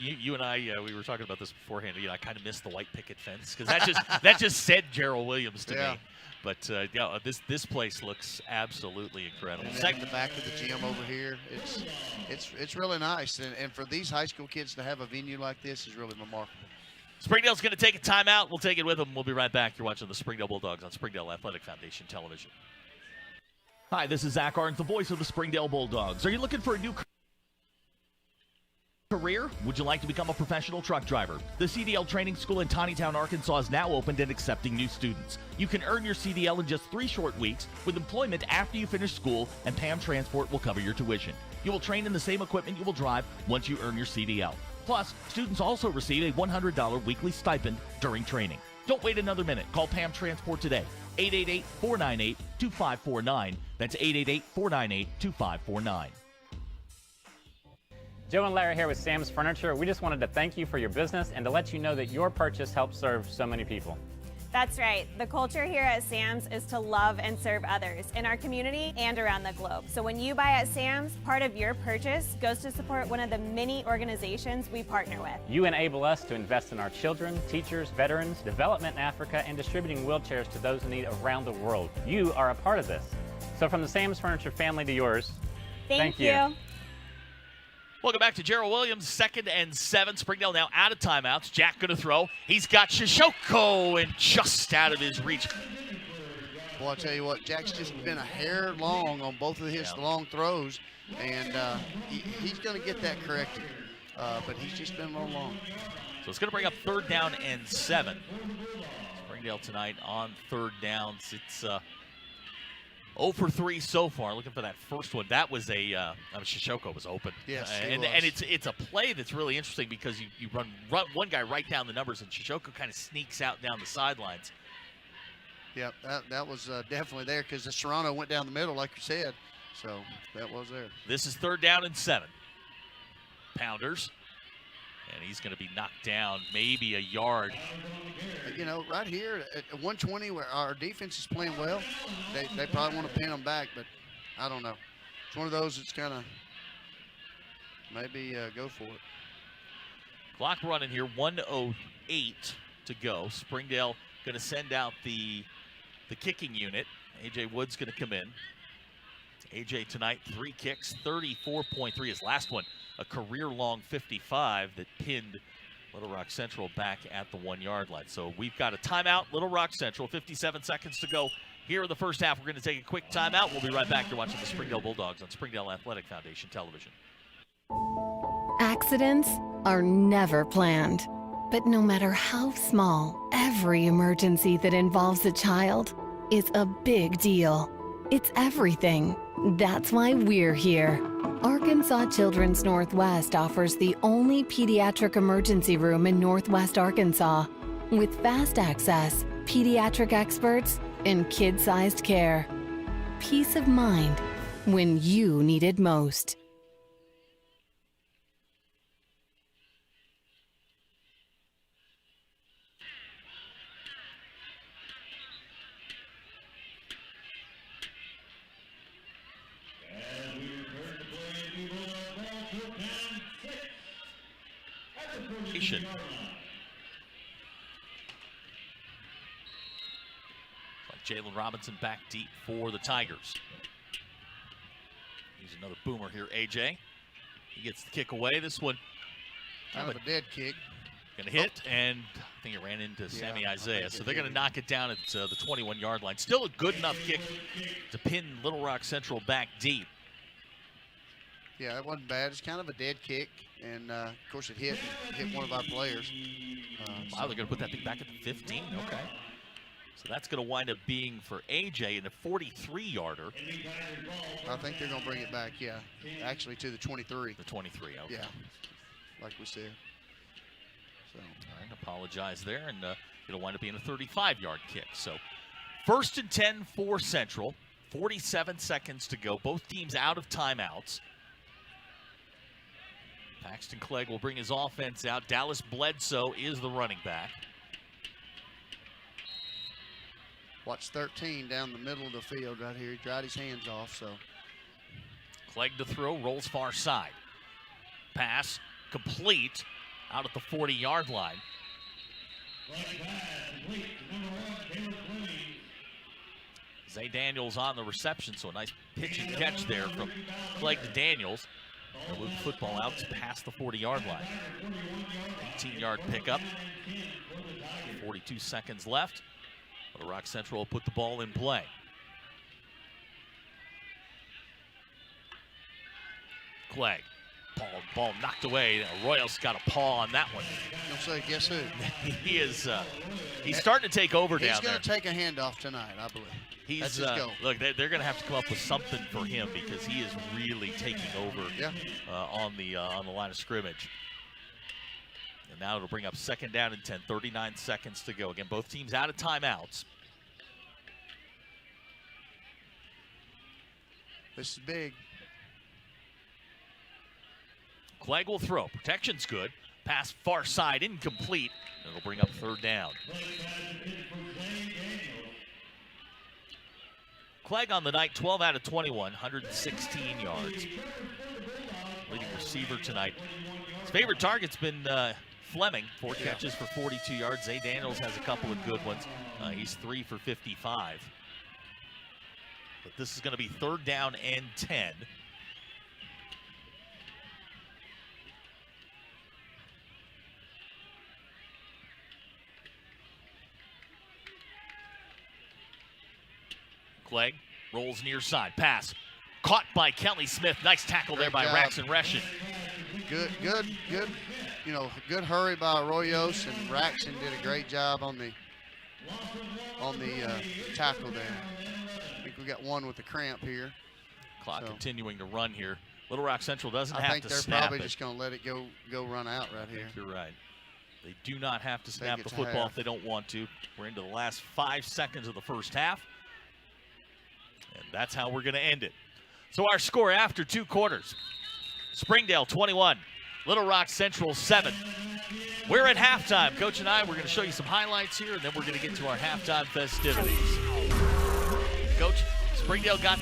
You and I, we were talking about this beforehand. I kind of missed the white picket fence because that just said Gerald Williams to me. But this place looks absolutely incredible. And then the back of the gym over here, it's really nice. And for these high school kids to have a venue like this is really remarkable. Springdale's going to take a timeout. We'll take it with them. We'll be right back. You're watching the Springdale Bulldogs on Springdale Athletic Foundation Television. Hi, this is Zach Arns, the voice of the Springdale Bulldogs. Are you looking for a new career? Would you like to become a professional truck driver? The CDL Training School in Tawnytown, Arkansas is now opened and accepting new students. You can earn your CDL in just 3 short weeks with employment after you finish school, and PAM Transport will cover your tuition. You will train in the same equipment you will drive once you earn your CDL. Plus, students also receive a $100 weekly stipend during training. Don't wait another minute. Call PAM Transport today. 888-498-2549. That's 888-498-2549. Joe and Larry here with Sam's Furniture. We just wanted to thank you for your business and to let you know that your purchase helps serve so many people. That's right. The culture here at Sam's is to love and serve others in our community and around the globe. So when you buy at Sam's, part of your purchase goes to support one of the many organizations we partner with. You enable us to invest in our children, teachers, veterans, development in Africa, and distributing wheelchairs to those in need around the world. You are a part of this. So from the Sam's Furniture family to yours, thank you. Welcome back to Gerald Williams, 2nd and 7. Springdale now out of timeouts. Jack going to throw. He's got Shishoko and just out of his reach. Well, I'll tell you what, Jack's just been a hair long on both of his long throws, and he's going to get that corrected, but he's just been a little long. So it's going to bring up 3rd down and 7. Springdale tonight on 3rd downs. It's 0 for 3 so far. Looking for that first one. That was Shishoko was open. Yes, and it's a play that's really interesting because you run one guy right down the numbers, and Shishoko kind of sneaks out down the sidelines. Yep, that was definitely there because the Serrano went down the middle, like you said. So that was there. This is 3rd down and 7. Pounders. And he's going to be knocked down maybe a yard. You know, right here at 120, where our defense is playing well, they probably want to pin them back, but I don't know. It's one of those that's kind of maybe go for it. Clock running here, 1:08 to go. Springdale going to send out the kicking unit. A.J. Wood's going to come in. A.J. tonight, 3 kicks, 34.3. His last one, a career-long 55 that pinned Little Rock Central back at the 1-yard line. So we've got a timeout, Little Rock Central, 57 seconds to go here in the first half. We're going to take a quick timeout. We'll be right back. You're watching the Springdale Bulldogs on Springdale Athletic Foundation Television. Accidents are never planned. But no matter how small, every emergency that involves a child is a big deal. It's everything. That's why we're here. Arkansas Children's Northwest offers the only pediatric emergency room in Northwest Arkansas with fast access, pediatric experts, and kid-sized care. Peace of mind when you need it most. Jalen Robinson back deep for the Tigers. Here's another boomer here, A.J. He gets the kick away. This one kind of a dead kick. Going to hit, and I think it ran into Sammy Isaiah. So they're going to knock it down at the 21-yard line. Still a good enough kick to pin Little Rock Central back deep. Yeah, it wasn't bad. It's kind of a dead kick, and of course it hit one of our players. Wow, they're going to put that thing back at the 15. Okay. So that's going to wind up being for A.J. in a 43-yarder. I think they're going to bring it back, yeah. Actually to the 23. The 23, okay. Yeah, like we said. So. All right, apologize there, and it'll wind up being a 35-yard kick. So 1st and 10 for Central. 47 seconds to go. Both teams out of timeouts. Paxton Clegg will bring his offense out. Dallas Bledsoe is the running back. Watch 13 down the middle of the field right here. He dried his hands off, so. Clegg to throw, rolls far side. Pass complete out at the 40-yard line. Zay Daniels on the reception, so a nice pitch and catch there from Clegg to Daniels. They'll move the football out past the 40-yard line. 18-yard pickup. 42 seconds left. Little Rock Central will put the ball in play. Clegg. Ball knocked away. Arroyo's got a paw on that one. Don't say, guess who? He is. He's starting to take over down there. He's going to take a handoff tonight, I believe. That's his goal. Look, they're going to have to come up with something for him because he is really taking over on the line of scrimmage. And now it'll bring up 2nd down and 10. 39 seconds to go. Again, both teams out of timeouts. This is big. Clegg will throw. Protection's good. Pass far side, incomplete. It'll bring up 3rd down. Clegg on the night, 12 out of 21, 116 yards. Leading receiver tonight. His favorite target's been Fleming, 4 catches for 42 yards. Zay Daniels has a couple of good ones. He's 3 for 55. But this is going to be 3rd down and 10. Clegg rolls near side. Pass caught by Kelly Smith. Nice tackle there by Raxon Reshin. Good. Good hurry by Arroyos, and Raxon did a great job on the tackle there. I think we got one with the cramp here. Clock continuing to run here. Little Rock Central doesn't I have think to they're snap probably it. just going to let it go run out right here. You're right. They do not have to snap the it's a football half. if they don't want to. We're into the last 5 seconds of the first half. And that's how we're going to end it. So our score after 2 quarters. Springdale 21, Little Rock Central 7. We're at halftime. Coach and I, we're going to show you some highlights here, and then we're going to get to our halftime festivities. Coach, Springdale got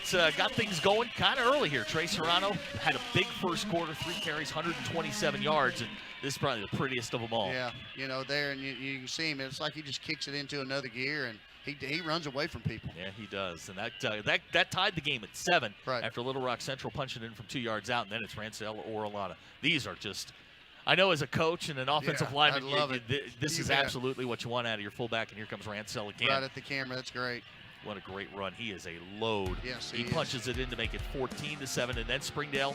things going kind of early here. Trey Serrano had a big first quarter, 3 carries, 127 yards, and this is probably the prettiest of them all. Yeah, there, and you can see him. It's like he just kicks it into another gear, and he runs away from people. Yeah, he does, and that tied the game at 7 after Little Rock Central punching in from 2 yards out, and then it's Rancel or Orlana. These are just, I know as a coach and an offensive lineman, I love it. This is absolutely what you want out of your fullback, and here comes Rancel again. Right at the camera, that's great. What a great run. He is a load. Yes, he punches it in to make it 14-7, and then Springdale,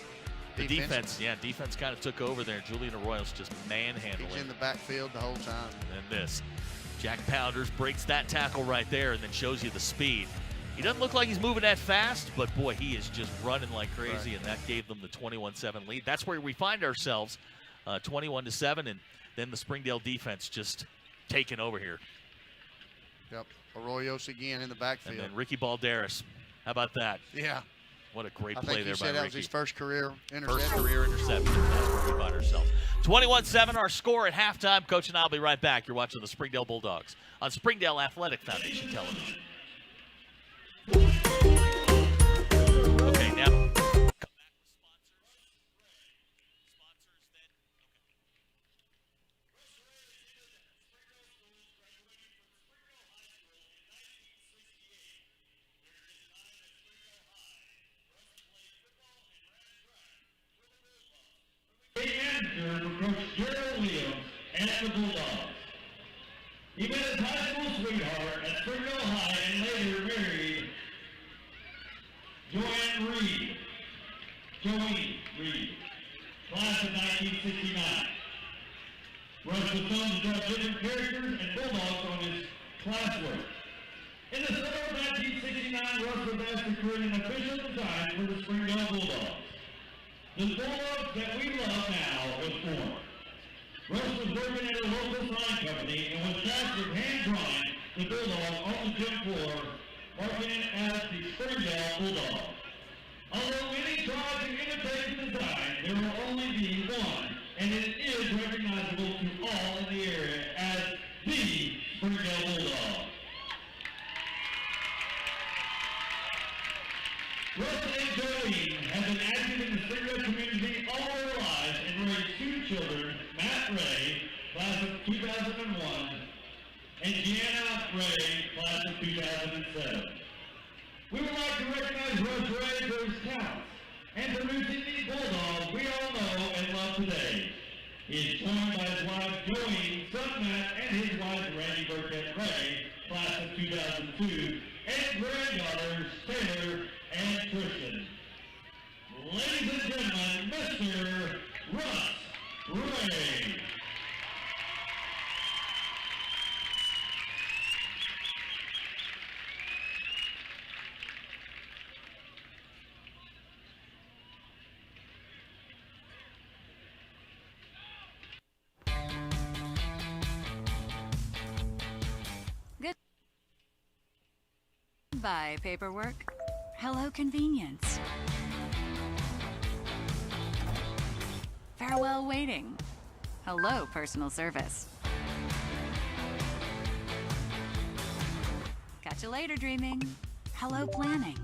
the defense kind of took over there. Julian Arroyo's just manhandling. He's in the backfield the whole time. And this. Jack Pounders breaks that tackle right there and then shows you the speed. He doesn't look like he's moving that fast, but boy, he is just running like crazy, and that gave them the 21-7 lead. That's where we find ourselves, 21-7, and then the Springdale defense just taking over here. Yep, Arroyos again in the backfield. And then Ricky Balderas. How about that? Yeah. What a great I play think there he by said that Ricky. was his first career interception. First career interception. That's where we find ourselves. 21-7, our score at halftime. Coach and I will be right back. You're watching the Springdale Bulldogs on Springdale Athletic Foundation Television. Okay, now. The answer for Coach Gerald Williams and the Bulldogs. He met his high school sweetheart at Springdale High and later married Joanne Reed. Class of 1969. Russ was known to draw different characters and Bulldogs on his classwork. In the summer of 1969, Russ was asked to create an official design for the Springdale Bulldogs. The Bulldogs that we love now was formed. Russ was working at a local sign company and was tasked with hand-drawing the Bulldog on the gym floor, marking it as the Springdale Bulldogs. Although many try to imitate the design, there will only be one, and it is recognizable to all in the area as the Springdale Bulldog. Russ and Jolene have been active in the Springdale community all their lives and raised two children, Matt Ray, class of 2001, and Gianna Ray, class of 2007. We would like to recognize Russ Ray for his talents and producing these Bulldogs we all know and love today. He is joined by his wife Jolene, son Matt, and his wife Randy Burkett Ray, class of 2002, and granddaughters Taylor and Tristan. Ladies and gentlemen, Mr. Russ Ray. Goodbye, paperwork. Hello, convenience. Farewell, waiting. Hello, personal service. Catch you later, dreaming. Hello, planning.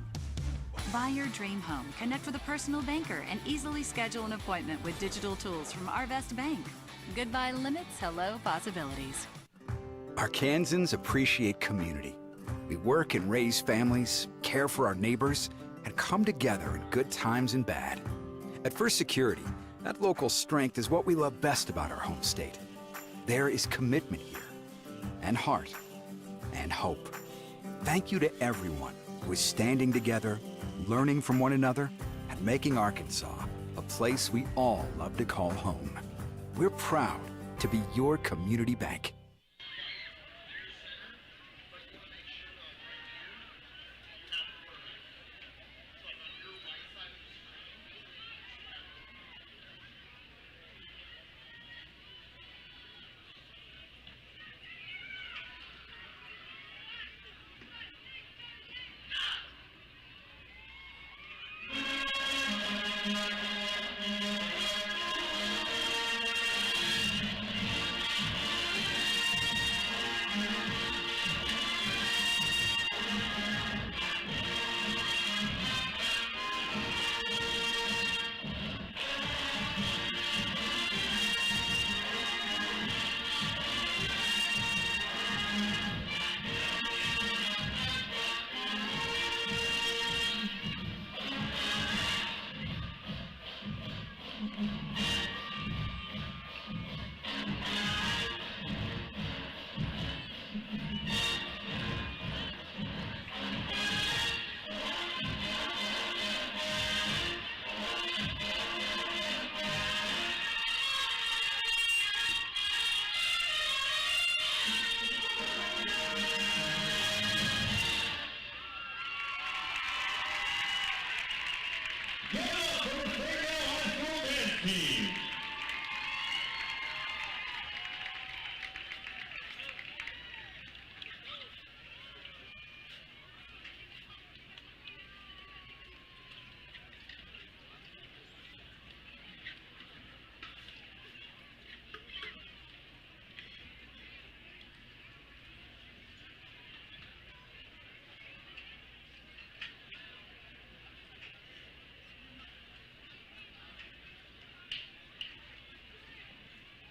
Buy your dream home, connect with a personal banker, and easily schedule an appointment with digital tools from Arvest Bank. Goodbye limits, hello possibilities. Arkansans appreciate community. We work and raise families, care for our neighbors, and come together in good times and bad. At First Security, that local strength is what we love best about our home state. There is commitment here, and heart, and hope. Thank you to everyone who is standing together, learning from one another, and making Arkansas a place we all love to call home. We're proud to be your community bank.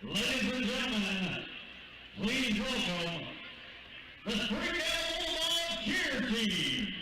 Ladies and gentlemen, please welcome the Springdale Bulldog cheer team.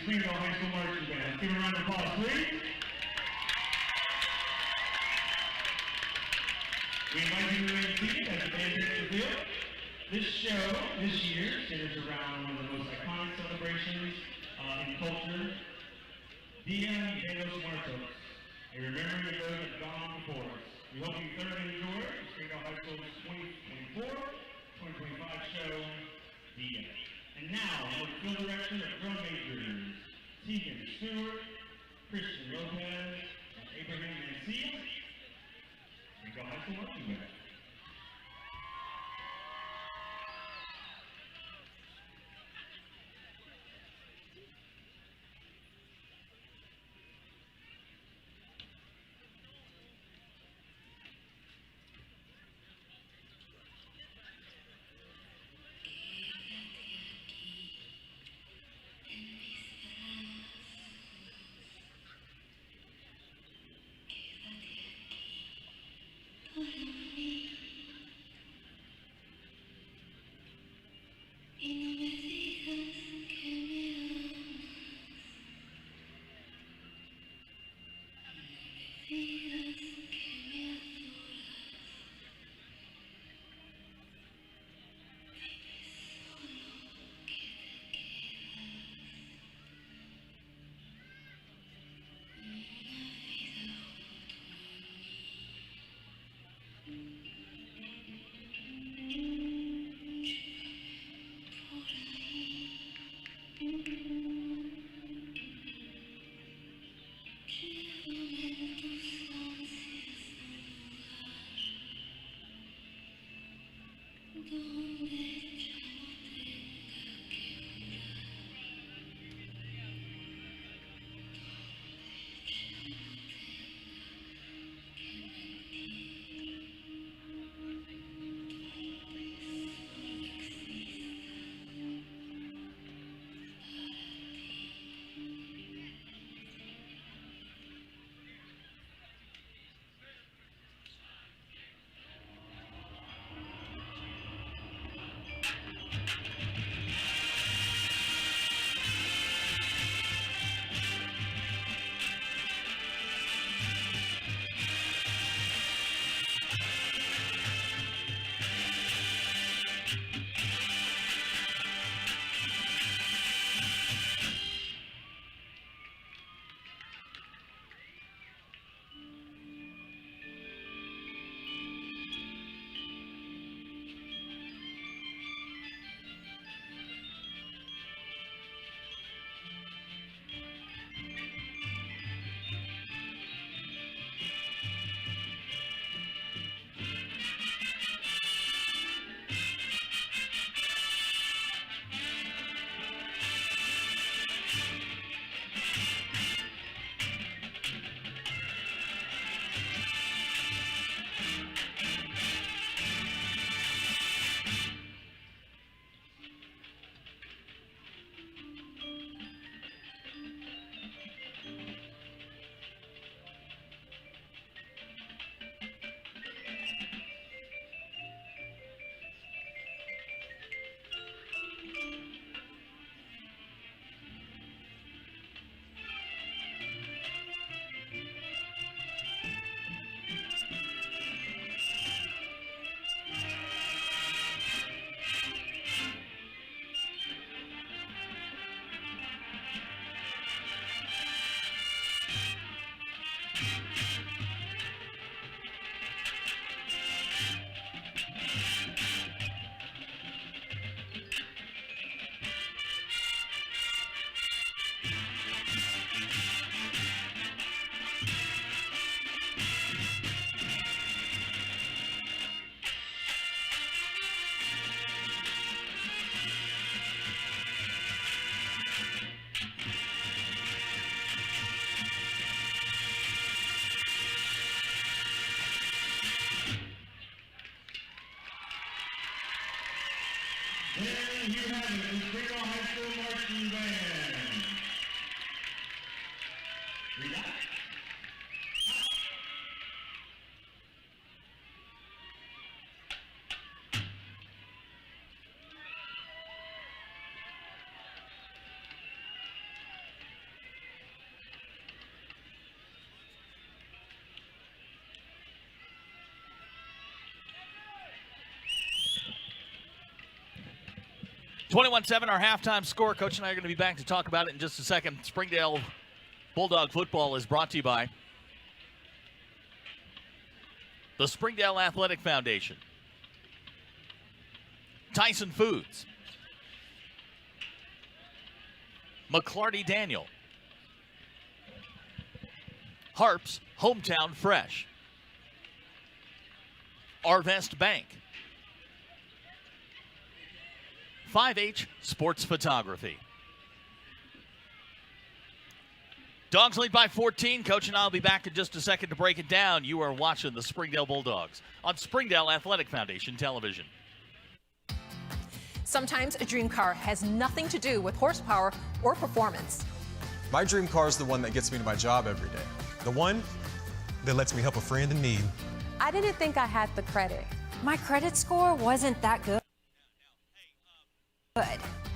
Springdale High School Marching Band. Give a round of applause, please. We invite you to remain seated as the band takes the field. This show, this year, centers around one of the most iconic celebrations in culture, Dia de los Muertos, a remembering of those that have gone before us. We hope you thoroughly enjoy Springdale High School's 2024-2025 show, Dia. And now, under the field direction of drum majors, Tegan Stewart, Christian Lopez, and Abraham Mancia, Springdale High School Marching Band. you have it, the Springdale High School Marching Band. We got it. 21-7, our halftime score. Coach and I are going to be back to talk about it in just a second. Springdale Bulldog football is brought to you by the Springdale Athletic Foundation, Tyson Foods, McClarty Daniel, Harp's Hometown Fresh, Arvest Bank, 5H Sports Photography. Dogs lead by 14. Coach and I will be back in just a second to break it down. You are watching the Springdale Bulldogs on Springdale Athletic Foundation Television. Sometimes a dream car has nothing to do with horsepower or performance. My dream car is the one that gets me to my job every day. The one that lets me help a friend in need. I didn't think I had the credit. My credit score wasn't that good.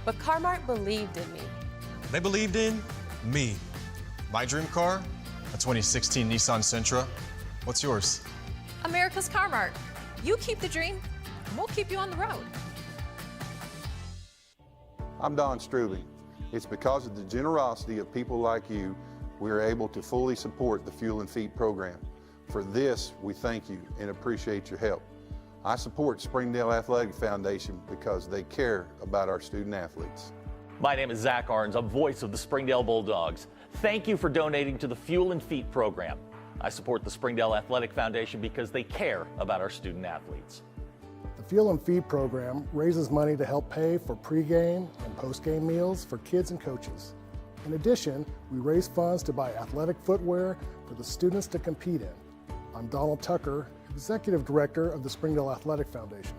But Carmart believed in me. They believed in me. My dream car, a 2016 Nissan Sentra. What's yours? America's Carmart. You keep the dream, and we'll keep you on the road. I'm Don Strubing. It's because of the generosity of people like you, we are able to fully support the Fuel and Feed program. For this, we thank you and appreciate your help. I support Springdale Athletic Foundation because they care about our student athletes. My name is Zach Arns. I'm voice of the Springdale Bulldogs. Thank you for donating to the Fuel and Feed program. I support the Springdale Athletic Foundation because they care about our student athletes. The Fuel and Feed program raises money to help pay for pregame and postgame meals for kids and coaches. In addition, we raise funds to buy athletic footwear for the students to compete in. I'm Donald Tucker, Executive Director of the Springdale Athletic Foundation.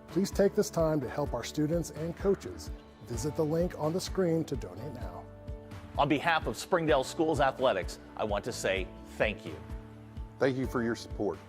Please take this time to help our students and coaches. Visit the link on the screen to donate now. On behalf of Springdale Schools Athletics, I want to say thank you. Thank you for your support.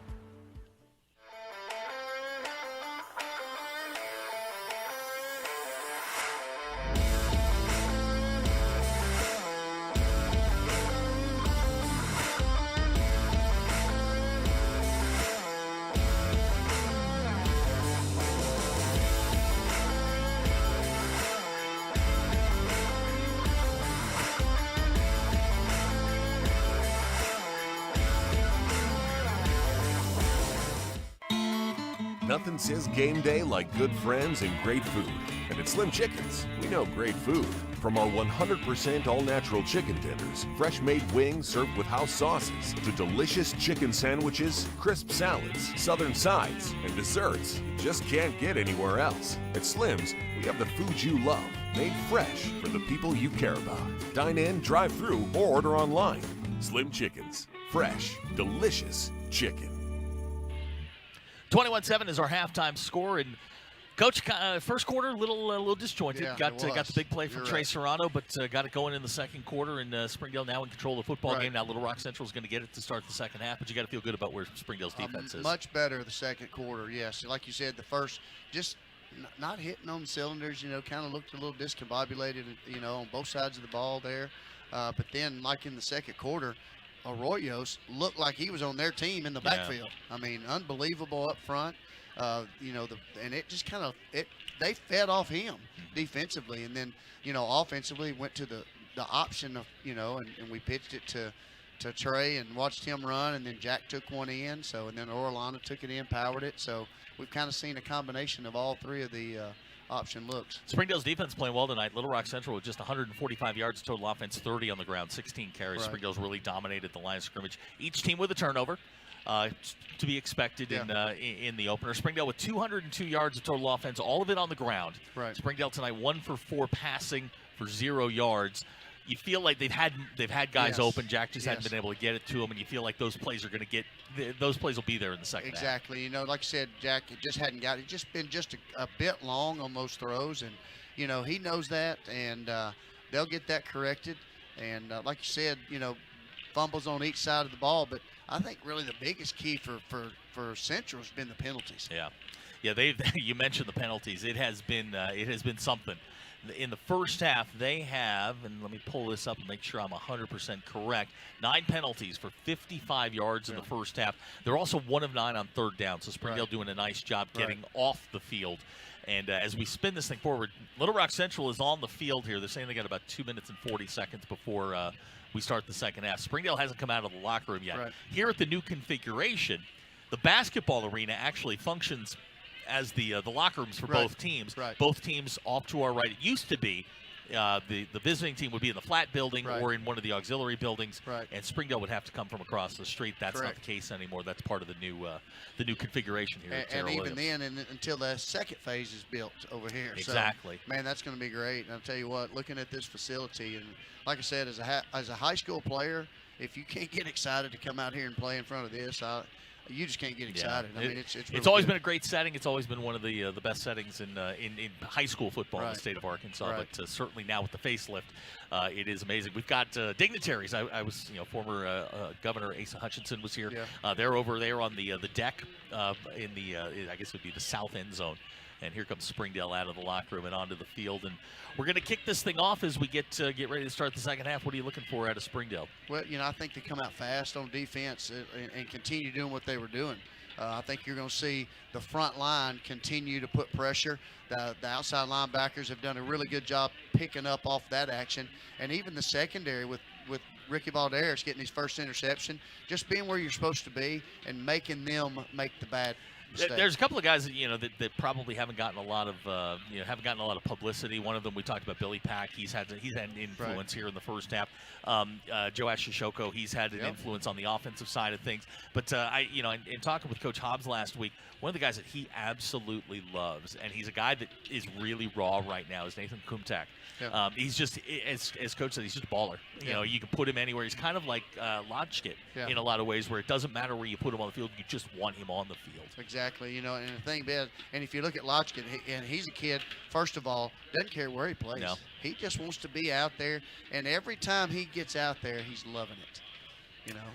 Nothing says game day like good friends and great food. And at Slim Chickens, we know great food. From our 100% all-natural chicken tenders, fresh-made wings served with house sauces, to delicious chicken sandwiches, crisp salads, southern sides, and desserts you just can't get anywhere else. At Slim's, we have the food you love, made fresh for the people you care about. Dine in, drive through, or order online. Slim Chickens. Fresh, delicious chicken. 21-7 is our halftime score, and Coach, first quarter, little disjointed. Yeah, got the big play from Trey Serrano, but got it going in the second quarter, and Springdale now in control of the football game. Now Little Rock Central is going to get it to start the second half, but you got to feel good about where Springdale's defense is. Much better the second quarter, yes. Like you said, the first, just not hitting on cylinders, kind of looked a little discombobulated, on both sides of the ball there. But then, like in the second quarter, Arroyos looked like he was on their team in the backfield. I mean, unbelievable up front. And it just kind of they fed off him defensively, and then offensively went to the option of and we pitched it to Trey and watched him run, and then Jack took one in. So and then Orlando took it in, powered it. So we've kind of seen a combination of all three of the option looks. Springdale's defense playing well tonight. Little Rock Central with just 145 yards total offense, 30 on the ground, 16 carries. Right. Springdale's really dominated the line of scrimmage. Each team with a turnover. To be expected in the opener. Springdale with 202 yards of total offense, all of it on the ground. Right. Springdale tonight 1 for 4 passing for 0 yards. You feel like they've had guys open. Jack just hadn't been able to get it to them, and you feel like those plays are going to those plays will be there in the second half. Exactly. Like I said, Jack just hadn't got it. Just been a bit long on those throws, and he knows that, and they'll get that corrected. And like you said, fumbles on each side of the ball, but I think really the biggest key for Central has been the penalties. Yeah. Yeah, you mentioned the penalties. It has been something. In the first half, they have, and let me pull this up and make sure I'm 100% correct, 9 penalties for 55 yards in the first half. They're also 1 of 9 on third down, so Springdale doing a nice job getting off the field. And as we spin this thing forward, Little Rock Central is on the field here. They're saying they got about 2 minutes and 40 seconds before we start the second half. Springdale hasn't come out of the locker room yet. Here at the new configuration, the basketball arena actually functions as the locker rooms for both teams. Both teams off to our right. It used to be the visiting team would be in the flat building or in one of the auxiliary buildings, and Springdale would have to come from across the street. That's not the case anymore. That's part of the new configuration here. And even then, until the second phase is built over here. Exactly. So, man, that's going to be great. And I'll tell you what, looking at this facility, and like I said, as a high school player, if you can't get excited to come out here and play in front of this, you just can't get excited. I mean, it's really always good. been a great setting. It's always been one of the best settings in high school football in the state of Arkansas. But certainly now with the facelift, it is amazing. We've got dignitaries. I was, former Governor Asa Hutchinson was here. They're over there on the deck in the I guess it would be the south end zone. And here comes Springdale out of the locker room and onto the field. And we're going to kick this thing off as we get ready to start the second half. What are you looking for out of Springdale? Well, I think they come out fast on defense and continue doing what they were doing. I think you're going to see the front line continue to put pressure. The outside linebackers have done a really good job picking up off that action. And even the secondary with Ricky Balderas getting his first interception, just being where you're supposed to be and making them make the bad mistake. There's a couple of guys that that probably haven't gotten a lot of publicity. One of them we talked about, Billy Pack. He's had an influence here in the first half. Joash Shishoko, he's had an influence on the offensive side of things. But in talking with Coach Hobbs last week, one of the guys that he absolutely loves, and he's a guy that is really raw right now, is Nathan Kumtak. He's just, as Coach said, he's just a baller. You can put him anywhere. He's kind of like Lodgkit in a lot of ways, where it doesn't matter where you put him on the field. You just want him on the field. Exactly. And the thing, Ben, and if you look at Lodgkit, and he's a kid, first of all, doesn't care where he plays. No. He just wants to be out there, and every time he gets out there, he's loving it.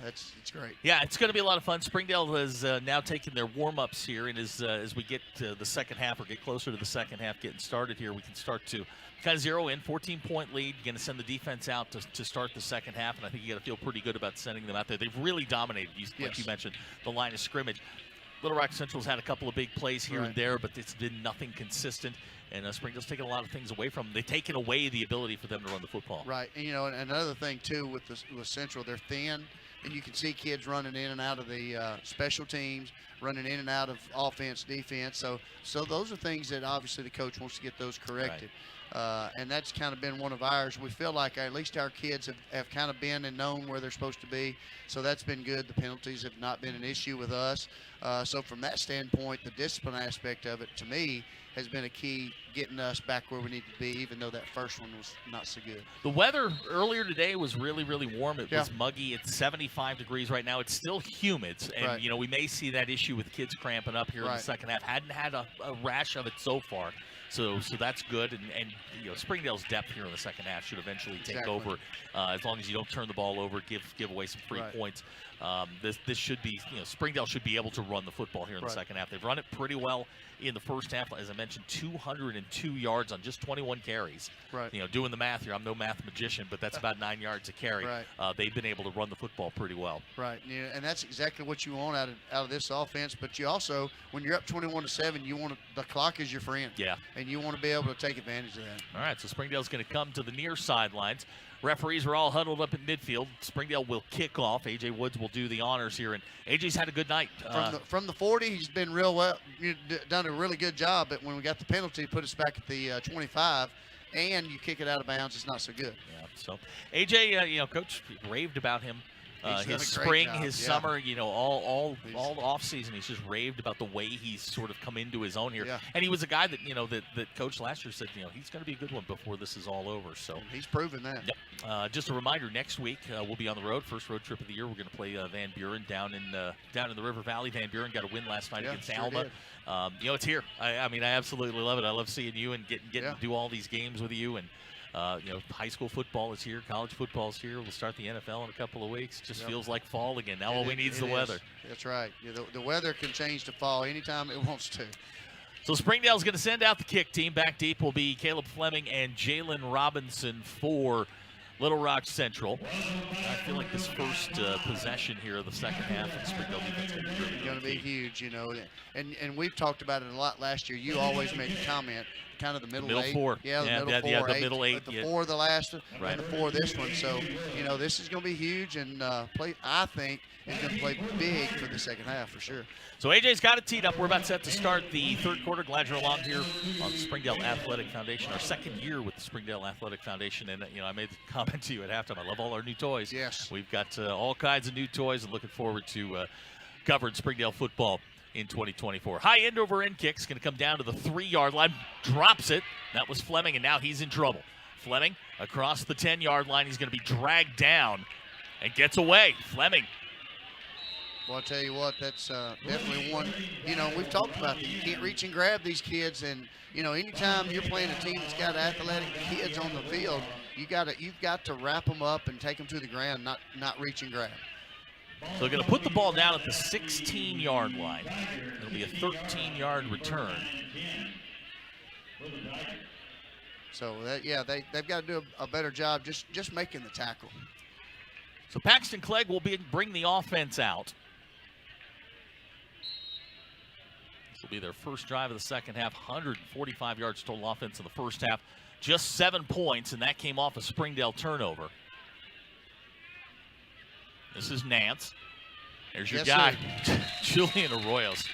It's great. Yeah, it's going to be a lot of fun. Springdale has now taken their warm-ups here, and as we get to the second half or get closer to the second half getting started here, we can start to kind of zero in. 14-point lead. You're going to send the defense out to start the second half, and I think you got to feel pretty good about sending them out there. They've really dominated, like you mentioned, the line of scrimmage. Little Rock Central's had a couple of big plays here and there, but it's been nothing consistent. And Springdale's taken a lot of things away from them. They've taken away the ability for them to run the football. Right. And, and another thing, too, with Central, they're thin. And you can see kids running in and out of the special teams, running in and out of offense, defense. So those are things that obviously the coach wants to get those corrected. And that's kind of been one of ours. We feel like at least our kids have kind of been and known where they're supposed to be. So that's been good. The penalties have not been an issue with us. So from that standpoint, the discipline aspect of it, to me, has been a key getting us back where we need to be, even though that first one was not so good. The weather earlier today was really, really warm. It was muggy. It's 75 degrees right now. It's still humid, and we may see that issue with kids cramping up here in the second half. Hadn't had a rash of it so far, so that's good. And Springdale's depth here in the second half should eventually take over, as long as you don't turn the ball over, give away some free points. This should be, Springdale should be able to run the football here in the second half. They've run it pretty well in the first half. As I mentioned, 202 yards on just 21 carries. Doing the math here, I'm no math magician, but that's about 9 yards a carry. They've been able to run the football pretty well. And that's exactly what you want out of this offense. But you also, when you're up 21-7, you want the clock is your friend. And you want to be able to take advantage of that. All right, so Springdale's going to come to the near sidelines. Referees are all huddled up in midfield. Springdale will kick off. A.J. Woods will do the honors here, and A.J.'s had a good night. From the 40, he's been real well, done a really good job, but when we got the penalty, put us back at the 25, and you kick it out of bounds, it's not so good. So A.J., Coach raved about him. His spring, his summer, all off season, he's just raved about the way he's sort of come into his own here. And he was a guy that that Coach last year said he's going to be a good one before this is all over. So and he's proven that. Just a reminder: next week we'll be on the road. First road trip of the year. We're going to play Van Buren down in the River Valley. Van Buren got a win last night against Alma. It's here. I absolutely love it. I love seeing you and getting to do all these games with you. And high school football is here, college football is here. We'll start the NFL in a couple of weeks. Just feels like fall again. Now all we need is the weather. That's right. The weather can change to fall anytime it wants to. So Springdale's going to send out the kick team. Back deep will be Caleb Fleming and Jalen Robinson for Little Rock Central. I feel like this first possession here of the second half of the Springdale defense is going to be huge, you know. And we've talked about it a lot last year. You always made the comment, kind of the middle eight. Four. Yeah, the middle eight. The four the last, and the four this one. So, you know, this is going to be huge, and I think is going to play big for the second half for sure. So AJ's got it teed up. We're about set to start the third quarter. Glad you're along here on the Springdale Athletic Foundation. Our second year with the Springdale Athletic Foundation. And, you know, I made the comment to you at halftime. I love all our new toys. Yes. We've got all kinds of new toys and looking forward to covering Springdale football in 2024. High end over end kick's going to come down to the 3-yard line. Drops it. That was Fleming, and now he's in trouble. Fleming across the 10-yard line. He's going to be dragged down and gets away. Fleming. Well, I'll tell you what, that's definitely one. You know, we've talked about that. You can't reach and grab these kids, and you know, anytime you're playing a team that's got athletic kids on the field, you've got to wrap them up and take them to the ground, not reach and grab. So they're going to put the ball down at the 16-yard line. It'll be a 13-yard return. So they've got to do a better job just making the tackle. So Paxton Clegg will bring the offense out. Will be their first drive of the second half. 145 yards total offense in the first half. Just 7 points, and that came off a Springdale turnover. This is Nance. There's your guy. Julian Arroyos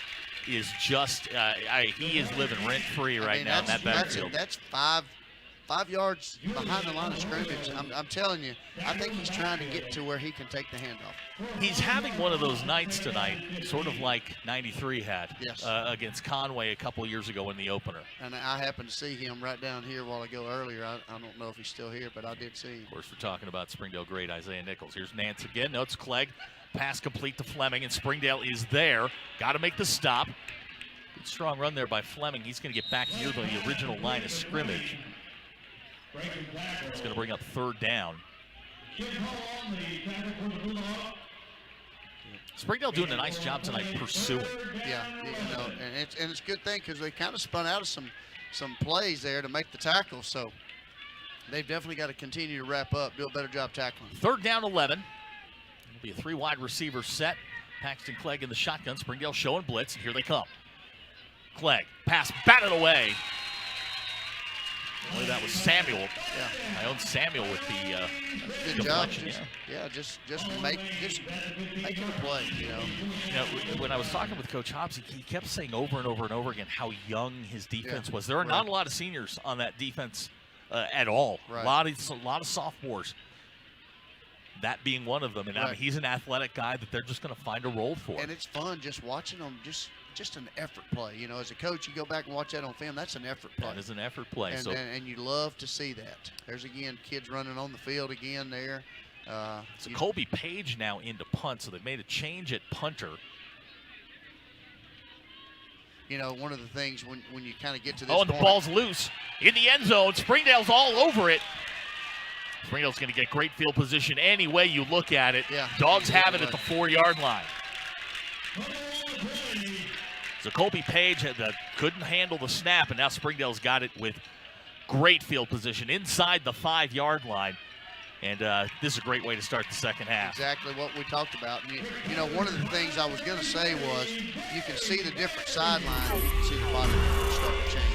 is just, he is living rent-free right now in that backfield. That's 5 yards behind the line of scrimmage. I'm telling you, I think he's trying to get to where he can take the handoff. He's having one of those nights tonight, sort of like 93 had against Conway a couple years ago in the opener. And I happened to see him right down here while ago earlier. I don't know if he's still here, but I did see him. Of course, we're talking about Springdale great Isaiah Nichols. Here's Nance again. No, it's Clegg. Pass complete to Fleming, and Springdale is there. Got to make the stop. Good strong run there by Fleming. He's going to get back near the original line of scrimmage. It's going to bring up third down. Springdale doing a nice job tonight pursuing. Yeah, you know, and it's a good thing because they kind of spun out of some plays there to make the tackle. So they've definitely got to continue to wrap up, do a better job tackling. Third down 11. It'll be a 3 wide receiver set. Paxton Clegg in the shotgun. Springdale showing blitz. Here they come. Clegg pass batted away. Boy, that was Samuel. Yeah. My own Samuel with the good deflection. Job. Just making a play, you know. You know, when I was talking with Coach Hobbs, he kept saying over and over and over again how young his defense was. There are not a lot of seniors on that defense at all. Right. A lot of sophomores. That being one of them. And I mean, he's an athletic guy that they're just going to find a role for. And it's fun just watching them, just an effort play. You know, as a coach, you go back and watch that on film, that's an effort play. That is an effort play. And you love to see that. There's, again, kids running on the field again there. So Colby Page now into punt, so they've made a change at punter. You know, one of the things when you kind of get to this point. The ball's loose in the end zone. Springdale's all over it. Springdale's going to get great field position any way you look at it. Yeah. Dogs have it at the 4-yard line. So Colby Page couldn't handle the snap, and now Springdale's got it with great field position inside the 5-yard line. And this is a great way to start the second half. Exactly what we talked about. And you know, one of the things I was going to say was you can see the different sidelines. You can see the body language start to change.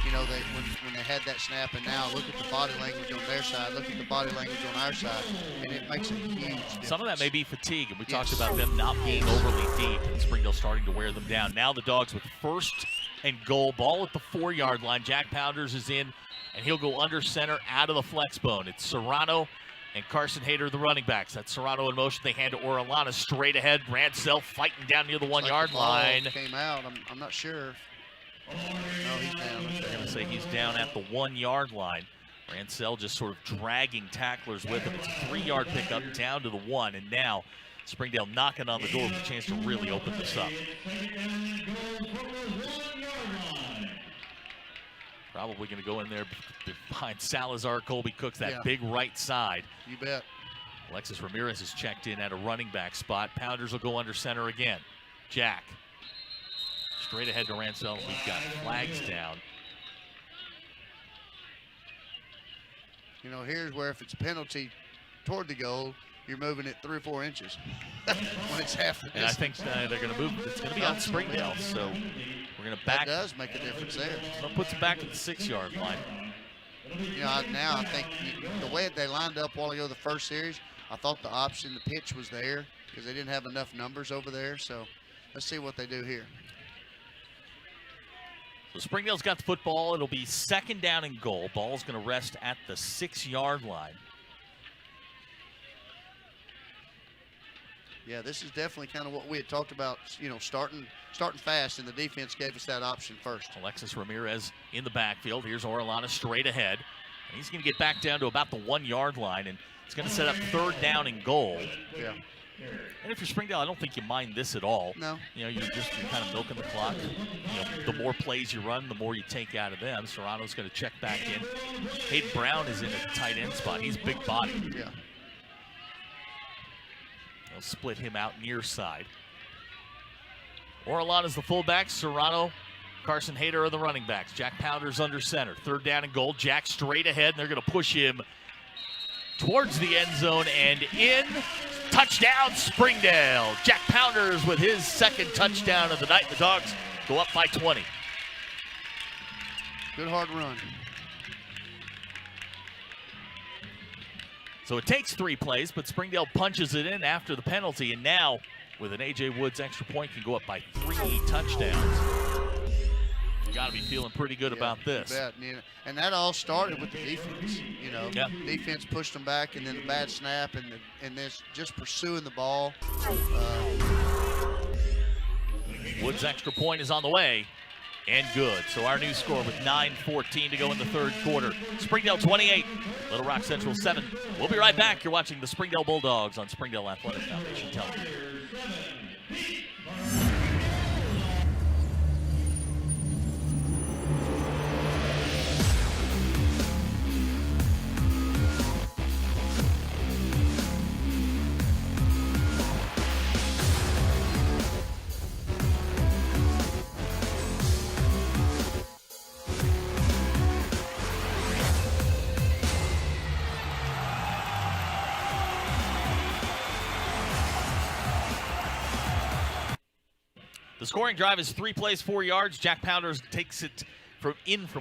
You know, when they had that snap, and now look at the body language on their side, look at the body language on our side, and it makes a huge difference. Some of that may be fatigue, and we talked about them not being overly deep, and Springdale starting to wear them down. Now the Dogs with 1st and goal, ball at the 4-yard line. Jack Pounders is in, and he'll go under center out of the flex bone. It's Serrano and Carson Hayter, the running backs. That's Serrano in motion. They hand to Orellana straight ahead. Ransell fighting down near the 1-yard line. Came out. I'm not sure. No, he's down. They're going to say he's down at the 1-yard line. Ransell just sort of dragging tacklers with him. It's a 3-yard pickup down to the 1, and now Springdale knocking on the door with a chance to really open this up. Probably going to go in there behind Salazar. Colby Cooks, that big right side. You bet. Alexis Ramirez is checked in at a running back spot. Pounders will go under center again. Jack Straight ahead to Ransell. We've got flags down. You know, here's where if it's a penalty toward the goal, you're moving it 3 or 4 inches when it's half the distance. And I think they're going to move. It's going to be on Springdale, so we're going to back. That does make a difference there. That puts it back at the 6-yard line. You know, now I think the way they lined up while ago the first series, I thought the option, the pitch was there because they didn't have enough numbers over there. So let's see what they do here. So Springdale's got the football. It'll be 2nd down and goal. Ball's going to rest at the 6-yard line. Yeah, this is definitely kind of what we had talked about, you know, starting fast, and the defense gave us that option first. Alexis Ramirez in the backfield. Here's Orellana straight ahead. And he's going to get back down to about the 1-yard line, and it's going to set up 3rd down and goal. Yeah. And if you're Springdale, I don't think you mind this at all. No. You know, you're kind of milking the clock. You know, the more plays you run, the more you take out of them. Serrano's going to check back in. Hayden Brown is in a tight end spot. He's big body. Yeah. They'll split him out near side. Orellana's the fullback. Serrano, Carson Hayter are the running backs. Jack Pounders under center. 3rd down and goal. Jack straight ahead, and they're going to push him towards the end zone and in. Touchdown, Springdale. Jack Pounders with his 2nd touchdown of the night. The Dogs go up by 20. Good hard run. So it takes 3 plays, but Springdale punches it in after the penalty, and now with an A.J. Woods extra point can go up by 3 touchdowns. You got to be feeling pretty good about this. You bet. And that all started with the defense. You know, defense pushed them back, and then the bad snap, and this just pursuing the ball. Woods' extra point is on the way, and good. So our new score with 9:14 to go in the 3rd quarter. Springdale 28, Little Rock Central 7. We'll be right back. You're watching the Springdale Bulldogs on Springdale Athletic Foundation Television. The scoring drive is 3 plays, 4 yards. Jack Pounders takes it from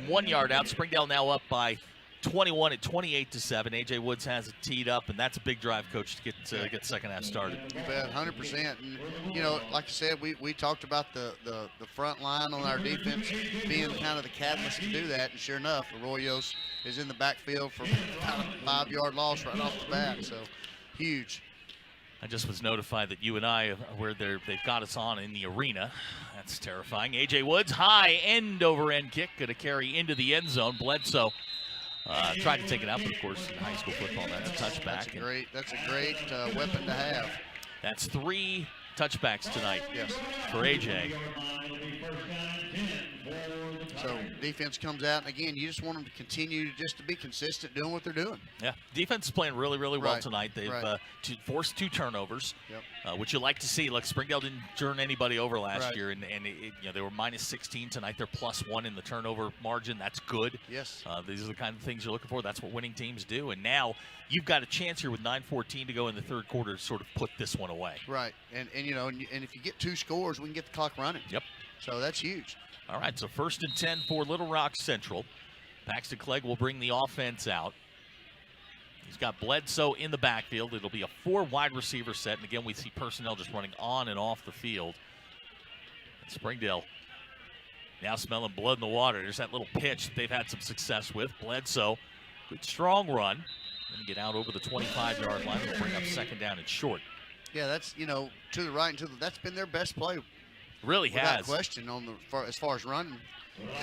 1 yard out. Springdale now up by 21 at 28-7. A.J. Woods has it teed up, and that's a big drive, Coach, to get the second half started. You bet, 100%. And, you know, like I said, we talked about the front line on our defense being kind of the catalyst to do that, and sure enough, Arroyos is in the backfield for kind of a 5-yard loss right off the bat, so huge. I just was notified that you and I, they've got us on in the arena. That's terrifying. A.J. Woods, high end-over-end kick, going to carry into the end zone. Bledsoe tried to take it out, but of course, in high school football, that's a touchback. That's a great weapon to have. That's 3 touchbacks tonight for A.J. So defense comes out, and again, you just want them to continue just to be consistent doing what they're doing. Yeah, defense is playing really, really well tonight. They've forced 2 turnovers, which you like to see. Look, Springdale didn't turn anybody over last year, and you know, they were minus 16 tonight. They're +1 in the turnover margin. That's good. Yes. These are the kind of things you're looking for. That's what winning teams do. And now you've got a chance here with 9:14 to go in the 3rd quarter to sort of put this one away. Right, and you know, and if you get 2 scores, we can get the clock running. Yep. So that's huge. All right, so 1st and 10 for Little Rock Central. Paxton Clegg will bring the offense out. He's got Bledsoe in the backfield. It'll be a 4 wide receiver set. And again, we see personnel just running on and off the field. And Springdale now smelling blood in the water. There's that little pitch that they've had some success with. Bledsoe, good strong run. Then get out over the 25-yard line. We'll bring up 2nd down and short. Yeah, that's, you know, to the right and to the, that's been their best play. Really without has. question on as far as running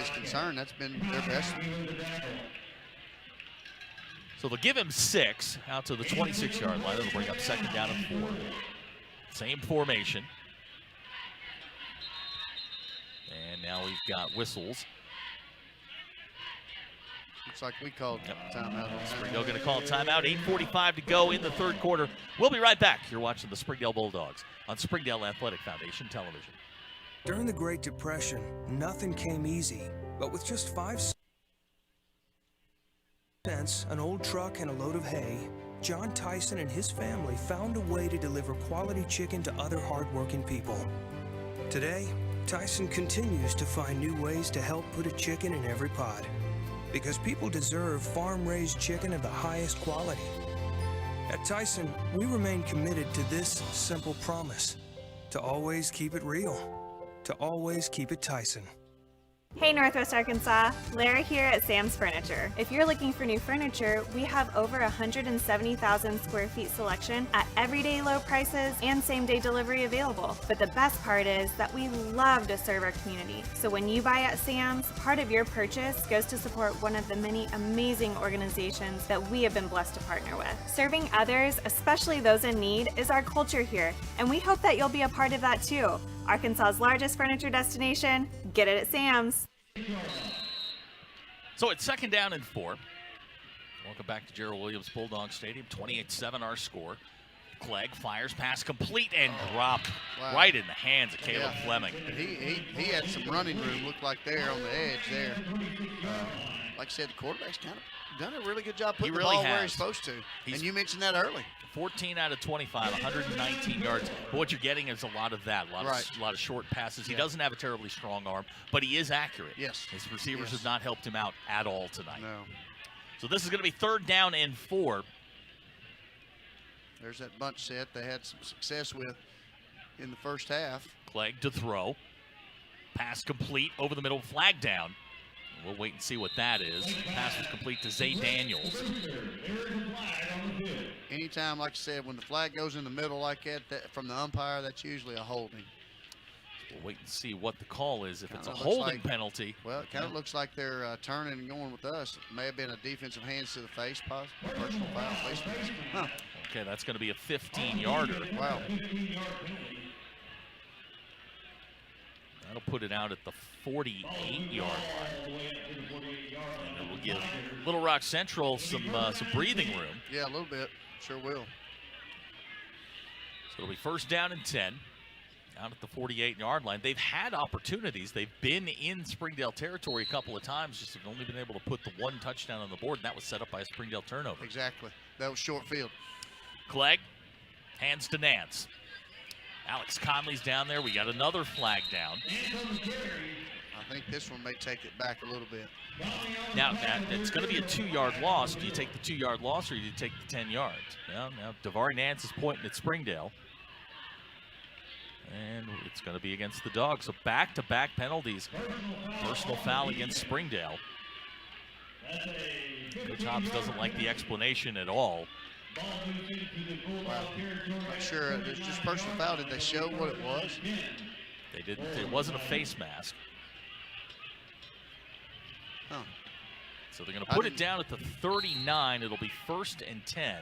is concerned. That's been their best. So they'll give him 6 out to the 26-yard line. They'll bring up 2nd down and 4. Same formation. And now we've got whistles. Looks like we called timeout. Springdale going to call a timeout. 8:45 to go in the 3rd quarter. We'll be right back. You're watching the Springdale Bulldogs on Springdale Athletic Foundation Television. During the Great Depression, nothing came easy, but with just 5 cents, an old truck, and a load of hay, John Tyson and his family found a way to deliver quality chicken to other hardworking people. Today, Tyson continues to find new ways to help put a chicken in every pot, because people deserve farm-raised chicken of the highest quality. At Tyson, we remain committed to this simple promise: to always keep it real, to always keep it Tyson. Hey Northwest Arkansas, Lara here at Sam's Furniture. If you're looking for new furniture, we have over 170,000 square feet selection at everyday low prices and same-day delivery available. But the best part is that we love to serve our community. So when you buy at Sam's, part of your purchase goes to support one of the many amazing organizations that we have been blessed to partner with. Serving others, especially those in need, is our culture here, and we hope that you'll be a part of that too. Arkansas's largest furniture destination, get it at Sam's. So it's 2nd down and 4. Welcome back to Gerald Williams Bulldog Stadium. 28-7 our score. Clegg fires, pass complete and dropped right in the hands of Caleb Fleming. He had some running room, looked like there on the edge there. Like I said, the quarterback's kind of done a really good job putting the ball where he's supposed to. And you mentioned that early. 14 out of 25, 119 yards. But what you're getting is a lot of that, a lot of short passes. He doesn't have a terribly strong arm, but he is accurate. Yes. His receivers have not helped him out at all tonight. No. So this is going to be 3rd down and 4. There's that bunch set they had some success with in the first half. Clegg to throw. Pass complete over the middle, flag down. We'll wait and see what that is. Pass was complete to Zay Daniels. Anytime, like I said, when the flag goes in the middle like that from the umpire, that's usually a holding. We'll wait and see what the call is. If it's a holding penalty. Well, it kind of looks like they're turning and going with us. It may have been a defensive hands to the face, personal foul, face mask. Huh. Okay, that's going to be a 15-yarder. Wow. That'll put it out at the 48-yard line. And it will give Little Rock Central some breathing room. Yeah, a little bit. Sure will. So it'll be 1st down and 10. Out at the 48-yard line. They've had opportunities. They've been in Springdale territory a couple of times, just have only been able to put the 1 touchdown on the board, and that was set up by a Springdale turnover. Exactly. That was short field. Clegg, hands to Nance. Alex Conley's down there. We got another flag down. I think this one may take it back a little bit. Now, it's going to be a 2-yard loss. Do you take the 2-yard loss or do you take the 10 yards? Now Davari Nance is pointing at Springdale. And it's going to be against the Dogs. So back-to-back penalties. Personal foul against Springdale. Coach Hobbs doesn't like the explanation at all. Wow. Not sure. There's just personal foul. Did they show what it was? They didn't. It wasn't a face mask. Huh. So they're going to put it down at the 39. It'll be 1st and 10.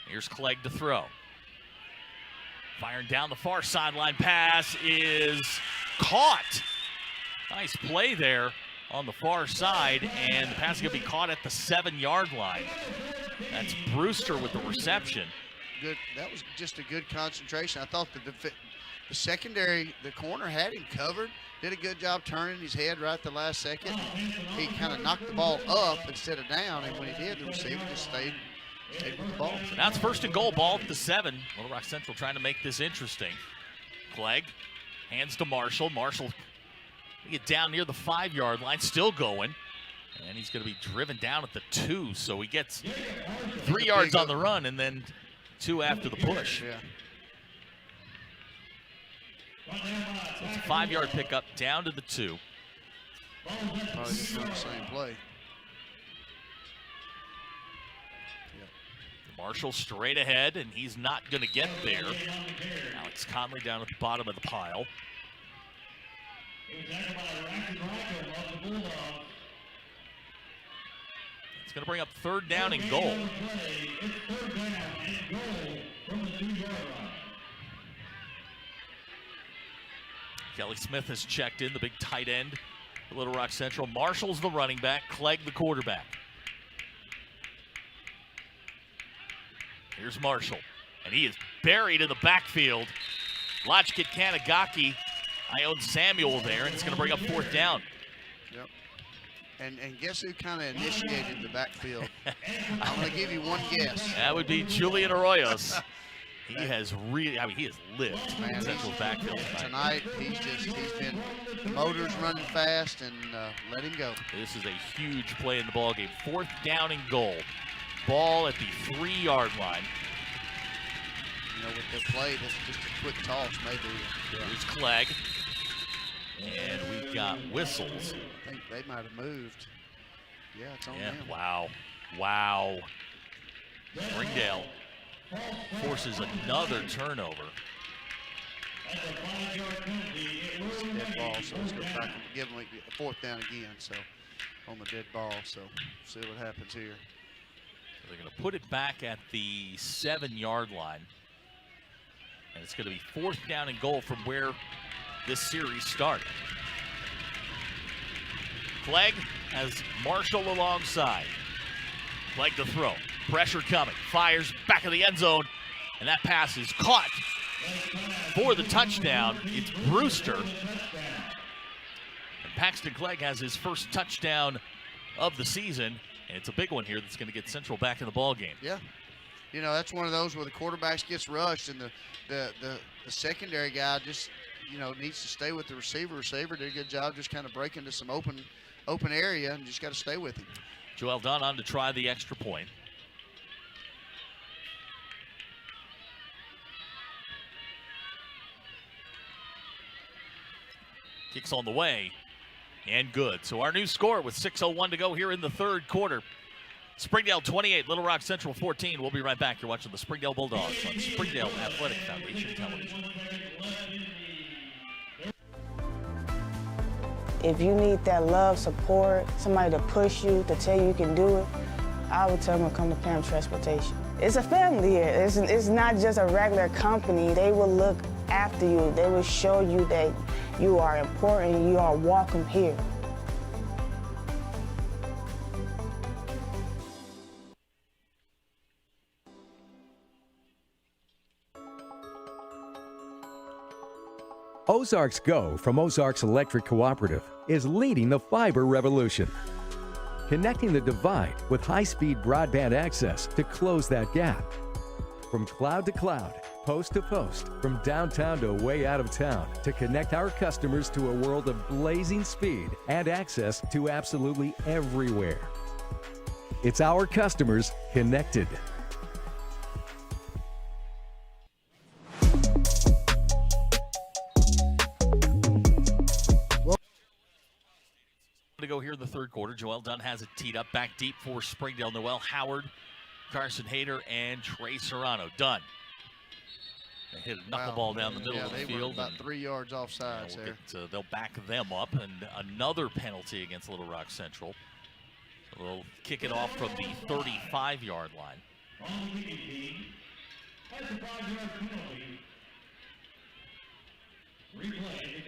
Here's Clegg to throw. Firing down the far sideline. Pass is caught. Nice play there on the far side, and the pass is going to be caught at the 7-yard line. That's Brewster with the reception. Good. That was just a good concentration. I thought the secondary, the corner had him covered. Did a good job turning his head right at the last second. He kind of knocked the ball up instead of down, and when he did, the receiver just stayed with the ball. So now it's 1st and goal, ball at the 7. Little Rock Central trying to make this interesting. Clegg hands to Marshall. Marshall get down near the 5-yard line, still going. And he's going to be driven down at the 2, so he gets 3 yards on the run and then 2 after the push. Yeah. So it's a 5-yard pickup down to the 2. Probably just doing the same play. Marshall straight ahead, and he's not going to get there. Alex Conley down at the bottom of the pile. It's going to bring up 3rd down and goal. Kelly Smith has checked in, the big tight end for Little Rock Central. Marshall's the running back, Clegg the quarterback. Here's Marshall, and he is buried in the backfield. Lodgkit Kanagaki, Ione Samuel there, and it's going to bring up 4th down. Yep. And guess who kind of initiated the backfield? I'm going to give you one guess. That would be Julian Arroyos. He has really, he has lived Central's backfield tonight. He's been, the motor's running fast, and let him go. This is a huge play in the ballgame. 4th down and goal. Ball at the 3-yard line. You know, with the play, that's just a quick toss, maybe. Here's Clegg. And we've got whistles. I think they might have moved. Yeah, it's on them. Wow. Springdale forces another turnover. Dead ball, so let's go back and give them a 4th down again. So on the dead ball, so see what happens here. So they're going to put it back at the 7-yard line. And it's going to be 4th down and goal from where this series started. Clegg has Marshall alongside. Clegg to throw. Pressure coming. Fires back of the end zone. And that pass is caught for the touchdown. It's Brewster. And Paxton Clegg has his first touchdown of the season. And it's a big one here that's going to get Central back in the ball game. Yeah. You know, that's one of those where the quarterback gets rushed and the secondary guy just, you know, needs to stay with the receiver. Receiver did a good job just kind of breaking to some open area, and you just got to stay with him. Joel Dunn on to try the extra point. Kicks on the way, and good. So our new score with 6:01 to go here in the 3rd quarter. Springdale 28, Little Rock Central 14. We'll be right back. You're watching the Springdale Bulldogs on Springdale Athletic Foundation Television. If you need that love, support, somebody to push you, to tell you can do it, I would tell them to come to Pam Transportation. It's a family here. It's not just a regular company. They will look after you. They will show you that you are important, you are welcome here. Ozarks Go from Ozarks Electric Cooperative is leading the fiber revolution, connecting the divide with high-speed broadband access to close that gap. From cloud to cloud, post to post, from downtown to way out of town, to connect our customers to a world of blazing speed and access to absolutely everywhere. It's our customers connected. To go here in the 3rd quarter. Joel Dunn has it teed up back deep for Springdale. Noel Howard, Carson Hayter, and Trey Serrano. Dunn. They hit a knuckleball down the middle of the field. Were about 3 yards offsides there. They'll back them up, and another penalty against Little Rock Central. So they'll kick it off from the 35-yard line. That's a 5-yard penalty. Replay.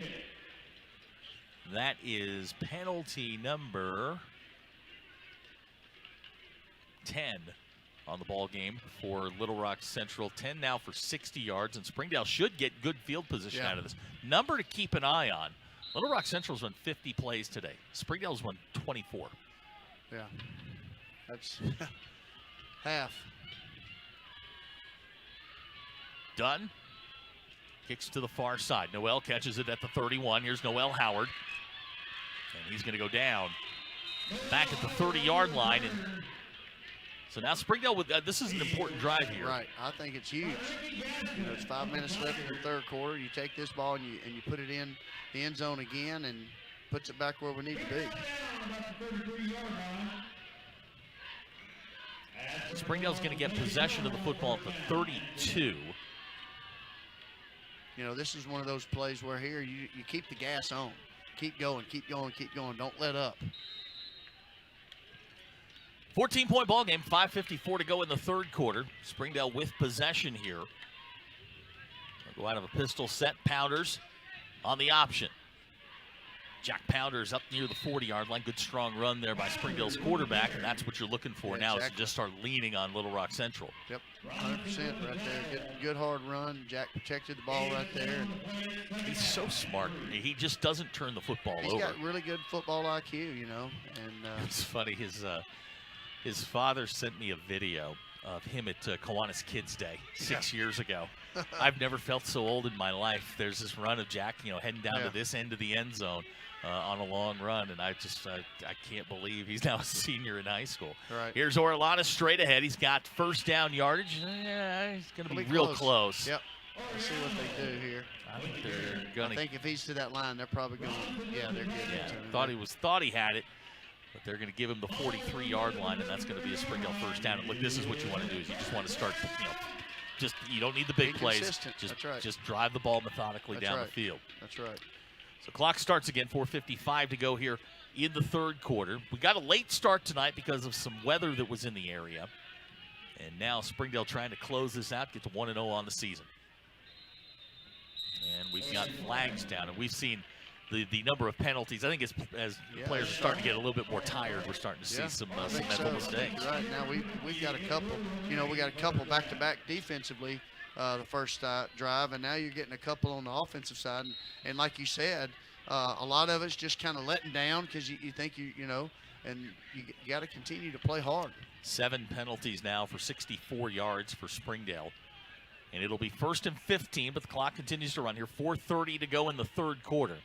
That is penalty number 10 on the ball game for Little Rock Central. 10 now for 60 yards, and Springdale should get good field position out of this. Number to keep an eye on. Little Rock Central's run 50 plays today. Springdale's run 24. Yeah, that's half. Dunn kicks to the far side. Noel catches it at the 31. Here's Noel Howard. And he's going to go down back at the 30-yard line. And so now Springdale, with this is an important drive here. Right. I think it's huge. You know, it's 5 minutes left in the 3rd quarter. You take this ball and you put it in the end zone again and puts it back where we need to be. Springdale's going to get possession of the football at the 32. You know, this is one of those plays where here you keep the gas on. Keep going, keep going, keep going. Don't let up. 14-point ball game, 5:54 to go in the 3rd quarter. Springdale with possession here. They'll go out of a pistol set. Pounders on the option. Jack Pounders up near the 40-yard line. Good strong run there by Springdale's quarterback, and that's what you're looking for now, is to just start leaning on Little Rock Central. Yep, 100% right there. Good hard run. Jack protected the ball right there. He's so smart. He just doesn't turn the football over. He's got really good football IQ, you know. And it's funny. His father sent me a video of him at Kiwanis Kids Day 6 years ago. I've never felt so old in my life. There's this run of Jack, heading down to this end of the end zone on a long run, and I can't believe he's now a senior in high school. Right. Here's Orlana straight ahead. He's got first down yardage. He's going to be real close. Yep. Let's see what they do here. I think they're going to. I think if he's to that line, they're probably going. Yeah, they're good. Yeah, thought he had it. But they're going to give him the 43-yard line, and that's going to be a Springdale first down. And look, this is what you want to do: is you just want to start, you don't need the big plays. Consistent. Just drive the ball methodically down the field. That's right. So clock starts again. 4:55 to go here in the third quarter. We got a late start tonight because of some weather that was in the area, and now Springdale trying to close this out, get to 1-0 on the season. And we've got flags down, and we've seen the number of penalties. I think as players are starting to get a little bit more tired, we're starting to see some mental mistakes. Right now, we've got a couple. We got a couple back-to-back defensively the first drive, and now you're getting a couple on the offensive side. And like you said, a lot of it's just kind of letting down because you think and you got to continue to play hard. 7 penalties now for 64 yards for Springdale. And it'll be 1st and 15, but the clock continues to run here. 4:30 to go in the third quarter.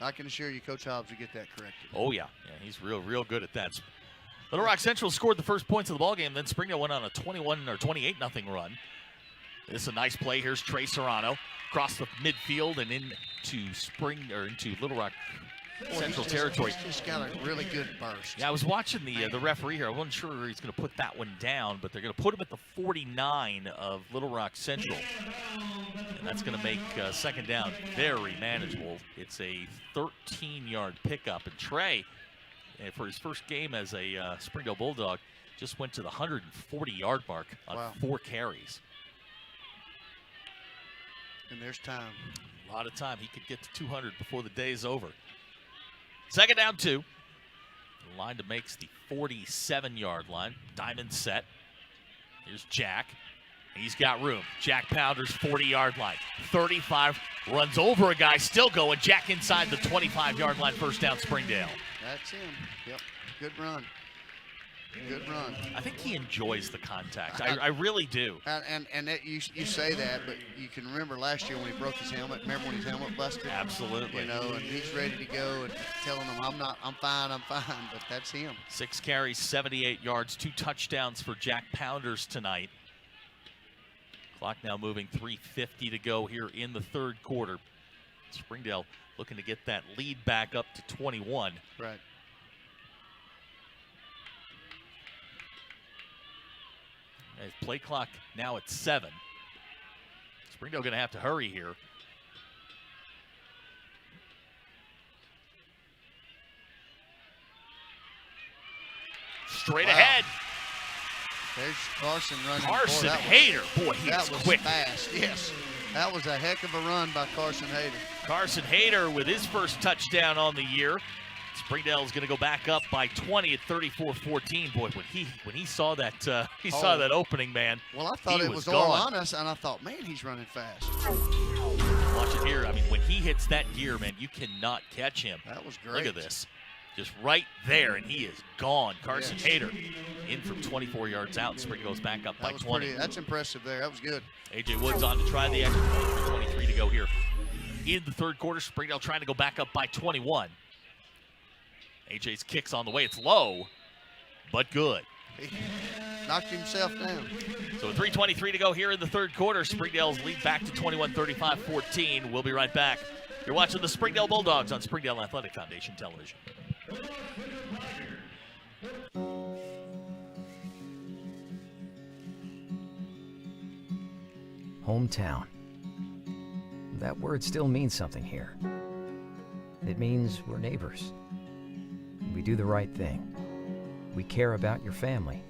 I can assure you Coach Hobbs will get that corrected. Oh, yeah. He's real good at that. Little Rock Central scored the first points of the ballgame. Then Springdale went on a 21 or 28-0 run. This is a nice play. Here's Trey Serrano across the midfield and into Little Rock Central territory. He's just got a really good burst. Yeah, I was watching the referee here. I wasn't sure he's going to put that one down, but they're going to put him at the 49 of Little Rock Central. And that's going to make second down very manageable. It's a 13-yard pickup. And Trey, for his first game as a Springdale Bulldog, just went to the 140-yard mark on 4 carries. And there's time. A lot of time. He could get to 200 before the day is over. Second down 2. The line to makes the 47-yard line. Diamond set. Here's Jack. He's got room. Jack Pounders, 40-yard line. 35, runs over a guy, still going. Jack inside the 25-yard line, first down Springdale. That's him. Yep, good run. Good run. I think he enjoys the contact. I really do. And that you say that, but you can remember last year when he broke his helmet. Remember when his helmet busted? Absolutely. And he's ready to go and telling them, I'm fine. But that's him. 6 carries, 78 yards, 2 touchdowns for Jack Pounders tonight. Clock now moving, 3:50 to go here in the third quarter. Springdale looking to get that lead back up to 21. Right. Play clock now at 7. Springdale going to have to hurry here. Straight ahead. There's Carson running. Carson Hayter. Boy, he is quick. Fast. Yes. That was a heck of a run by Carson Hayter. Carson Hayter with his first touchdown on the year. Springdale is going to go back up by 20 at 34-14. Boy, when he saw that saw that opening, man. Well, I thought it was all on us, and I thought, man, he's running fast. Watch it here. I mean, when he hits that gear, man, you cannot catch him. That was great. Look at this. Just right there, and he is gone. Carson Hayter in from 24 yards out. Springdale goes back up by 20. That's impressive there. That was good. A.J. Woods on to try the extra point. 23 to go here in the third quarter. Springdale trying to go back up by 21. AJ's kick's on the way. It's low, but good. He knocked himself down. So with 3:23 to go here in the third quarter, Springdale's lead back to 21-35-14. We'll be right back. You're watching the Springdale Bulldogs on Springdale Athletic Foundation Television. Hometown. That word still means something here. It means we're neighbors. We do the right thing. We care about your family.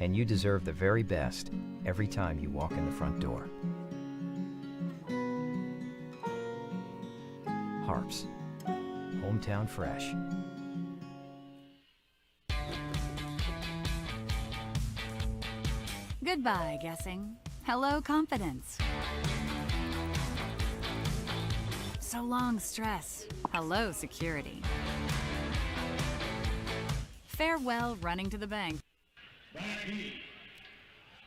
And you deserve the very best every time you walk in the front door. Harp. Farms. Hometown fresh. Goodbye, guessing. Hello, confidence. So long, stress. Hello, security. Farewell, running to the bank.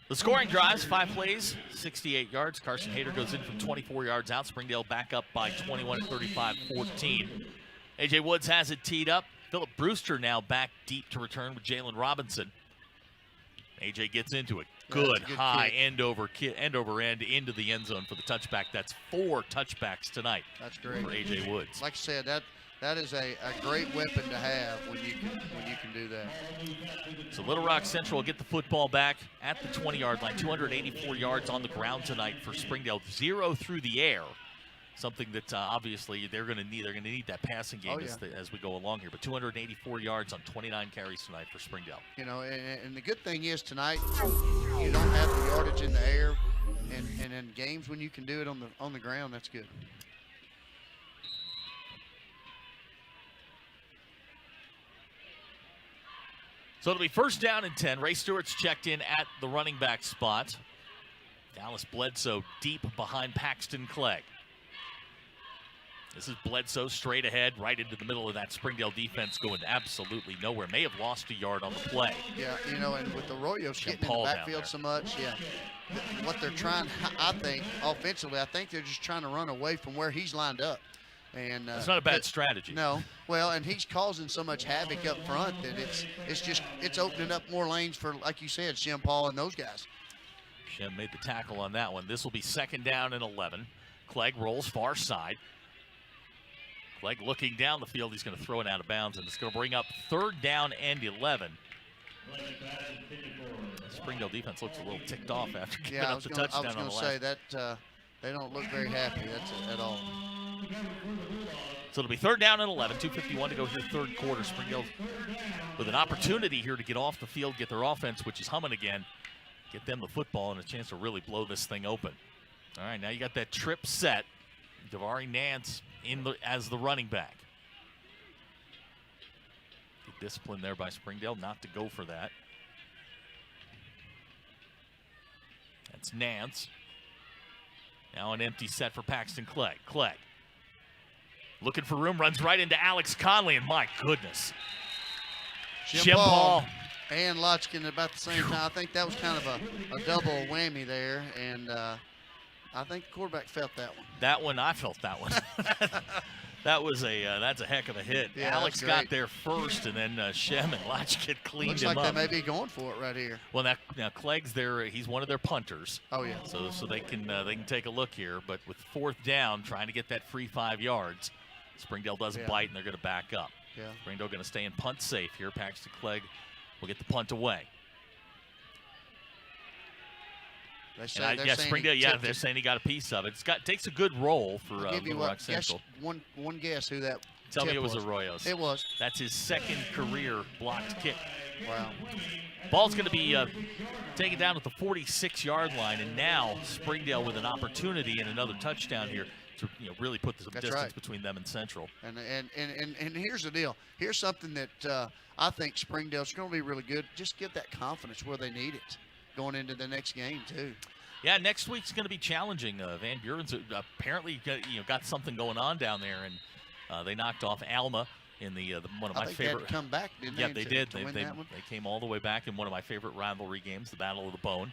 The scoring drives, 5 plays, 68 yards. Carson Hayter goes in from 24 yards out. Springdale back up by 21 at 35-14. A.J. Woods has it teed up. Philip Brewster now back deep to return with Jalen Robinson. A.J. gets into it. Good high kick. end over end into the end zone for the touchback. That's 4 touchbacks tonight. That's great for A.J. Woods. Like I said, that is a great weapon to have when you can do that. So Little Rock Central will get the football back at the 20-yard line. 284 yards on the ground tonight for Springdale. 0 through the air. Something that obviously they're going to need. They're going to need that passing game as we go along here. But 284 yards on 29 carries tonight for Springdale. You know, and the good thing is tonight you don't have the yardage in the air, and in games when you can do it on the ground, that's good. So it'll be first down and 10. Ray Stewart's checked in at the running back spot. Dallas Bledsoe deep behind Paxton Clegg. This is Bledsoe straight ahead, right into the middle of that Springdale defense, going absolutely nowhere. May have lost a yard on the play. Yeah, you know, and with the Royos getting in the backfield so much, what they're trying, I think, offensively, I think they're just trying to run away from where he's lined up. And it's not a bad strategy. No, well, and he's causing so much havoc up front that it's opening up more lanes for, like you said, Shem Paul and those guys. Shem made the tackle on that one. This will be second down and 11. Clegg rolls far side. Clegg looking down the field. He's going to throw it out of bounds, and it's going to bring up third down and 11. The Springdale defense looks a little ticked off after giving up the touchdown on the last. I was going to say that they don't look very happy at all. So it'll be third down and 11, 2:51 to go here, third quarter. Springdale with an opportunity here to get off the field, get their offense, which is humming again, get them the football and a chance to really blow this thing open. All right, now you got that trip set. Davari Nance as the running back. Good discipline there by Springdale not to go for that. That's Nance. Now an empty set for Paxton Clegg. Clegg looking for room, runs right into Alex Conley, and my goodness. Jim Paul and Lotchkin at about the same time. I think that was kind of a double whammy there, and I think the quarterback felt that one. That one, I felt that one. That's a heck of a hit. Yeah, Alex got there first, and then Shem and Lotchkin cleaned him up. Looks like they may be going for it right here. Well, now Clegg's there. He's one of their punters. Oh yeah. So they can take a look here. But with fourth down, trying to get that free 5 yards, Springdale doesn't bite, and they're going to back up. Yeah. Springdale going to stay in punt safe here. Paxton Clegg will get the punt away. They're saying he got a piece of it. Takes a good roll for Little Rock Central. One guess who that. Tell me it was Arroyo's. It was. That's his second career blocked kick. Wow. Ball's going to be taken down at the 46-yard line, and now Springdale with an opportunity and another touchdown here to really put the distance between them and Central. And here's the deal. Here's something that I think Springdale's going to be really good. Just get that confidence where they need it going into the next game too. Yeah, next week's going to be challenging. Van Buren's apparently got something going on down there, and they knocked off Alma in the one of my favorite. They had to come back, didn't they? Yeah, they did. They came all the way back in one of my favorite rivalry games, the Battle of the Bone.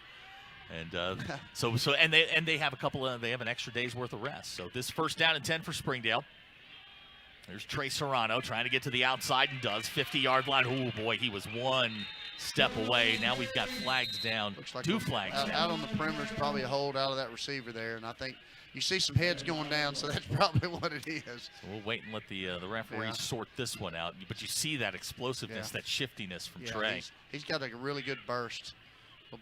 And they have they have an extra day's worth of rest. So this first down and 10 for Springdale. There's Trey Serrano trying to get to the outside and does. 50-yard line. Oh boy, he was one step away. Now we've got flags down. Looks like two flags down. Out on the perimeter is probably a hold out of that receiver there, and I think you see some heads going down, so that's probably what it is. So we'll wait and let the referees sort this one out. But you see that explosiveness, that shiftiness from Trey. He's got a really good burst.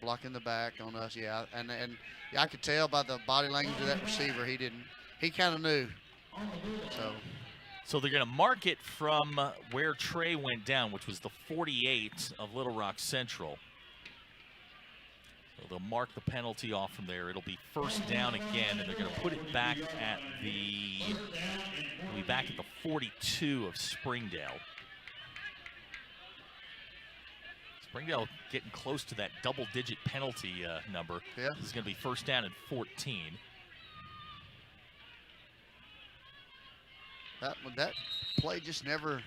Blocking the back on us, and I could tell by the body language of that receiver, he kind of knew. So they're going to mark it from where Trey went down, which was the 48 of Little Rock Central. They'll mark the penalty off from there. It'll be first down again, and they're going to put it back at the 42 of Springdale. Springdale getting close to that double-digit penalty number. Yeah. This is going to be first down and 14. That play just never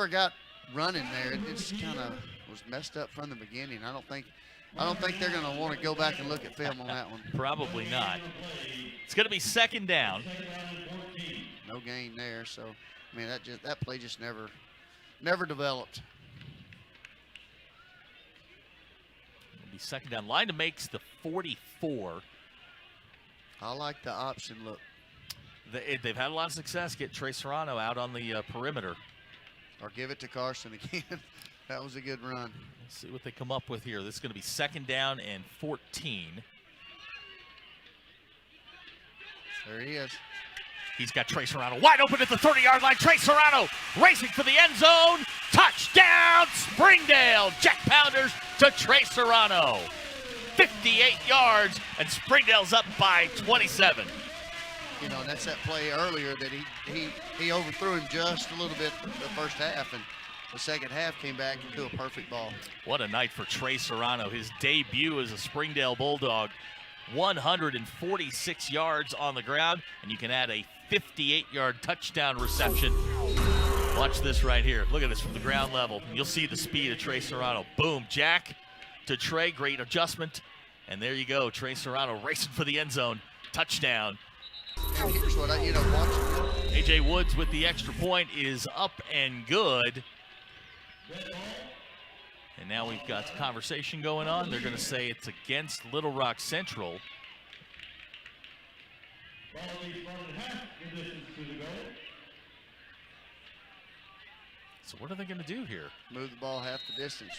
got running there. It just kind of was messed up from the beginning. I don't think they're going to want to go back and look at film on that one. Probably not. It's going to be second down. No gain there. So, I mean, that play just never developed. It'll be second down. Line to makes the 44. I like the option look. They've had a lot of success getting Trey Serrano out on the perimeter. Or give it to Carson again. That was a good run. Let's see what they come up with here. This is going to be second down and 14. There he is. He's got Trey Serrano wide open at the 30-yard line. Trey Serrano racing for the end zone. Touchdown, Springdale. Jack Pounders to Trey Serrano. 58 yards, and Springdale's up by 27. You know, and that's that play earlier that he overthrew him just a little bit the first half, and the second half came back and threw a perfect ball. What a night for Trey Serrano. His debut as a Springdale Bulldog. 146 yards on the ground, and you can add a 58-yard touchdown reception. Watch this right here. Look at this from the ground level. You'll see the speed of Trey Serrano. Boom, Jack to Trey. Great adjustment. And there you go. Trey Serrano racing for the end zone. Touchdown. Here's what watching. A.J. Woods with the extra point is up and good. And now we've got the conversation going on. They're going to say it's against Little Rock Central. So what are they going to do here? Move the ball half the distance.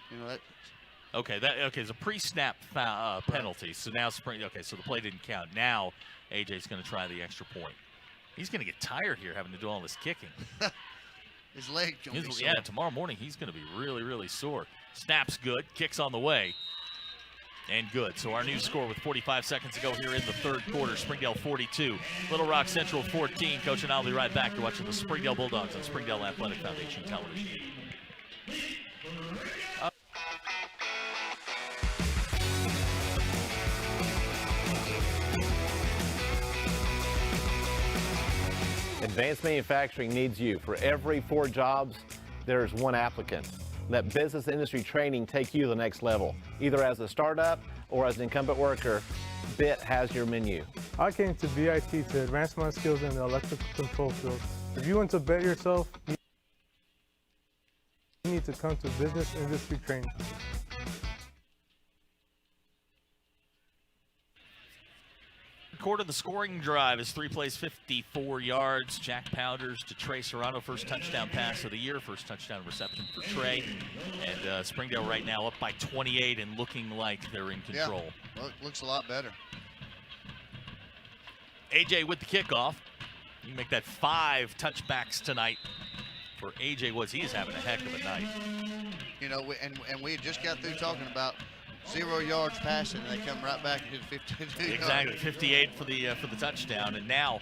You know that. Okay, it's a pre-snap penalty. So now so the play didn't count. Now AJ's going to try the extra point. He's going to get tired here having to do all this kicking. His leg going to be sore. Yeah, tomorrow morning he's going to be really, really sore. Snap's good, kicks on the way, and good. So our new score with 45 seconds to go here in the third quarter. Springdale 42, Little Rock Central 14. Coach and I'll be right back to watching the Springdale Bulldogs on Springdale Athletic Foundation television. Advanced Manufacturing needs you. For every 4 jobs, there's 1 applicant. Let business industry training take you to the next level. Either as a startup or as an incumbent worker, BIT has your menu. I came to BIT to advance my skills in the electrical control field. If you want to bet yourself, you need to come to business industry training. Quarter of the scoring drive is 3 plays, 54 yards. Jack Pounders to Trey Serrano, first touchdown pass of the year, first touchdown reception for Trey. And Springdale right now up by 28 and looking like they're in control. Yeah. Well, it looks a lot better. AJ with the kickoff. You can make that 5 touchbacks tonight for AJ Woods. He's having a heck of a night. You know, we had just got through talking about 0 yards passing, and they come right back into the 52. Exactly, 58 for the touchdown. And now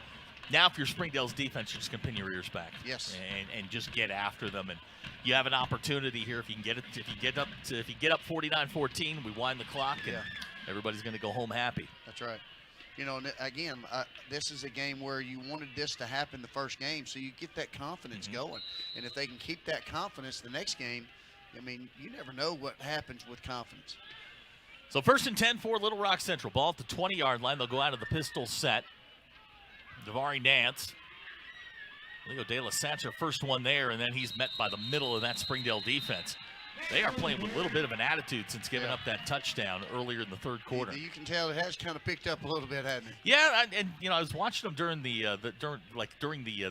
if you're Springdale's defense, you're just gonna pin your ears back. Yes. And just get after them. And you have an opportunity here if you can get it. If you get up 49-14, we wind the clock, and everybody's gonna go home happy. That's right. You know, again, this is a game where you wanted this to happen the first game, so you get that confidence going. And if they can keep that confidence the next game, I mean, you never know what happens with confidence. So first and 10 for Little Rock Central. Ball at the 20-yard line. They'll go out of the pistol set. Davari Nance. Leo De La Sancha, first one there, and then he's met by the middle of that Springdale defense. They are playing with a little bit of an attitude since giving up that touchdown earlier in the third quarter. You can tell it has kind of picked up a little bit, hasn't it? Yeah, and you know, I was watching them during the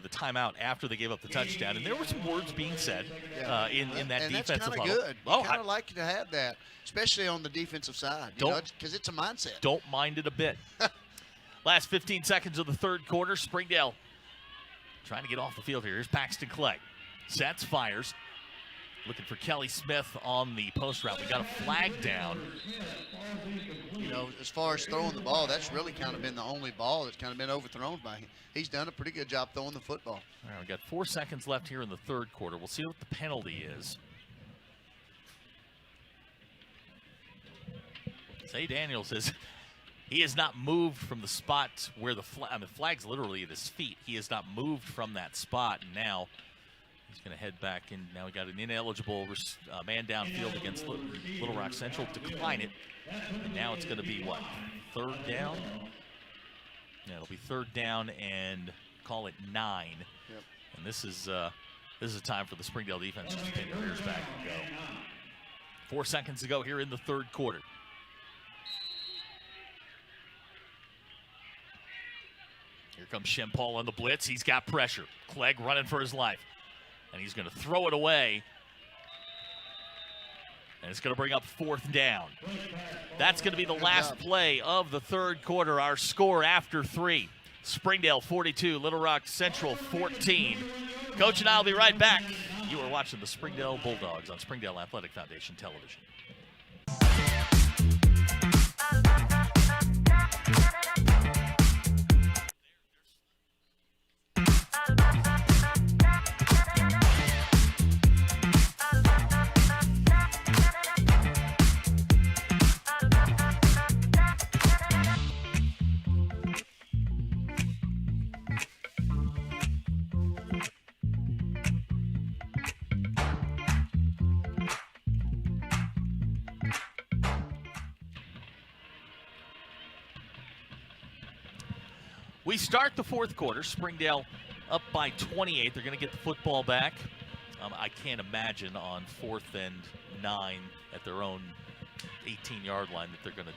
timeout after they gave up the touchdown, and there were some words being said in that and defensive that's huddle. Good. You kind of like to have that, especially on the defensive side, because it's a mindset. Don't mind it a bit. Last 15 seconds of the third quarter, Springdale trying to get off the field here. Here's Paxton Clay. Sets, fires. Looking for Kelly Smith on the post route. We got a flag down. You know, as far as throwing the ball, that's really kind of been the only ball that's kind of been overthrown by him. He's done a pretty good job throwing the football. All right, we got 4 seconds left here in the third quarter. We'll see what the penalty is. Say Daniel says he has not moved from the spot where the flag's literally at his feet. He has not moved from that spot, and now he's going to head back in. Now we got an ineligible man downfield against Little Rock Central. Decline it. And now it's going to be what? Third down? Yeah, it'll be third down and call it 9. Yep. And this is a time for the Springdale defense to pin their ears back and go. 4 seconds to go here in the third quarter. Here comes Shem Paul on the blitz. He's got pressure. Clegg running for his life. And he's going to throw it away. And it's going to bring up 4th down. That's going to be the last play of the third quarter. Our score after 3. Springdale 42, Little Rock Central 14. Coach and I will be right back. You are watching the Springdale Bulldogs on Springdale Athletic Foundation Television. We start the fourth quarter. Springdale up by 28. They're going to get the football back. I can't imagine on 4th and 9 at their own 18-yard line that they're going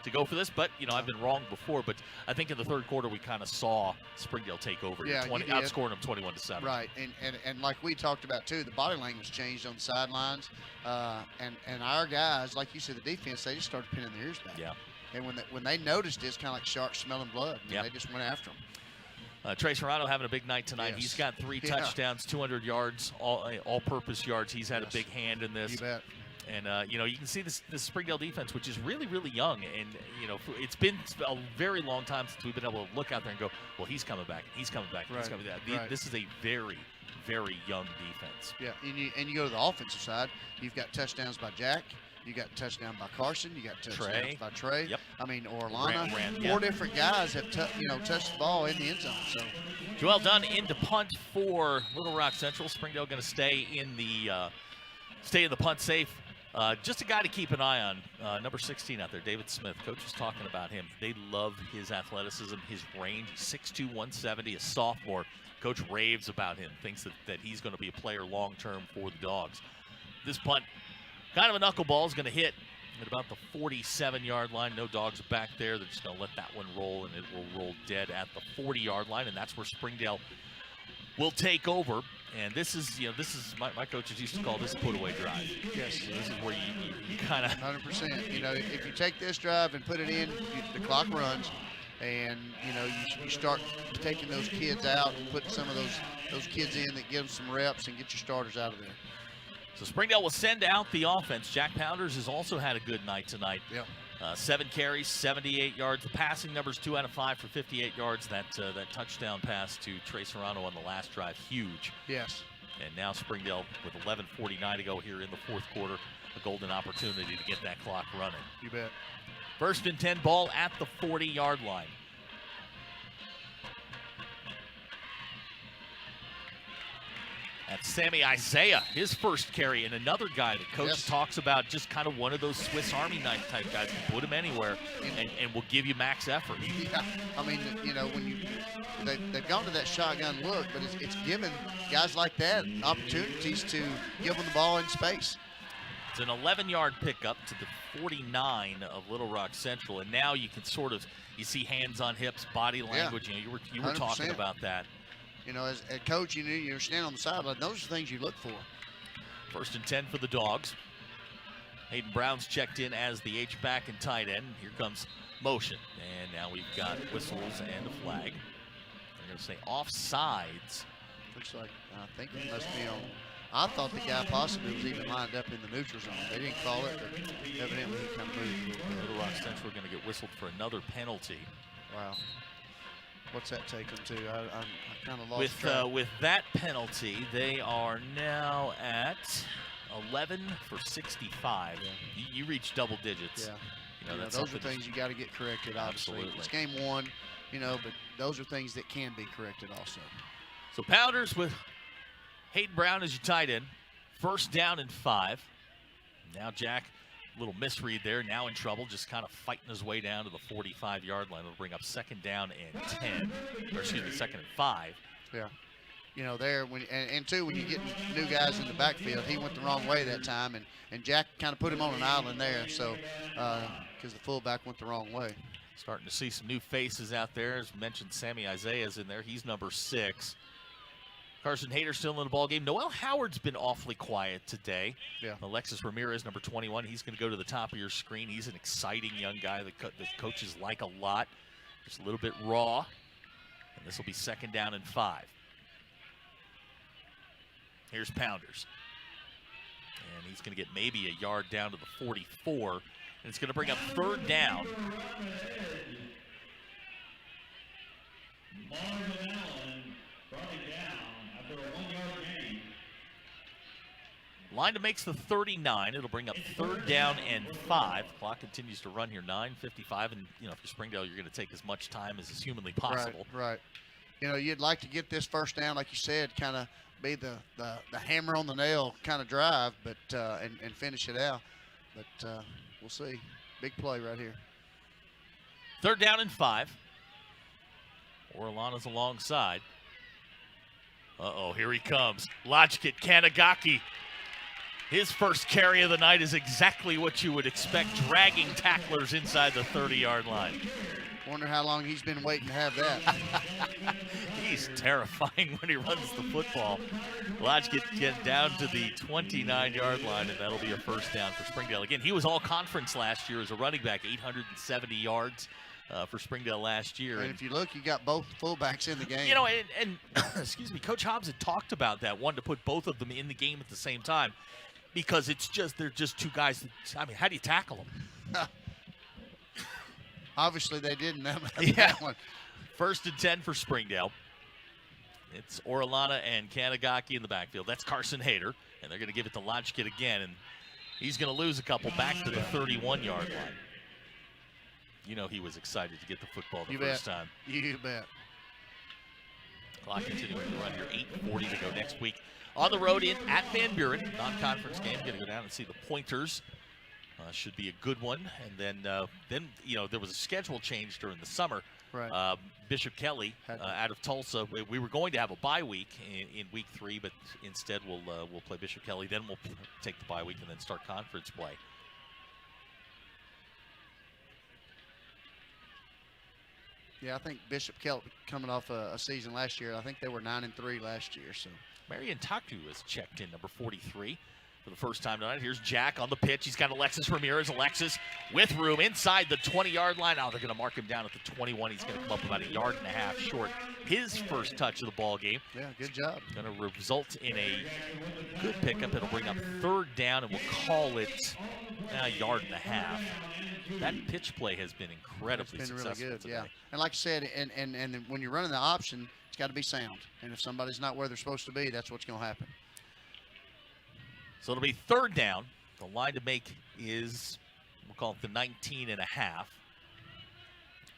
to go for this. But you know, I've been wrong before. But I think in the third quarter we kind of saw Springdale take over, outscoring them 21-7. Right, and like we talked about too, the body language changed on the sidelines, and our guys, like you said, the defense, they just started pinning their ears back. Yeah. And when they noticed it, it's kind of like sharks smelling blood. They just went after them. Trey Serrano having a big night tonight. Yes. He's got 3 touchdowns, 200 yards, all-purpose yards. He's had a big hand in this. You bet. And, you know, you can see this Springdale defense, which is really, really young. And, you know, it's been a very long time since we've been able to look out there and go, well, he's coming back, he's coming back, he's coming back. Right. This is a very, very young defense. Yeah, and you go to the offensive side, you've got touchdowns by Jack. You got touchdown by Carson. You got touchdowns by Trey. Yep. I mean, Orlana. Four different guys have touched the ball in the end zone. So, Joel Dunn into punt for Little Rock Central. Springdale going to stay in the punt safe. Just a guy to keep an eye on. Number 16 out there, David Smith. Coach was talking about him. They love his athleticism, his range. He's 6'2", 170, a sophomore. Coach raves about him. Thinks that he's going to be a player long term for the Dogs. This punt. Kind of a knuckleball is going to hit at about the 47-yard line. No Dogs back there. They're just going to let that one roll, and it will roll dead at the 40-yard line, and that's where Springdale will take over. And this is my coaches used to call this put-away drive. Yes. So this is where you kind of 100%. You know, if you take this drive and put it in, the clock runs, and you know you start taking those kids out and putting some of those kids in that give them some reps and get your starters out of there. So Springdale will send out the offense. Jack Pounders has also had a good night tonight. Yep. 7 carries, 78 yards. The passing numbers 2 out of 5 for 58 yards. That touchdown pass to Trey Serrano on the last drive, huge. Yes. And now Springdale with 11:49 to go here in the fourth quarter, a golden opportunity to get that clock running. You bet. 1st and 10 ball at the 40-yard line. That's Sammy Isaiah, his first carry, and another guy that Coach talks about, just kind of one of those Swiss Army knife type guys. Can put him anywhere and will give you max effort. Yeah, I mean, you know, when they've gone to that shotgun look, but it's given guys like that opportunities to give them the ball in space. It's an 11-yard pickup to the 49 of Little Rock Central, and now you can you see hands on hips, body language. Yeah. You know, you were talking about that. You know, as a coach, you're standing on the sideline. Those are things you look for. 1st and 10 for the Dogs. Hayden Brown's checked in as the H-back and tight end. Here comes motion. And now we've got whistles and a flag. They're going to say offsides. Looks like, I think it must be on. I thought the guy possibly was even lined up in the neutral zone. They didn't call it, but evidently he kind of moved a little bit. Little Rock Central going to get whistled for another penalty. Wow. What's that take them to? I kind of lost track. With that penalty, they are now at 11 for 65. Yeah. You reach double digits. Yeah. You know, that's those are things you got to get corrected, obviously. Absolutely. It's game one, you know, but those are things that can be corrected also. So Pounders with Hayden Brown as your tight end. First down and 5. Now Jack, little misread there, now in trouble, just kind of fighting his way down to the 45-yard line. It'll bring up second down and 10, or excuse me, second and 5. Yeah. You know, there, and two, when you get new guys in the backfield, he went the wrong way that time, and Jack kind of put him on an island there, so, because the fullback went the wrong way. Starting to see some new faces out there. As mentioned, Sammy Isaiah's in there. He's number 6. Carson Hayter still in the ball game. Noel Howard's been awfully quiet today. Yeah. Alexis Ramirez, number 21. He's going to go to the top of your screen. He's an exciting young guy that the coaches like a lot. Just a little bit raw. And this will be second down and 5. Here's Pounders. And he's going to get maybe a yard down to the 44. And it's going to bring up third down. Line to makes the 39. It'll bring up third down and 5. Clock continues to run here, 9:55. And, you know, if you're Springdale, you're going to take as much time as is humanly possible. Right. You know, you'd like to get this first down, like you said, kind of be the hammer on the nail kind of drive, but and finish it out. But we'll see. Big play right here. Third down and 5. Orellana's alongside. Uh-oh, here he comes. Logic Kanagaki. His first carry of the night is exactly what you would expect, dragging tacklers inside the 30-yard line. Wonder how long he's been waiting to have that. He's terrifying when he runs the football. Logic get down to the 29-yard line, and that'll be a first down for Springdale. Again, he was all-conference last year as a running back, 870 yards for Springdale last year. And if you look, you got both fullbacks in the game. You know, and excuse me, Coach Hobbs had talked about that, wanted to put both of them in the game at the same time. Because they're just two guys that, I mean, how do you tackle them? Obviously, they didn't. That one. First and 10 for Springdale. It's Orellana and Kanagaki in the backfield. That's Carson Hayter, and they're going to give it to Logic again, and he's going to lose a couple back to the 31-yard line. You know he was excited to get the football the first time. You bet. Clock continuing to run here, 8:40 to go next week. On the road at Van Buren, non-conference game. Going to go down and see the Pointers. Should be a good one. And then you know, there was a schedule change during the summer. Right. Bishop Kelly out of Tulsa. We were going to have a bye week in week 3, but instead we'll play Bishop Kelly. Then we'll take the bye week and then start conference play. Yeah, I think Bishop Kelly coming off a season last year. I think they were 9-3 last year. So Marion Taku has checked in, number 43, for the first time tonight. Here's Jack on the pitch. He's got Alexis Ramirez. Alexis with room inside the 20-yard line. Oh, they're going to mark him down at the 21. He's going to come up about a yard and a half short. His first touch of the ball game. Yeah, good job. Going to result in a good pickup. It'll bring up third down, and we'll call it a yard and a half. That pitch play has been incredibly successful. It's been really good, today. yeah. And like I said, and when you're running the option, it's got to be sound. And if somebody's not where they're supposed to be, that's what's going to happen. So it'll be third down. The line to make is, we'll call it the 19 and a half.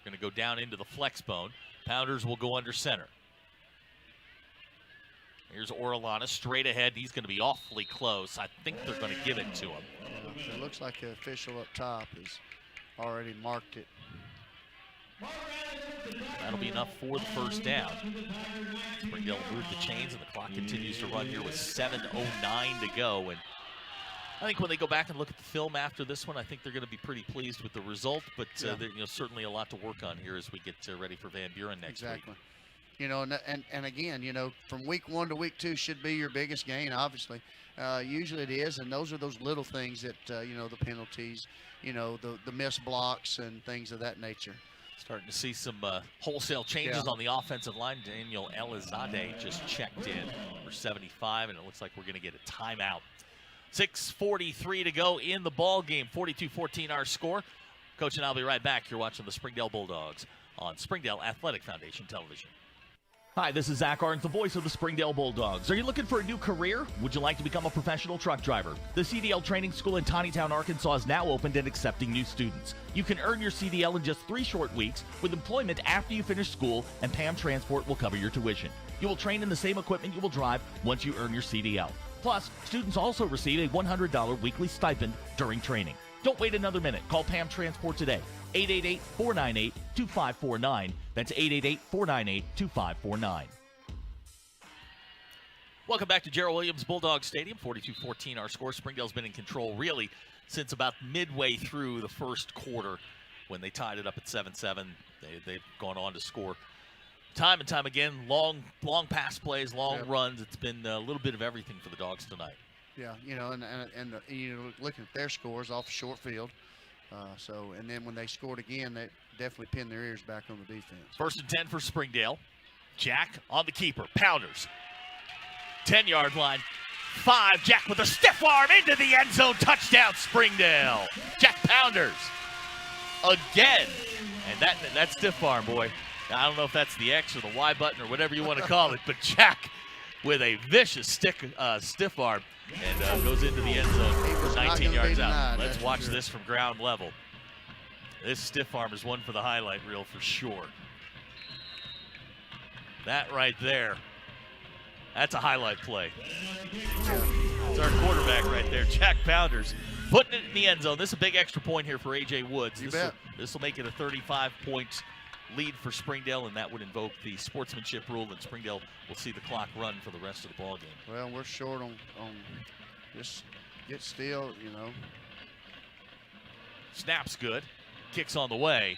Going to go down into the flex bone. Pounders will go under center. Here's Orellana straight ahead. He's going to be awfully close. I think they're going to give it to him. Yeah, it looks like the official up top has already marked it. That'll be enough for the first down. Springdale moved the chains, and the clock continues to run here with 7:09 to go. And I think when they go back and look at the film after this one, I think they're going to be pretty pleased with the result. But there's certainly a lot to work on here as we get ready for Van Buren next week. You know, and again, you know, from week 1 to week 2 should be your biggest gain, obviously. Usually it is, and those are those little things that, you know, the penalties, you know, the missed blocks and things of that nature. Starting to see some wholesale changes on the offensive line. Daniel Elizade just checked in for 75, and it looks like we're going to get a timeout. 6:43 to go in the ball game. 42-14 our score. Coach and I'll be right back. You're watching the Springdale Bulldogs on Springdale Athletic Foundation Television. Hi, this is Zach Arns, the voice of the Springdale Bulldogs. Are you looking for a new career? Would you like to become a professional truck driver? The CDL Training School in Tawnytown, Arkansas is now opened and accepting new students. You can earn your CDL in just 3 short weeks with employment after you finish school, and PAM Transport will cover your tuition. You will train in the same equipment you will drive once you earn your CDL. Plus, students also receive a $100 weekly stipend during training. Don't wait another minute. Call PAM Transport today. 888-498-2549. That's 888-498-2549. Welcome back to Gerald Williams Bulldog Stadium. 42-14 our score. Springdale's been in control really since about midway through the first quarter when they tied it up at 7-7. They've gone on to score time and time again. Long pass plays, long runs. It's been a little bit of everything for the Dogs tonight. Yeah, you know, and you know, looking at their scores off the short field. And then when they scored again, they definitely pinned their ears back on the defense. 1st and 10 for Springdale. Jack on the keeper. Pounders. 10-yard line. 5. Jack with a stiff arm into the end zone. Touchdown, Springdale. Jack Pounders. Again. And that stiff arm, boy. I don't know if that's the X or the Y button or whatever you want to call it, but Jack with a vicious stiff arm and goes into the end zone for 19 yards out. Let's watch this from ground level. This stiff arm is one for the highlight reel for sure. That right there, that's a highlight play. It's our quarterback right there, Jack Pounders, putting it in the end zone. This is a big extra point here for A.J. Woods. This will make it a 35-point lead for Springdale, and that would invoke the sportsmanship rule, and Springdale will see the clock run for the rest of the ball game. Well, we're short on just get still, you know. Snap's good. Kicks on the way,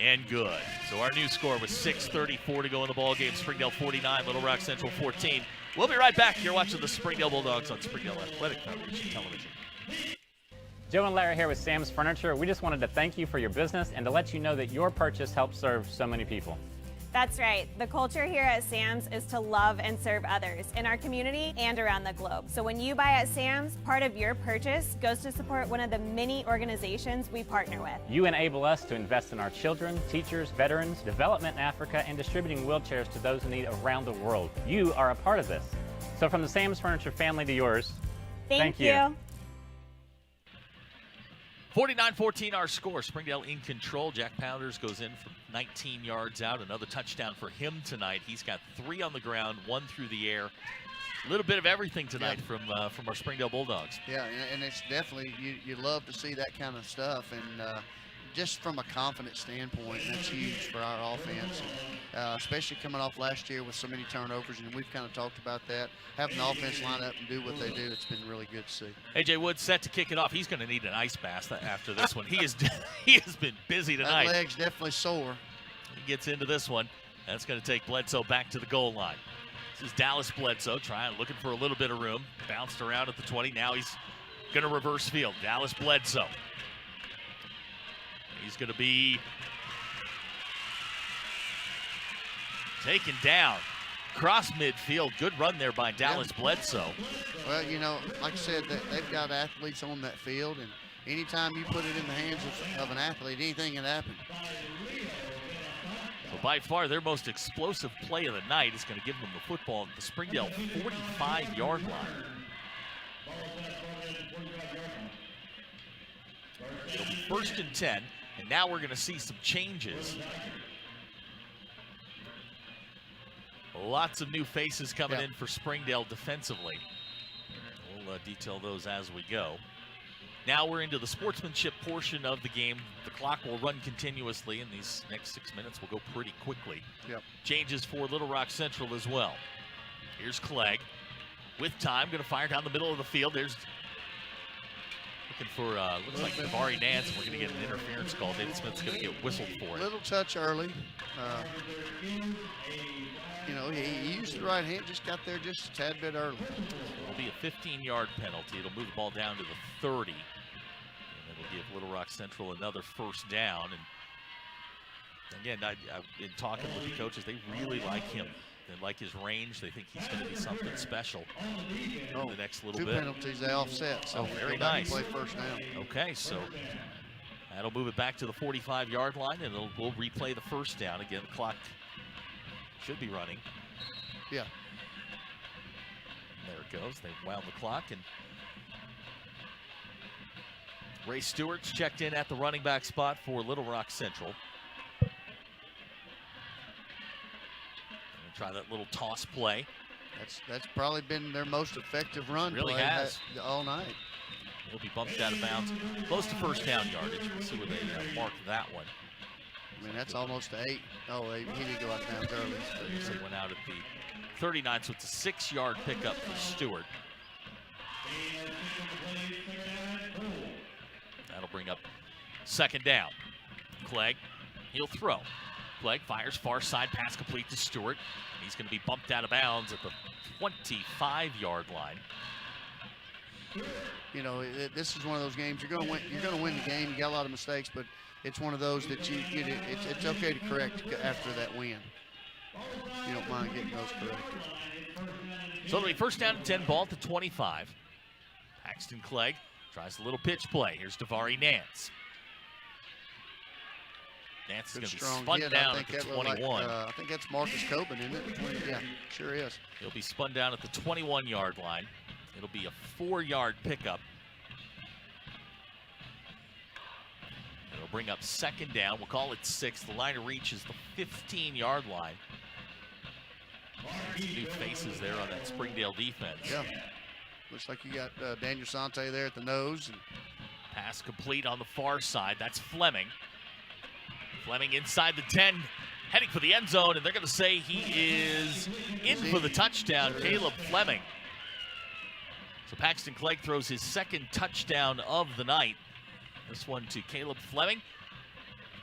and good. So our new score was 6:34 to go in the ball game. Springdale 49, Little Rock Central 14. We'll be right back. You're watching the Springdale Bulldogs on Springdale Athletic Foundation Television. Joe and Larry here with Sam's Furniture. We just wanted to thank you for your business and to let you know that your purchase helps serve so many people. That's right. The culture here at Sam's is to love and serve others in our community and around the globe. So when you buy at Sam's, part of your purchase goes to support one of the many organizations we partner with. You enable us to invest in our children, teachers, veterans, development in Africa, and distributing wheelchairs to those in need around the world. You are a part of this. So from the Sam's Furniture family to yours, thank you. 49-14 our score. Springdale in control. Jack Pounders goes in from 19 yards out. Another touchdown for him tonight. He's got 3 on the ground, 1 through the air. A little bit of everything tonight from our Springdale Bulldogs. Yeah, and it's definitely, you love to see that kind of stuff. And just from a confidence standpoint, that's huge for our offense. And, especially coming off last year with so many turnovers, and we've kind of talked about that. Having the offense line up and do what they do, it's been really good to see. A.J. Woods set to kick it off. He's going to need an ice bath after this one. He has been busy tonight. That leg's definitely sore. He gets into this one. That's going to take Bledsoe back to the goal line. This is Dallas Bledsoe looking for a little bit of room. Bounced around at the 20. Now he's going to reverse field. Dallas Bledsoe. He's going to be taken down. Cross midfield. Good run there by Dallas Bledsoe. Well, you know, like I said, they've got athletes on that field, and anytime you put it in the hands of an athlete, anything can happen. So by far their most explosive play of the night is going to give them the football at the Springdale 45-yard line. It'll be 1st and 10, and now we're going to see some changes. Lots of new faces coming in for Springdale defensively. We'll detail those as we go. Now we're into the sportsmanship portion of the game. The clock will run continuously, and these next 6 minutes will go pretty quickly. Changes for Little Rock Central as well. Here's Clegg with time, going to fire down the middle of the field. There's looking for, looks like Navari Nance. We're going to get an interference call. David Smith's going to get whistled for it. Little touch early. You know, he used the right hand, just got there just a tad bit early. It'll be a 15-yard penalty. It'll move the ball down to the 30. And it'll give Little Rock Central another 1st down. And Again, I've been talking with the coaches. They really like him. They like his range. They think he's going to be something special in the next little bit. 2 penalties, they offset. So very nice. Play first down. Okay, so that'll move it back to the 45-yard line, and we'll replay the first down. Again, the clock should be running. Yeah. There it goes. They wound the clock, and Ray Stewart's checked in at the running back spot for Little Rock Central. Try that little toss play. That's probably been their most effective run really play has. all night. Will be bumped out of bounds, close to first down yardage. We'll see where they mark that one. I mean, that's almost to 8. Oh, he did go out of bounds early. They went out at the 39, so it's a 6-yard pickup for Stewart. That'll bring up second down. Clegg, he'll throw. Clegg fires far side, pass complete to Stewart. He's going to be bumped out of bounds at the 25-yard line. You know, this is one of those games you're going to win. You're going to win the game. You got a lot of mistakes, but it's one of those that it's okay to correct after that win. You don't mind getting those corrected. So it'll be first down and 10, ball at the 25. Paxton Clegg tries a little pitch play. Here's Davari Nance. Nance is going to be spun down at the 21. I think that's Marcus Coben, isn't it? Yeah, sure is. He'll be spun down at the 21-yard line. It'll be a 4-yard pickup. It'll bring up second down. We'll call it 6. The line of reach is the 15-yard line. Some new faces there on that Springdale defense. Yeah. Looks like you got Daniel Sante there at the nose. And pass complete on the far side. That's Fleming. Fleming inside the 10, heading for the end zone, and they're going to say he is in for the touchdown, Caleb Fleming. So Paxton Clegg throws his second touchdown of the night. This one to Caleb Fleming,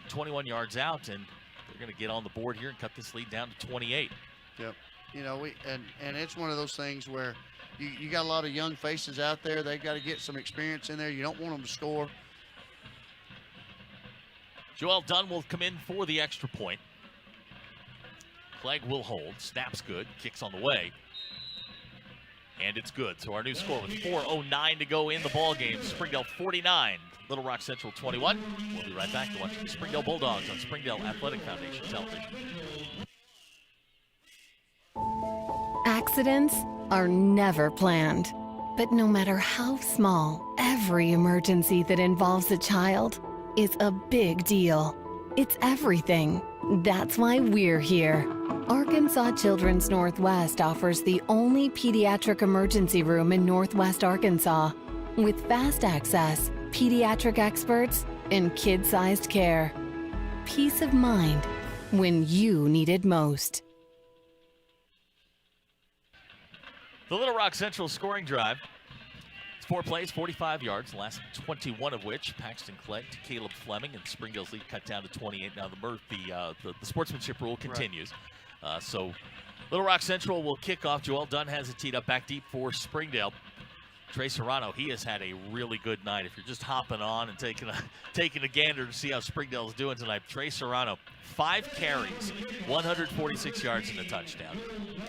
21 yards out, and they're going to get on the board here and cut this lead down to 28. Yep. You know, and it's one of those things where you got a lot of young faces out there. They've got to get some experience in there. You don't want them to score. Joel Dunn will come in for the extra point. Clegg will hold. Snap's good. Kicks on the way. And it's good. So our new score with 4:09 to go in the ball game. Springdale 49, Little Rock Central 21. We'll be right back to watch the Springdale Bulldogs on Springdale Athletic Foundation television. Accidents are never planned. But no matter how small, every emergency that involves a child is a big deal. It's everything. That's why we're here. Arkansas Children's Northwest offers the only pediatric emergency room in Northwest Arkansas with fast access, pediatric experts, and kid-sized care. Peace of mind when you need it most. The Little Rock Central scoring drive. It's 4 plays, 45 yards, the last 21 of which Paxton Clegg to Caleb Fleming, and Springdale's lead cut down to 28. Now the sportsmanship rule continues. Right. So Little Rock Central will kick off. Joel Dunn has it teed up back deep for Springdale. Trey Serrano, he has had a really good night. If you're just hopping on and taking a gander to see how Springdale's doing tonight, Trey Serrano, 5 carries, 146 yards and a touchdown.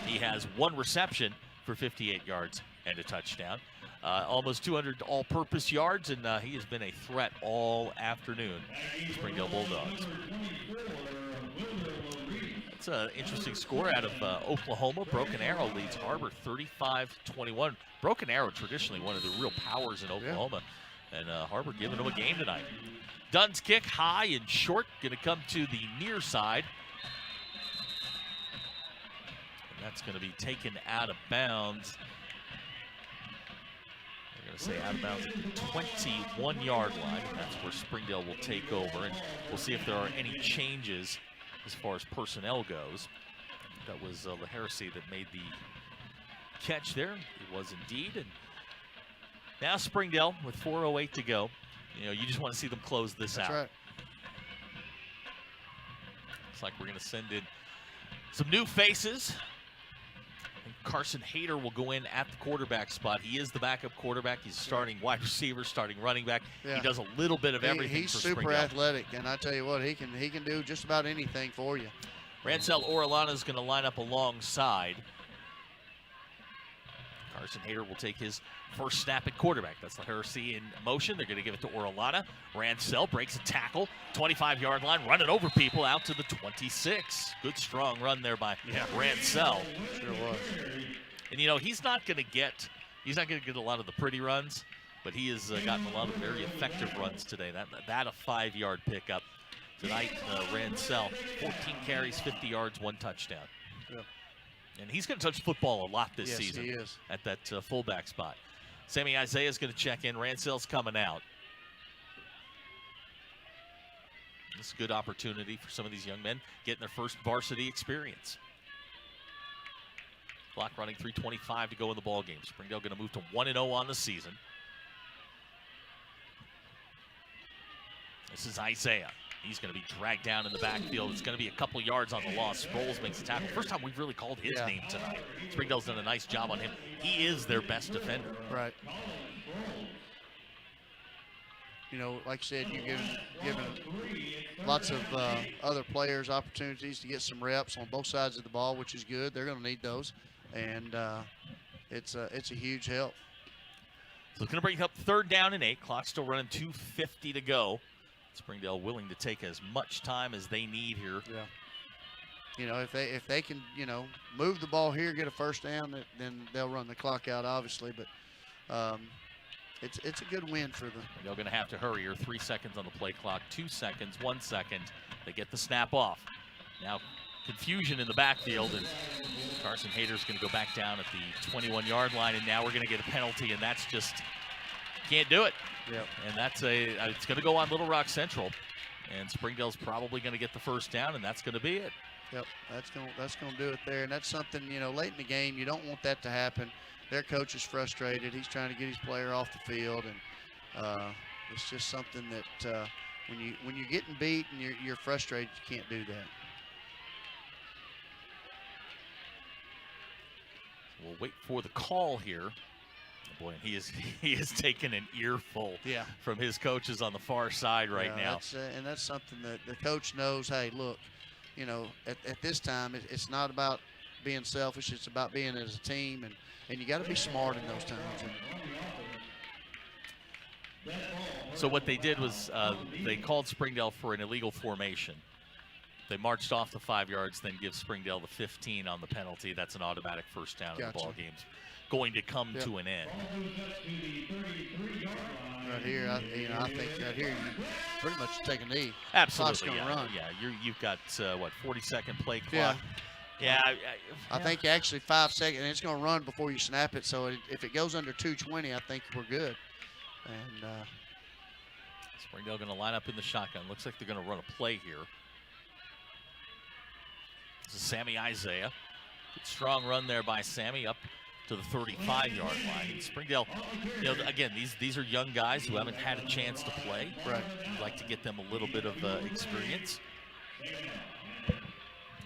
He has 1 reception for 58 yards and a touchdown. Almost 200 all-purpose yards, and he has been a threat all afternoon. Springdale Bulldogs. That's an interesting score out of Oklahoma. Broken Arrow leads Harbor 35-21. Broken Arrow, traditionally one of the real powers in Oklahoma, and Harbor giving them a game tonight. Dunn's kick, high and short, going to come to the near side. And that's going to be taken out of bounds. Going to say out of bounds at the 21-yard line, and that's where Springdale will take over, and we'll see if there are any changes as far as personnel goes. That was Lahercy that made the catch there. It was indeed, and now Springdale with 4:08 to go. You know, you just want to see them close this out. That's right. Looks like we're going to send in some new faces. Carson Hayter will go in at the quarterback spot. He is the backup quarterback. He's starting wide receiver, starting running back. Yeah. He does a little bit of everything He's for super Springdale. athletic, and I tell you what, he can do just about anything for you. Rancel Orellana is going to line up alongside. Carson Hayter will take his first snap at quarterback. That's the Hersey in motion. They're going to give it to Orellana. Rancel breaks a tackle, 25-yard line, running over people out to the 26. Good strong run there by Rancel. Sure was. And you know, he's not going to get a lot of the pretty runs, but he has gotten a lot of very effective runs today. That a 5-yard pickup tonight. Rancel, 14 carries, 50 yards, 1 touchdown. Yeah. And he's going to touch the football a lot this season. He is. At that fullback spot. Sammy Isaiah is going to check in. Rancel's coming out. This is a good opportunity for some of these young men getting their first varsity experience. Clock running, 3:25 to go in the ball game. Springdale going to move to 1-0 on the season. This is Isaiah. He's going to be dragged down in the backfield. It's going to be a couple yards on the loss. Sproles makes the tackle. First time we've really called his name tonight. Springdale's done a nice job on him. He is their best defender. Right. You know, like I said, you're giving lots of other players opportunities to get some reps on both sides of the ball, which is good. They're going to need those, and it's a huge help. So it's going to bring up 3rd down and 8. Clock still running, 2:50 to go. Springdale willing to take as much time as they need here. Yeah. You know, if they can, you know, move the ball here, get a first down, then they'll run the clock out, obviously. But it's a good win for them. They're going to have to hurry here. 3 seconds on the play clock, 2 seconds, 1 second. They get the snap off. Now confusion in the backfield, and Carson Hayter's going to go back down at the 21-yard line, and now we're going to get a penalty, and that's just can't do it. Yep. And that's it's going to go on Little Rock Central, and Springdale's probably going to get the first down, and that's going to be it. Yep, that's going to do it there, and that's something, you know, late in the game, you don't want that to happen. Their coach is frustrated. He's trying to get his player off the field, and it's just something that when you're getting beat and you're frustrated, you can't do that. We'll wait for the call here. Boy, he is taking an earful from his coaches on the far side right now. And that's something that the coach knows. Hey, look, you know, at this time, it's not about being selfish. It's about being as a team, and you got to be smart in those times. So what they did was they called Springdale for an illegal formation. They marched off the 5 yards, then give Springdale the 15 on the penalty. That's an automatic first down in the ball game's going to come to an end. Right here, I think right here you pretty much take a knee. Absolutely, run. Yeah, you've got what, 40-second play clock. Yeah, I think actually 5 seconds, and it's going to run before you snap it. So if it goes under 2:20, I think we're good. And Springdale going to line up in the shotgun. Looks like they're going to run a play here. This is Sammy Isaiah. Good strong run there by Sammy up to the 35-yard line. And Springdale, you know, again, these are young guys who haven't had a chance to play. Right. We'd like to get them a little bit of experience.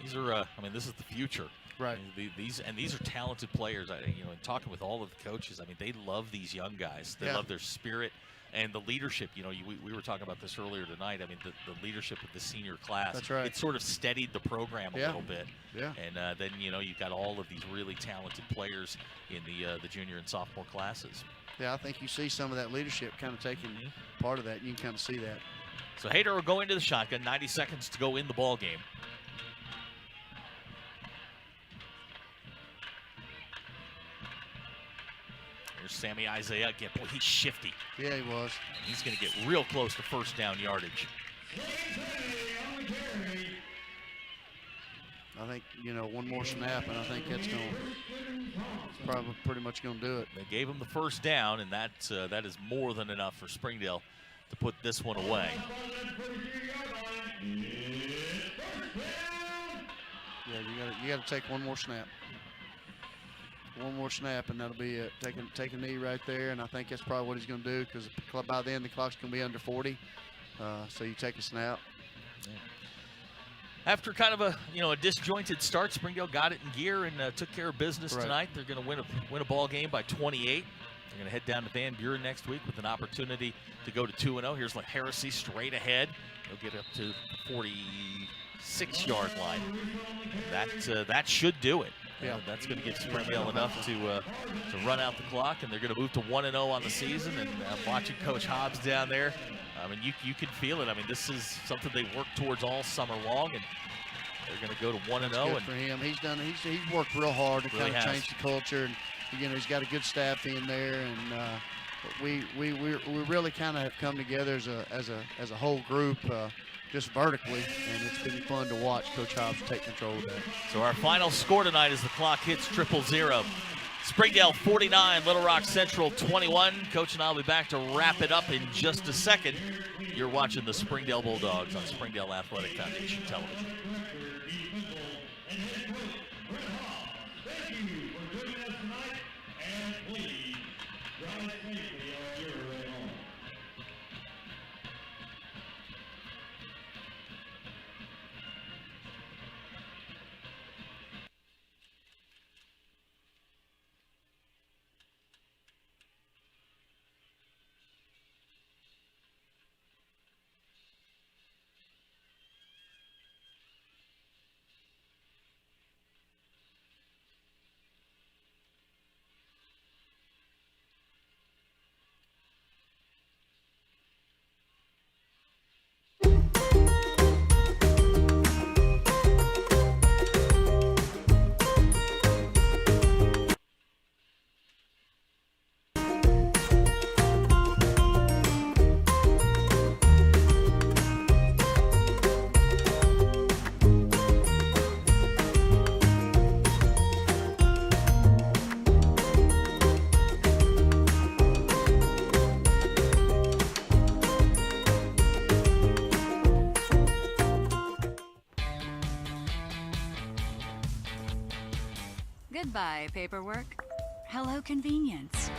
These are, I mean, this is the future. Right. These are talented players. You know, in talking with all of the coaches, I mean, they love these young guys. They love their spirit and the leadership. You know, we were talking about this earlier tonight. I mean, the leadership of the senior class. That's right. It sort of steadied the program a little bit. Yeah. And then, you know, you've got all of these really talented players in the junior and sophomore classes. Yeah, I think you see some of that leadership kind of taking part of that. You can kind of see that. So Hayter will go into the shotgun. 90 seconds to go in the ball game. Here's Sammy Isaiah again. Boy, he's shifty. Yeah, he was. He's going to get real close to first down yardage. I think, you know, one more snap, and I think it's probably pretty much going to do it. They gave him the first down, and that is more than enough for Springdale to put this one away. Yeah, you got to take one more snap. One more snap, and that'll be it. Take a knee right there, and I think that's probably what he's going to do, because by then the clock's going to be under 40. So you take a snap. Yeah. After kind of a disjointed start, Springdale got it in gear and took care of business tonight. They're going to win a ball game by 28. They're going to head down to Van Buren next week with an opportunity to go to 2-0. Here's Heresy straight ahead. He'll get up to the 46-yard line. That should do it. Yeah, that's going to give Springdale enough to run out the clock, and they're going to move to 1-0 on the season. And watching Coach Hobbs down there, I mean, you can feel it. I mean, this is something they worked towards all summer long, and they're going to go to 1-0. Good for him. He's worked real hard to kind of change the culture, and he's got a good staff in there, and we really kind of have come together as a whole group. Just vertically, and it's been fun to watch Coach Hobbs take control of that. So our final score tonight as the clock hits 000. Springdale 49, Little Rock Central 21. Coach and I will be back to wrap it up in just a second. You're watching the Springdale Bulldogs on Springdale Athletic Foundation Television. Goodbye, paperwork. Hello, convenience.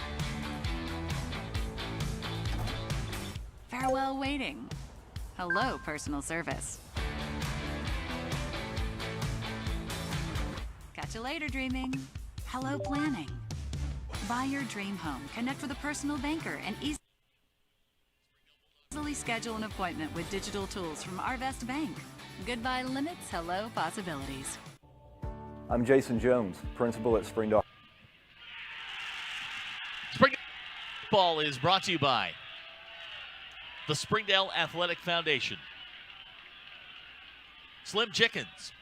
Farewell, waiting. Hello, personal service. Catch you later, dreaming. Hello, planning. Buy your dream home. Connect with a personal banker and easily schedule an appointment with digital tools from Arvest Bank. Goodbye limits, hello possibilities. I'm Jason Jones, principal at Springdale. Springdale Football is brought to you by the Springdale Athletic Foundation, Slim Chickens,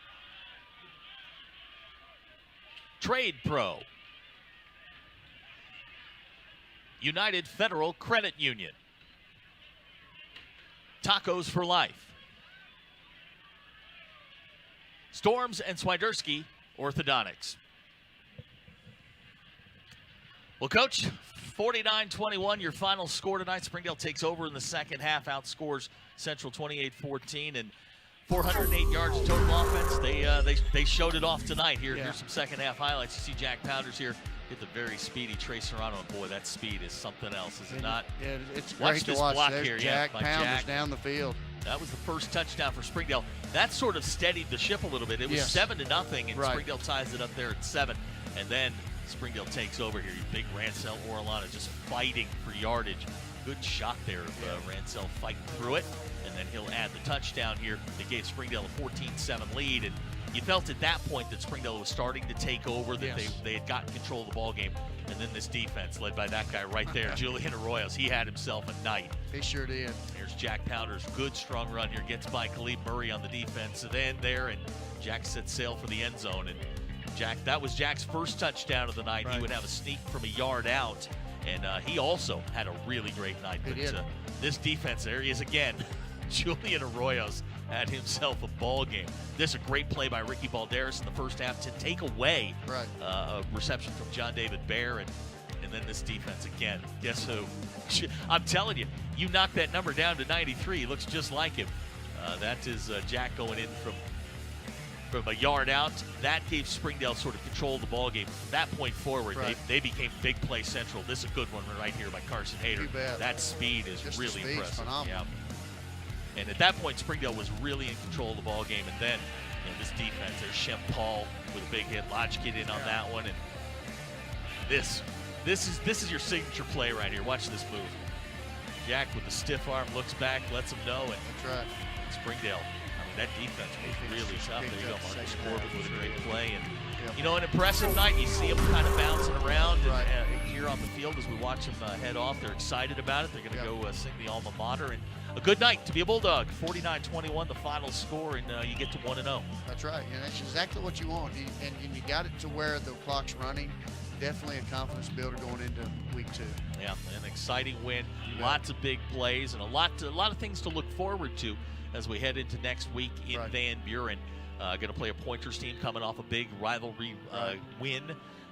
Trade Pro, United Federal Credit Union, Tacos for Life, Storms and Swiderski Orthodontics. Well, Coach, 49-21, your final score tonight. Springdale takes over in the second half, outscores Central 28-14, and 408 yards of total offense. They showed it off tonight. Here's some second half highlights. You see Jack Pounders here hit the very speedy Trey Serrano. Boy, that speed is something else, is it not? Yeah, it's great to watch. Block There's here. Jack by Pounders Jack down the field. That was the first touchdown for Springdale. That sort of steadied the ship a little bit. It was 7-0, and Springdale ties it up there at 7. And then Springdale takes over here. Big Rancel Orellana just fighting for yardage. Good shot there of Rancel fighting through it. And then he'll add the touchdown here that gave Springdale a 14-7 lead. And you felt at that point that Springdale was starting to take over, that they had gotten control of the ball game. And then this defense, led by that guy right there, Julian Arroyos, he had himself a night. He sure did. Here's Jack Pounders, good strong run here, gets by Khalid Murray on the defensive end there, and Jack sets sail for the end zone. And that was Jack's first touchdown of the night. He would have a sneak from a yard out, and he also had a really great night. But this defense, there he is again. Julian Arroyos had himself a ball game. This is a great play by Ricky Balderas in the first half to take away a reception from John David Bear, and then this defense again. Guess who? I'm telling you, you knock that number down to 93. He looks just like him. That is Jack going in from a yard out. That gave Springdale sort of control of the ball game. From that point forward, they became big play central. This is a good one right here by Carson Hayter. That speed is really impressive. Phenomenal. Yeah. And at that point, Springdale was really in control of the ball game. And then, this defense, there's Shem Paul with a big hit. Lodge get in on that one. And this is your signature play right here. Watch this move. Jack with the stiff arm looks back, lets him know. And that's right. Springdale, that defense was really tough. There you go, Marcus Corbett with a great play. And, an impressive night. You see them kind of bouncing around here on the field as we watch them head off. They're excited about it. They're going to go sing the alma mater. And a good night to be a Bulldog. 49-21, the final score, and you get to 1-0. That's right. And that's exactly what you want. And you got it to where the clock's running. Definitely a confidence builder going into week 2. Yeah, an exciting win. Lots of big plays and a lot of things to look forward to as we head into next week in Van Buren. Going to play a Pointers team coming off a big rivalry win.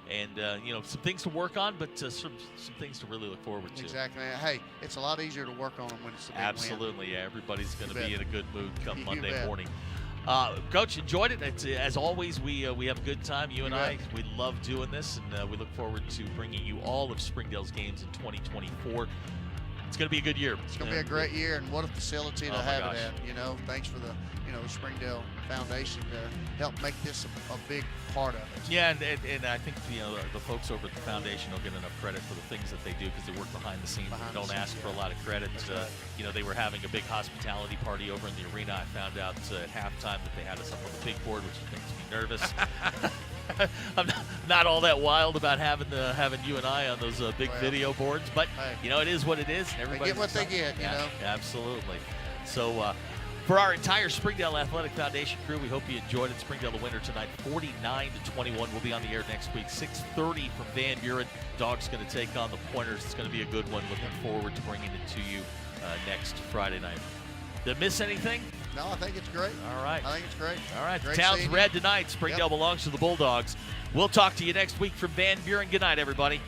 And, some things to work on, but some things to really look forward to. Exactly. Hey, it's a lot easier to work on them when it's a big Absolutely, win. Yeah. Everybody's going to be in a good mood come Monday bet. morning. Coach, enjoyed it. As always, we have a good time. You and I, we love doing this, and we look forward to bringing you all of Springdale's games in 2024. It's going to be a good year. It's going to be a great year, and what a facility to have it at. Thanks for the Springdale Foundation to help make this a big part of it. Yeah, and I think the folks over at the foundation don't get enough credit for the things that they do because they work behind the scenes and don't ask for a lot of credit. They were having a big hospitality party over in the arena. I found out at halftime that they had us up on the big board, which makes me nervous. I'm not all that wild about having you and I on those big video boards, but it is what it is. They get what they get, Absolutely. So for our entire Springdale Athletic Foundation crew, we hope you enjoyed it. Springdale the winner tonight, 49-21. We'll be on the air next week, 6:30 from Van Buren. Dogs going to take on the Pointers. It's going to be a good one. Looking forward to bringing it to you next Friday night. Did I miss anything? No, I think it's great. All right. I think it's great. All right. Great the town's seeing red tonight. Springdale belongs to the Bulldogs. We'll talk to you next week from Van Buren. Good night, everybody.